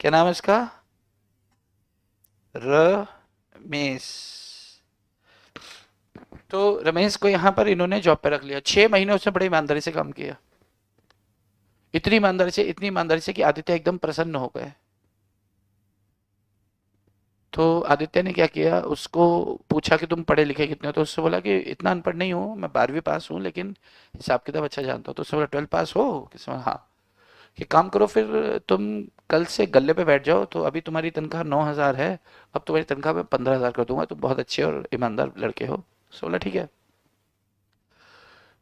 क्या नाम है इसका? रमेश। तो रमेश को यहाँ पर इन्होंने जॉब पे रख लिया। 6 महीने उसने बड़ी ईमानदारी से काम किया, इतनी ईमानदारी से, इतनी ईमानदारी से कि आदित्य एकदम प्रसन्न हो गए। तो आदित्य ने क्या किया, उसको पूछा कि तुम पढ़े लिखे कितने हो, तो उससे बोला कि इतना अनपढ़ नहीं हूँ, मैं 12वीं पास हूँ, लेकिन हिसाब किताब अच्छा जानता हूँ। तो उसने बोला 12 पास हो? किसने बोला हाँ। कि काम करो फिर, तुम कल से गले पे बैठ जाओ, तो अभी तुम्हारी तनख्वाह 9 हजार है, अब तुम्हारी तनख्वाह मैं 15 हजार कर दूंगा, तुम बहुत अच्छे और ईमानदार लड़के हो। उसने बोला ठीक है।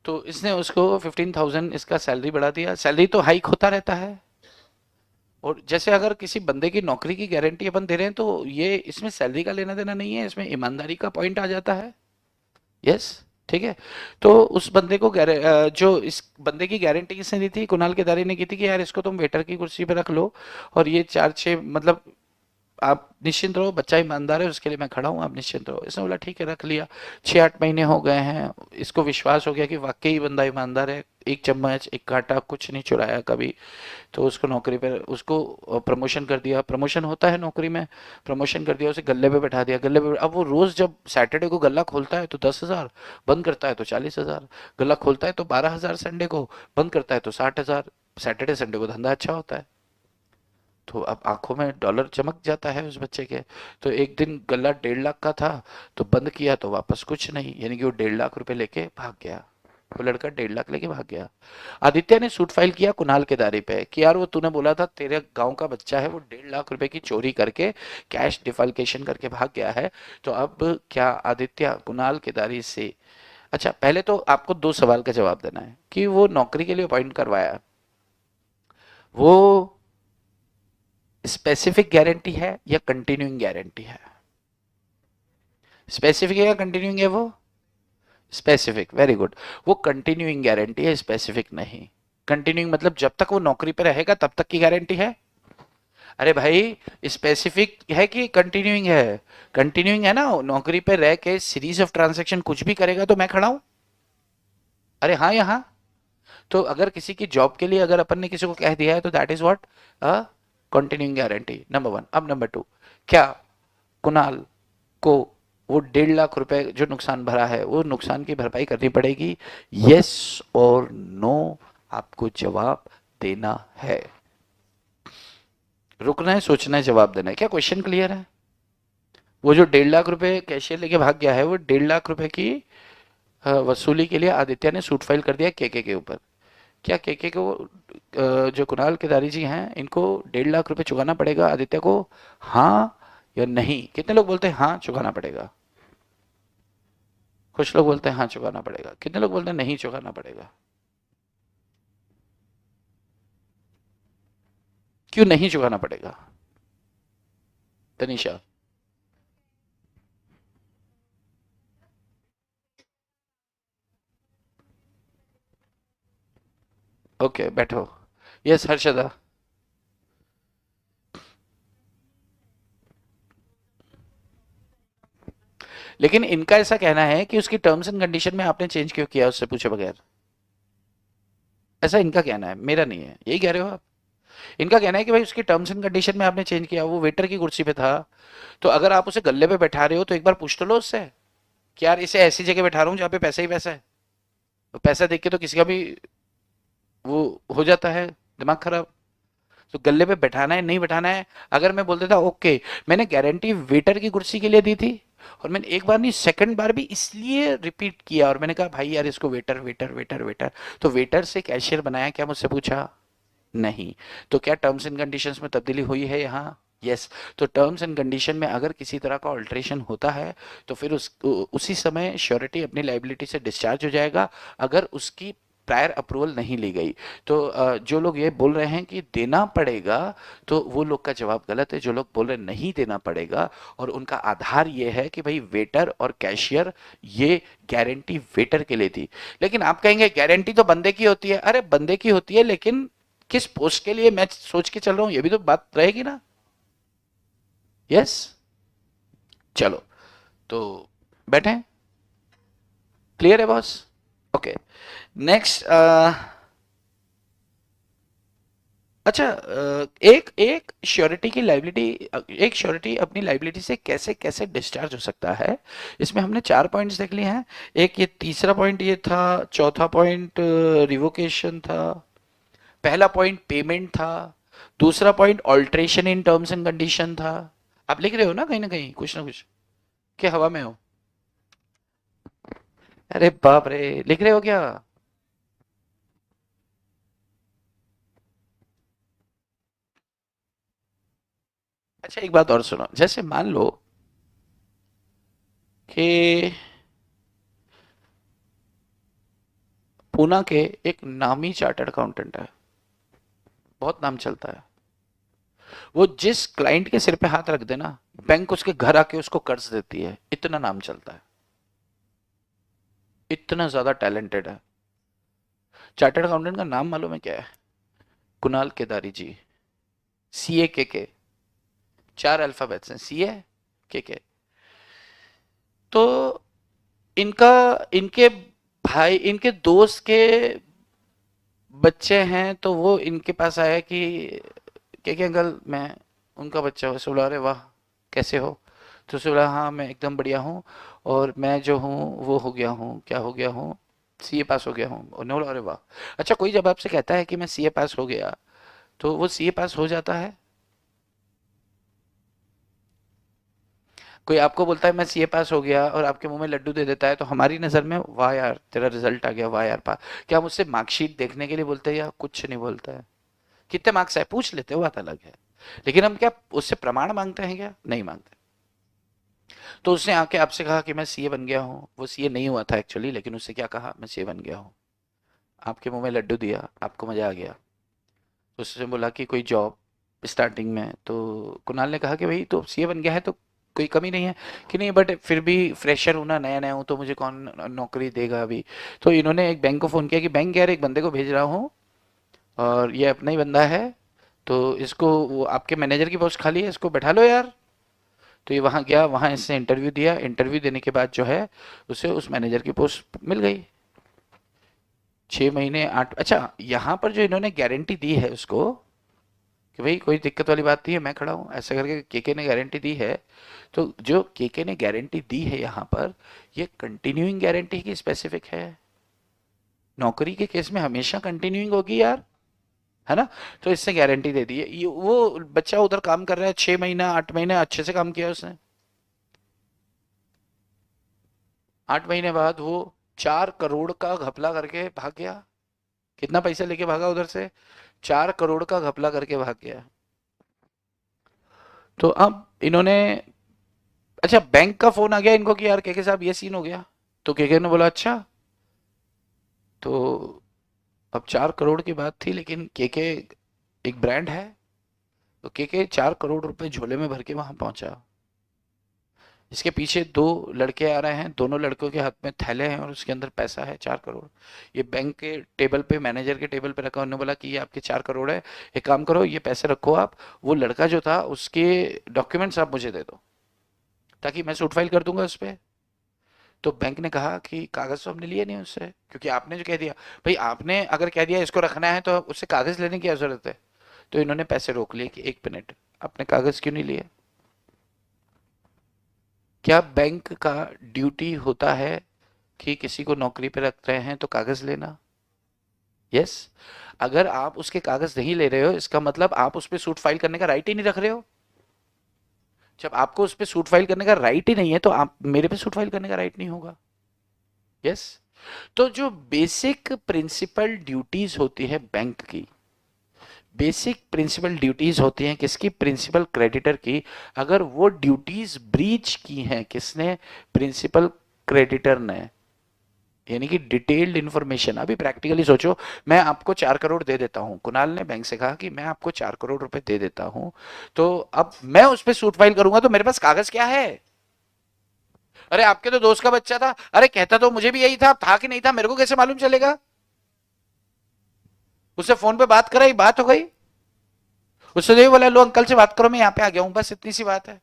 तो इसने उसको 15,000 इसका सैलरी बढ़ा दिया। सैलरी तो हाइक होता रहता है, और जैसे अगर किसी बंदे की नौकरी की गारंटी अपन दे रहे हैं, तो ये इसमें सैलरी का लेना देना नहीं है, इसमें ईमानदारी का पॉइंट आ जाता है। यस, ठीक है। तो उस बंदे को जो इस बंदे की गारंटी किसने दी थी, कुणाल केदारी ने की थी कि यार इसको तुम वेटर की कुर्सी पे रख लो, और ये 4-6 मतलब आप निश्चिंत रहो, बच्चा ईमानदार है, उसके लिए मैं खड़ा हूँ, आप निश्चिंत रहो। इसने बोला ठीक है, रख लिया। 6-8 महीने हो गए हैं, इसको विश्वास हो गया कि वाकई बंदा ईमानदार है, एक चम्मच एक कांटा कुछ नहीं चुराया कभी। तो उसको नौकरी पर, उसको प्रमोशन कर दिया, प्रमोशन होता है नौकरी में, प्रमोशन कर दिया, उसे गल्ले पे बैठा दिया, गल्ले पे। अब वो रोज जब सैटरडे को गल्ला खोलता है तो 10 हजार, बंद करता है तो 40 हजार। गल्ला खोलता है तो 12 हजार संडे को, बंद करता है तो 60 हजार। सैटरडे संडे को धंधा अच्छा होता है। तो अब आंखों में डॉलर चमक जाता है उस बच्चे के। तो एक दिन गल्ला 1.5 लाख का था, तो बंद किया तो वापस कुछ नहीं, यानी कि वो 1.5 लाख रुपए लेके भाग गया। वो लड़का 1.5 लाख लेके भाग गया। आदित्य ने सूट फाइल किया कुणाल केदारी पे कि यार वो तूने बोला था तेरे गांव का बच्चा है, वो 1.5 लाख रुपए की चोरी करके कैश डिफाल्केशन करके भाग गया है। तो अब क्या आदित्य कुणाल केदारी से, अच्छा पहले तो आपको 2 सवाल का जवाब देना है कि वो नौकरी के लिए अपॉइंट करवाया, वो स्पेसिफिक गारंटी है या कंटिन्यूइंग गारंटी है? स्पेसिफिक है या कंटिन्यूइंग है? वो स्पेसिफिक, वेरी गुड। वो कंटिन्यूइंग गारंटी है, स्पेसिफिक नहीं। कंटिन्यूइंग मतलब जब तक वो नौकरी पे रहेगा तब तक की गारंटी है। अरे भाई, स्पेसिफिक है कि कंटिन्यूइंग है? कंटिन्यूइंग है ना, नौकरी पे रह के सीरीज ऑफ ट्रांजैक्शन कुछ भी करेगा तो मैं खड़ा हूं। अरे हाँ या हाँ? तो अगर किसी की जॉब के लिए अगर अपन ने किसी को कह दिया है तो that is what, a continuing guarantee, number one. अब नंबर टू, क्या कुणाल को वो 1.5 लाख रुपए जो नुकसान भरा है, वो नुकसान की भरपाई करनी पड़ेगी? यस और नो, आपको जवाब देना है। रुकना है, सोचना है, जवाब देना है। क्या क्वेश्चन क्लियर है? वो जो 1.5 लाख रुपए कैशियर लेके भाग गया है, वो 1.5 लाख रुपए की वसूली के लिए आदित्य ने सूट फाइल कर दिया के ऊपर। क्या के को, जो कुणाल केदारी जी हैं, इनको 1.5 लाख रुपए चुकाना पड़ेगा आदित्य को, हाँ या नहीं? कितने लोग बोलते हैं हाँ चुकाना पड़ेगा? कुछ लोग बोलते हैं हाँ चुकाना पड़ेगा, कितने लोग बोलते हैं नहीं चुकाना पड़ेगा? क्यों नहीं चुकाना पड़ेगा? तनिषा। ओके बैठो। यस हर्षदा। लेकिन इनका ऐसा कहना है कि उसकी टर्म्स एंड कंडीशन में आपने चेंज क्यों किया उससे पूछे बगैर? ऐसा इनका कहना है, मेरा नहीं है, यही कह रहे हो आप? इनका कहना है कि भाई उसकी टर्म्स एंड कंडीशन में आपने चेंज किया, वो वेटर की कुर्सी पे था, तो अगर आप उसे गल्ले पे बैठा रहे हो तो एक बार पूछ तो लो उससे कि यार इसे ऐसी जगह बैठा रहा हूँ जहाँ पे पैसा ही पैसा है। तो पैसा देख के तो किसी का भी वो हो जाता है दिमाग खराब। तो गल्ले पे बैठाना है नहीं बैठाना है, अगर मैं बोल देता ओके, मैंने गारंटी वेटर की कुर्सी के लिए दी थी, और मैंने एक बार नहीं सेकंड बार भी इसलिए रिपीट किया, और मैंने कहा भाई यार इसको वेटर वेटर वेटर वेटर, तो वेटर से कैशियर बनाया क्या, मुझसे पूछा? नहीं। तो क्या टर्म्स एंड कंडीशंस में तब्दीली हुई है यहाँ? यस। तो टर्म्स एंड कंडीशन में अगर किसी तरह का ऑल्ट्रेशन होता है तो फिर उसी समय श्योरिटी अपनी लाइबिलिटी से डिस्चार्ज हो जाएगा। अगर उसकी प्रायर अप्रूवल नहीं ली गई। तो जो लोग ये बोल रहे हैं कि देना पड़ेगा, तो वो लोग का जवाब गलत है। जो लोग बोल रहे हैं नहीं देना पड़ेगा और उनका आधार ये है कि भाई वेटर और कैशियर, ये गारंटी वेटर के लिए थी। लेकिन आप कहेंगे गारंटी तो बंदे की होती है। अरे बंदे की होती है, लेकिन किस पोस्ट के लिए मैं सोच के चल रहा हूं, ये भी तो बात रहेगी ना। यस, चलो तो बैठे, क्लियर है बॉस? Okay, next. अच्छा, एक एक श्योरिटी की लाइबिलिटी, एक श्योरिटी अपनी लाइबिलिटी से कैसे कैसे डिस्चार्ज हो सकता है, इसमें हमने 4 पॉइंट्स देख लिए हैं। एक ये तीसरा पॉइंट ये था, चौथा पॉइंट रिवोकेशन था, पहला पॉइंट पेमेंट था, दूसरा point alteration in terms and condition था। आप लिख रहे हो ना कहीं कुछ ना कुछ, क्या हवा में हो? अरे बाप रे, लिख रहे हो क्या? अच्छा, एक बात और सुनो, जैसे मान लो कि पूना के एक नामी चार्टर्ड अकाउंटेंट है, बहुत नाम चलता है। वो जिस क्लाइंट के सिर पे हाथ रख देना, बैंक उसके घर आके उसको कर्ज देती है, इतना नाम चलता है, इतना ज्यादा टैलेंटेड है। चार्टर्ड अकाउंटेंट का नाम मालूम है क्या है? कुणाल केदारी जी। CA के 4 अल्फाबेट्स हैं, CA के। तो इनका, इनके भाई, इनके दोस्त के बच्चे हैं, तो वो इनके पास आया कि के अंकल मैं उनका बच्चा हूँ। बोला अरे वाह, कैसे हो? तो उसने बोला हाँ मैं एकदम बढ़िया हूँ, और मैं जो हूँ वो हो गया हूँ, क्या हो गया हूँ, CA पास हो गया हूँ। उन्होंने बोला अरे वाह। अच्छा, कोई जब आपसे कहता है कि मैं CA पास हो गया, तो वो CA पास हो जाता है? कोई आपको बोलता है मैं CA पास हो गया और आपके मुंह में लड्डू दे देता है, तो हमारी नज़र में वाह यार तेरा रिजल्ट आ गया, वाह यार पास। क्या हम उससे मार्कशीट देखने के लिए बोलते हैं या कुछ नहीं बोलता है? कितने मार्क्स आए पूछ लेते हैं, वो बात अलग है। लेकिन हम क्या उससे प्रमाण मांगते हैं? क्या नहीं मांगते। तो उसने आके आपसे कहा कि मैं CA बन गया हूँ, वो CA नहीं हुआ था एक्चुअली, लेकिन उससे क्या कहा, मैं CA बन गया हूँ। आपके मुंह में लड्डू दिया, आपको मजा आ गया। तो उसने बोला कि कोई जॉब स्टार्टिंग में, तो कुणाल ने कहा कि भाई तो CA बन गया है तो कोई कमी नहीं है। कि नहीं बट फिर भी फ्रेशर हूँ ना, नया नया हूँ, तो मुझे कौन नौकरी देगा अभी। तो इन्होंने एक बैंक को फ़ोन किया कि बैंक यार एक बंदे को भेज रहा हूँ, और ये अपना ही बंदा है, तो इसको, वो आपके मैनेजर की पोस्ट खाली है, इसको बैठा लो यार। तो ये वहाँ गया, वहाँ इसने इंटरव्यू दिया, इंटरव्यू देने के बाद जो है उसे उस मैनेजर की पोस्ट मिल गई। 6 महीने 8, अच्छा यहाँ पर जो इन्होंने गारंटी दी है उसको कि भाई कोई दिक्कत वाली बात नहीं है, मैं खड़ा हूँ, ऐसा करके केके ने गारंटी दी है। तो जो केके ने गारंटी दी है यहाँ पर, ये कंटिन्यूइंग गारंटी की स्पेसिफिक है। नौकरी के केस में हमेशा कंटिन्यूइंग होगी यार, है ना? तो इससे गारंटी दे दी है। ये वो बच्चा उधर काम कर रहा है 6 महीना 8 महीने, अच्छे से काम किया उसने। 8 महीने बाद वो 4 करोड़ का घपला करके भाग गया। कितना पैसा लेके भागा उधर से? 4 करोड़ का घपला करके भाग गया। तो अब इन्होंने, अच्छा बैंक का फोन आ गया इनको कि यार केके साहब ये सीन हो गया। तो केके ने बोला अच्छा। तो अब 4 करोड़ की बात थी, लेकिन केके एक ब्रांड है, तो केके 4 करोड़ रुपए झोले में भर के वहां पहुंचा। इसके पीछे 2 लड़के आ रहे हैं, दोनों लड़कों के हाथ में थैले हैं और उसके अंदर पैसा है 4 करोड़। ये बैंक के टेबल पे, मैनेजर के टेबल पे रखा। उन्होंने बोला कि ये आपके 4 करोड़ है, एक काम करो ये पैसे रखो आप, वो लड़का जो था उसके डॉक्यूमेंट्स आप मुझे दे दो, ताकि मैं सूट फाइल कर दूंगा उस पर। तो बैंक ने कहा कि कागज तो हमने लिए नहीं उससे, क्योंकि आपने जो कह दिया, भाई आपने अगर कह दिया इसको रखना है तो उससे कागज लेने की क्या जरूरत है। तो इन्होंने पैसे रोक लिए कि 1 मिनट, आपने कागज क्यों नहीं लिए? क्या बैंक का ड्यूटी होता है कि किसी को नौकरी पे रख रहे हैं तो कागज लेना? यस। अगर आप उसके कागज नहीं ले रहे हो, इसका मतलब आप उस पर सूट फाइल करने का राइट ही नहीं रख रहे हो। जब आपको उस पर सूट फाइल करने का राइट ही नहीं है, तो आप मेरे पे सूट फाइल करने का राइट नहीं होगा। यस। तो जो बेसिक प्रिंसिपल ड्यूटीज होती है बैंक की, बेसिक प्रिंसिपल ड्यूटीज होती हैं किसकी? प्रिंसिपल क्रेडिटर की। अगर वो ड्यूटीज ब्रीच की हैं, किसने? प्रिंसिपल क्रेडिटर ने, यानी कि डिटेल्ड इंफॉर्मेशन। अभी प्रैक्टिकली सोचो, मैं आपको 4 करोड़ दे देता हूं, कुणाल ने बैंक से कहा कि मैं आपको 4 करोड़ रुपए दे देता हूं, तो अब मैं उस पर सूट फाइल करूंगा तो मेरे पास कागज क्या है? अरे आपके तो दोस्त का बच्चा था, अरे कहता तो मुझे भी यही था कि नहीं था, मेरे को कैसे मालूम चलेगा? उससे फोन पे बात कराई, बात हो गई, उससे नहीं बोला लो अंकल से बात करो मैं यहाँ पे आ गया हूँ, बस इतनी सी बात है।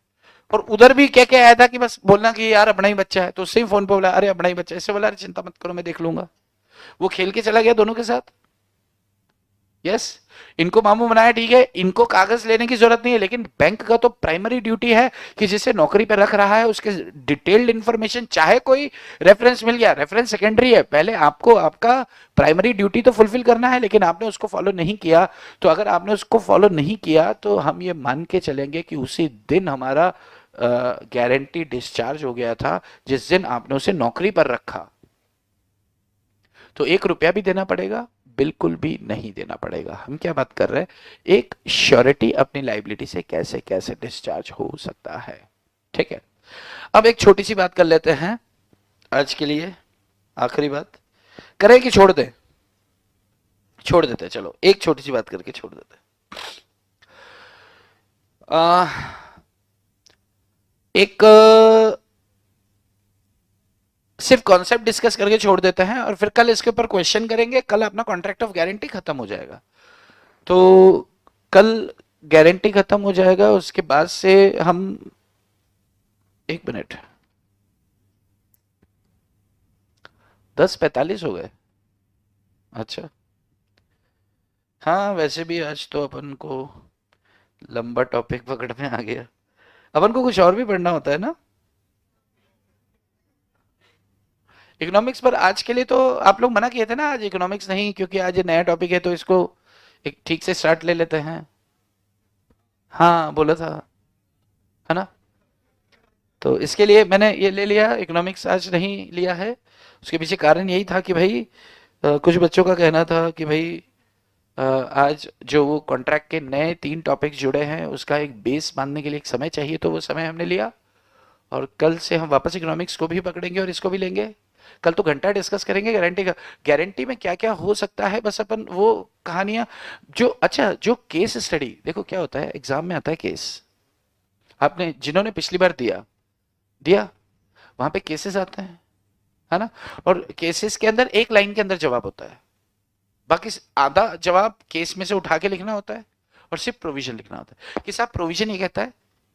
और उधर भी क्या क्या आया था कि बस बोलना कि यार अपना ही बच्चा है, तो उससे ही फोन पे बोला अरे अपना ही बच्चा है, इससे बोला अरे चिंता मत करो मैं देख लूंगा। वो खेल के चला गया दोनों के साथ। यस, इनको मामू बनाया ठीक है, इनको कागज लेने की जरूरत नहीं है, लेकिन बैंक का तो प्राइमरी ड्यूटी है कि जिसे नौकरी पर रख रहा है उसके डिटेल्ड इंफॉर्मेशन, चाहे कोई रेफरेंस मिल गया, रेफरेंस सेकेंडरी है, पहले आपको आपका प्राइमरी ड्यूटी तो फुलफिल करना है, लेकिन आपने उसको फॉलो नहीं किया। तो अगर आपने उसको फॉलो नहीं किया तो हम ये मान के चलेंगे कि उसी दिन हमारा गारंटी डिस्चार्ज हो गया था, जिस दिन आपने उसे नौकरी पर रखा। तो 1 रुपया भी देना पड़ेगा? बिल्कुल भी नहीं देना पड़ेगा। हम क्या बात कर रहे हैं, एक श्योरिटी अपनी लाइबिलिटी से कैसे कैसे डिस्चार्ज हो सकता है। ठीक है, अब एक छोटी सी बात कर लेते हैं आज के लिए, आखिरी बात करें कि छोड़ दें? छोड़ देते हैं, चलो एक छोटी सी बात करके छोड़ देते हैं। एक सिर्फ कॉन्सेप्ट डिस्कस करके छोड़ देते हैं और फिर कल इसके ऊपर क्वेश्चन करेंगे, कल अपना कॉन्ट्रैक्ट ऑफ गारंटी खत्म हो जाएगा। तो कल गारंटी खत्म हो जाएगा, उसके बाद से हम 1 मिनट, 10:45 हो गए। अच्छा, हाँ वैसे भी आज तो अपन को लंबा टॉपिक पकड़ में आ गया, अपन को कुछ और भी पढ़ना होता है ना इकोनॉमिक्स पर। आज के लिए तो आप लोग मना किए थे ना आज इकोनॉमिक्स नहीं, क्योंकि आज ये नया टॉपिक है तो इसको एक ठीक से स्टार्ट ले लेते हैं। हाँ बोला था, है ना? तो इसके लिए मैंने ये ले लिया, इकोनॉमिक्स आज नहीं लिया है। उसके पीछे कारण यही था कि भाई कुछ बच्चों का कहना था कि भाई आज जो वो कॉन्ट्रैक्ट के नए 3 टॉपिक्स जुड़े हैं उसका एक बेस बांधने के लिए एक समय चाहिए, तो वो समय हमने लिया। और कल से हम वापस इकोनॉमिक्स को भी पकड़ेंगे और इसको भी लेंगे। कल तो घंटा डिस्कस करेंगे गारंटी का। गारंटी में क्या क्या हो सकता है, बस अपन वो कहानियां जो, अच्छा जो केस स्टडी, देखो क्या होता है एग्जाम में आता है केस, आपने जिन्होंने पिछली बार दिया दिया वहां पे केसेस आते हैं, है ना? और केसेस के अंदर एक लाइन के अंदर जवाब होता है, बाकी आधा जवाब केस में से उठा के लिखना होता है और सिर्फ प्रोविजन लिखना होता है कि साहब प्रोविजन ये कहता है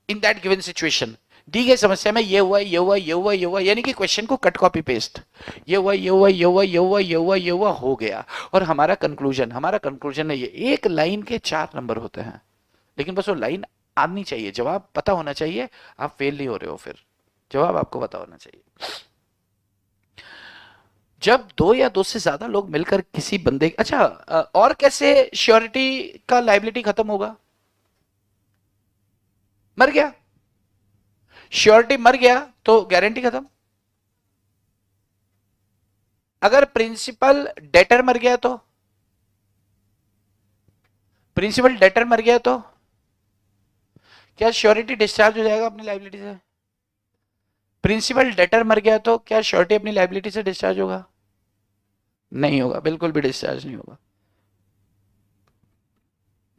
इन दैट गिवन सिचुएशन, दी गई समस्या में ये हुआ ये हुआ ये हुआ ये हुआ, यानी कि क्वेश्चन को कट कॉपी पेस्ट, ये हुआ ये हुआ ये हुआ ये हुआ ये हुआ ये हुआ हो गया। और हमारा कंक्लूजन है ये, एक लाइन के 4 नंबर होते हैं, लेकिन बस वो लाइन आनी चाहिए, जवाब पता होना चाहिए, आप फेल नहीं हो रहे हो फिर, जवाब आपको पता होना चाहिए। जब 2 या 2 से ज्यादा लोग मिलकर किसी बंदे, अच्छा और कैसे श्योरिटी का लाइबिलिटी खत्म होगा? मर गया, श्योरिटी मर गया तो गारंटी खत्म। अगर प्रिंसिपल डेटर मर गया तो, प्रिंसिपल डेटर मर गया तो क्या श्योरिटी डिस्चार्ज हो जाएगा अपनी लाइबिलिटी से? प्रिंसिपल डेटर मर गया तो क्या श्योरिटी अपनी लाइबिलिटी से डिस्चार्ज होगा? नहीं होगा, बिल्कुल भी डिस्चार्ज नहीं होगा,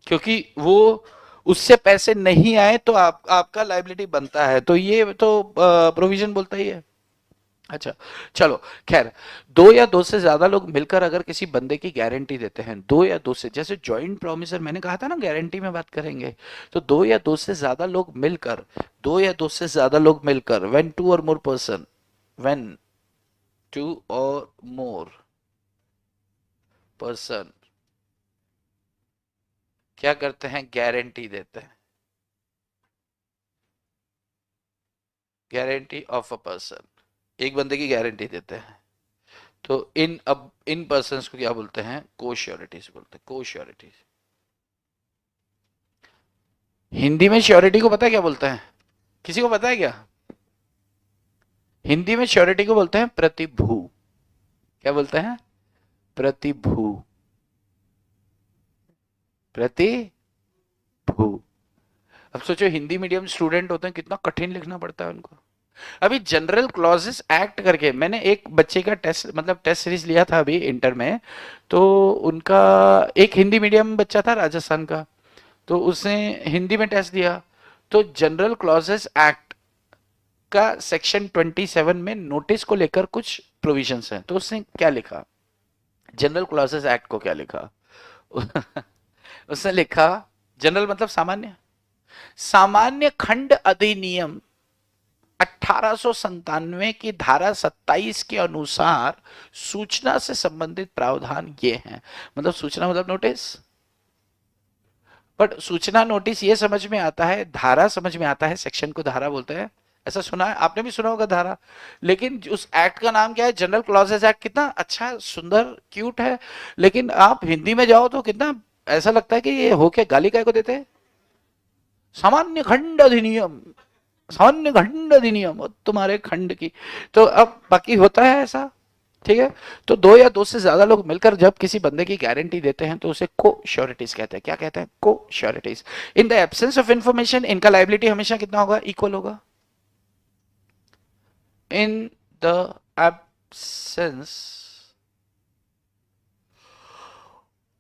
क्योंकि वो उससे पैसे नहीं आए तो आपका लाइबिलिटी बनता है, तो ये तो प्रोविजन बोलता ही है। अच्छा, चलो खैर, 2 या 2 से ज्यादा लोग मिलकर अगर किसी बंदे की गारंटी देते हैं, 2 या 2 से, जैसे जॉइंट प्रोमिसर मैंने कहा था ना गारंटी में बात करेंगे, तो 2 या 2 से ज्यादा लोग मिलकर, 2 या 2 से ज्यादा लोग मिलकर, व्हेन 2 और मोर पर्सन क्या करते हैं, गारंटी देते हैं, गारंटी ऑफ अ पर्सन, एक बंदे की गारंटी देते हैं। तो इन पर्सन को क्या बोलते हैं, को श्योरिटीज बोलते हैं, को श्योरिटीज। हिंदी में श्योरिटी को पता है क्या बोलते हैं? किसी को पता है क्या? हिंदी में श्योरिटी को बोलते हैं प्रतिभू। क्या बोलते हैं? प्रतिभू, प्रतिभू। अब सोचो हिंदी मीडियम स्टूडेंट होते हैं, कितना कठिन लिखना पड़ता है उनको। अभी जनरल क्लॉजेस एक्ट करके मैंने एक बच्चे का टेस्ट मतलब टेस्ट सीरीज लिया था अभी इंटर में। तो उनका एक हिंदी मीडियम बच्चा था राजस्थान का, तो उसने हिंदी में टेस्ट दिया। तो जनरल क्लॉजेस एक्ट का सेक्शन 27 में नोटिस को लेकर कुछ प्रोविजंस हैं, तो उसने क्या लिखा, जनरल क्लॉजेस एक्ट को क्या लिखा उसने लिखा, जनरल मतलब सामान्य, सामान्य खंड अधिनियम 1897 की धारा 27 के अनुसार सूचना से संबंधित प्रावधान ये हैं। मतलब सूचना मतलब नोटिस, बट सूचना नोटिस ये समझ में आता है, धारा समझ में आता है, सेक्शन को धारा बोलते हैं, ऐसा सुना है आपने भी, सुना होगा धारा। लेकिन उस एक्ट का नाम क्या है, जनरल क्लॉजेज एक्ट। कितना अच्छा सुंदर क्यूट है, लेकिन आप हिंदी में जाओ तो कितना ऐसा लगता है कि ये होके गाली काय को देते हैं, सामान्य खंड अधिनियम, सामान्य खंड अधिनियम, और तुम्हारे खंड की। तो अब बाकी होता है ऐसा, ठीक है। तो दो या दो से ज्यादा लोग मिलकर जब किसी बंदे की गारंटी देते हैं तो उसे को श्योरिटीज कहते हैं। क्या कहते हैं, को sureties. In the absence of information इनका लाइबिलिटी हमेशा कितना होगा, इक्वल होगा। In the absence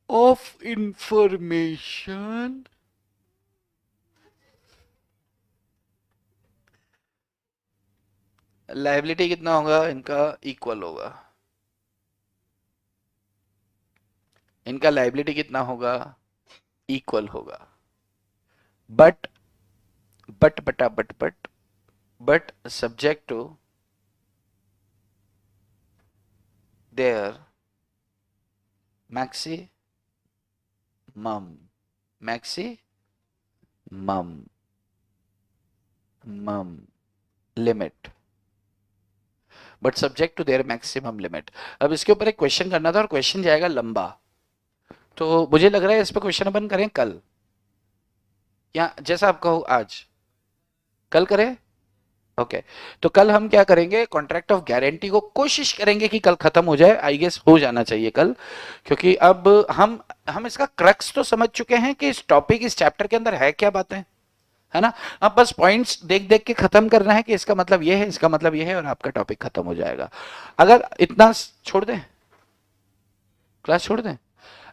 of information liability कितना होगा इनका, इक्वल होगा। इनका लाइबिलिटी कितना होगा, इक्वल होगा। बट बट बटा but subject to their maximum maximum मम limit, but subject to their maximum limit. अब इसके ऊपर एक क्वेश्चन करना था और क्वेश्चन जाएगा लंबा, तो मुझे लग रहा है इस पर क्वेश्चन अपन करें कल, या जैसा आप कहो आज, कल करें। ओके तो कल हम क्या करेंगे, कॉन्ट्रैक्ट ऑफ गारंटी को कोशिश करेंगे कि कल खत्म हो जाए, आई गेस हो जाना चाहिए कल, क्योंकि अब हम इसका क्रक्स तो समझ चुके हैं कि इस टॉपिक इस चैप्टर के अंदर है क्या बातें, है ना। अब बस पॉइंट्स देख देख के खत्म करना है कि इसका मतलब ये है, इसका मतलब ये है, और आपका टॉपिक खत्म हो जाएगा। अगर इतना छोड़ दें, क्लास छोड़ दें,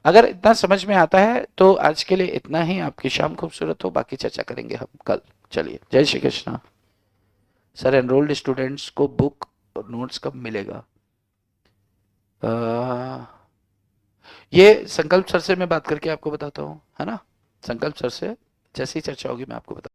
अगर इतना समझ में आता है तो आज के लिए इतना ही। आपकी शाम खूबसूरत हो, बाकी चर्चा करेंगे हम कल। चलिए, जय Shri Krishna. Sir enrolled students को बुक और नोट्स कब मिलेगा? ये संकल्प सर से मैं बात करके आपको बताता हूँ, है ना। संकल्प सर से जैसी चर्चा होगी मैं आपको बताऊँ।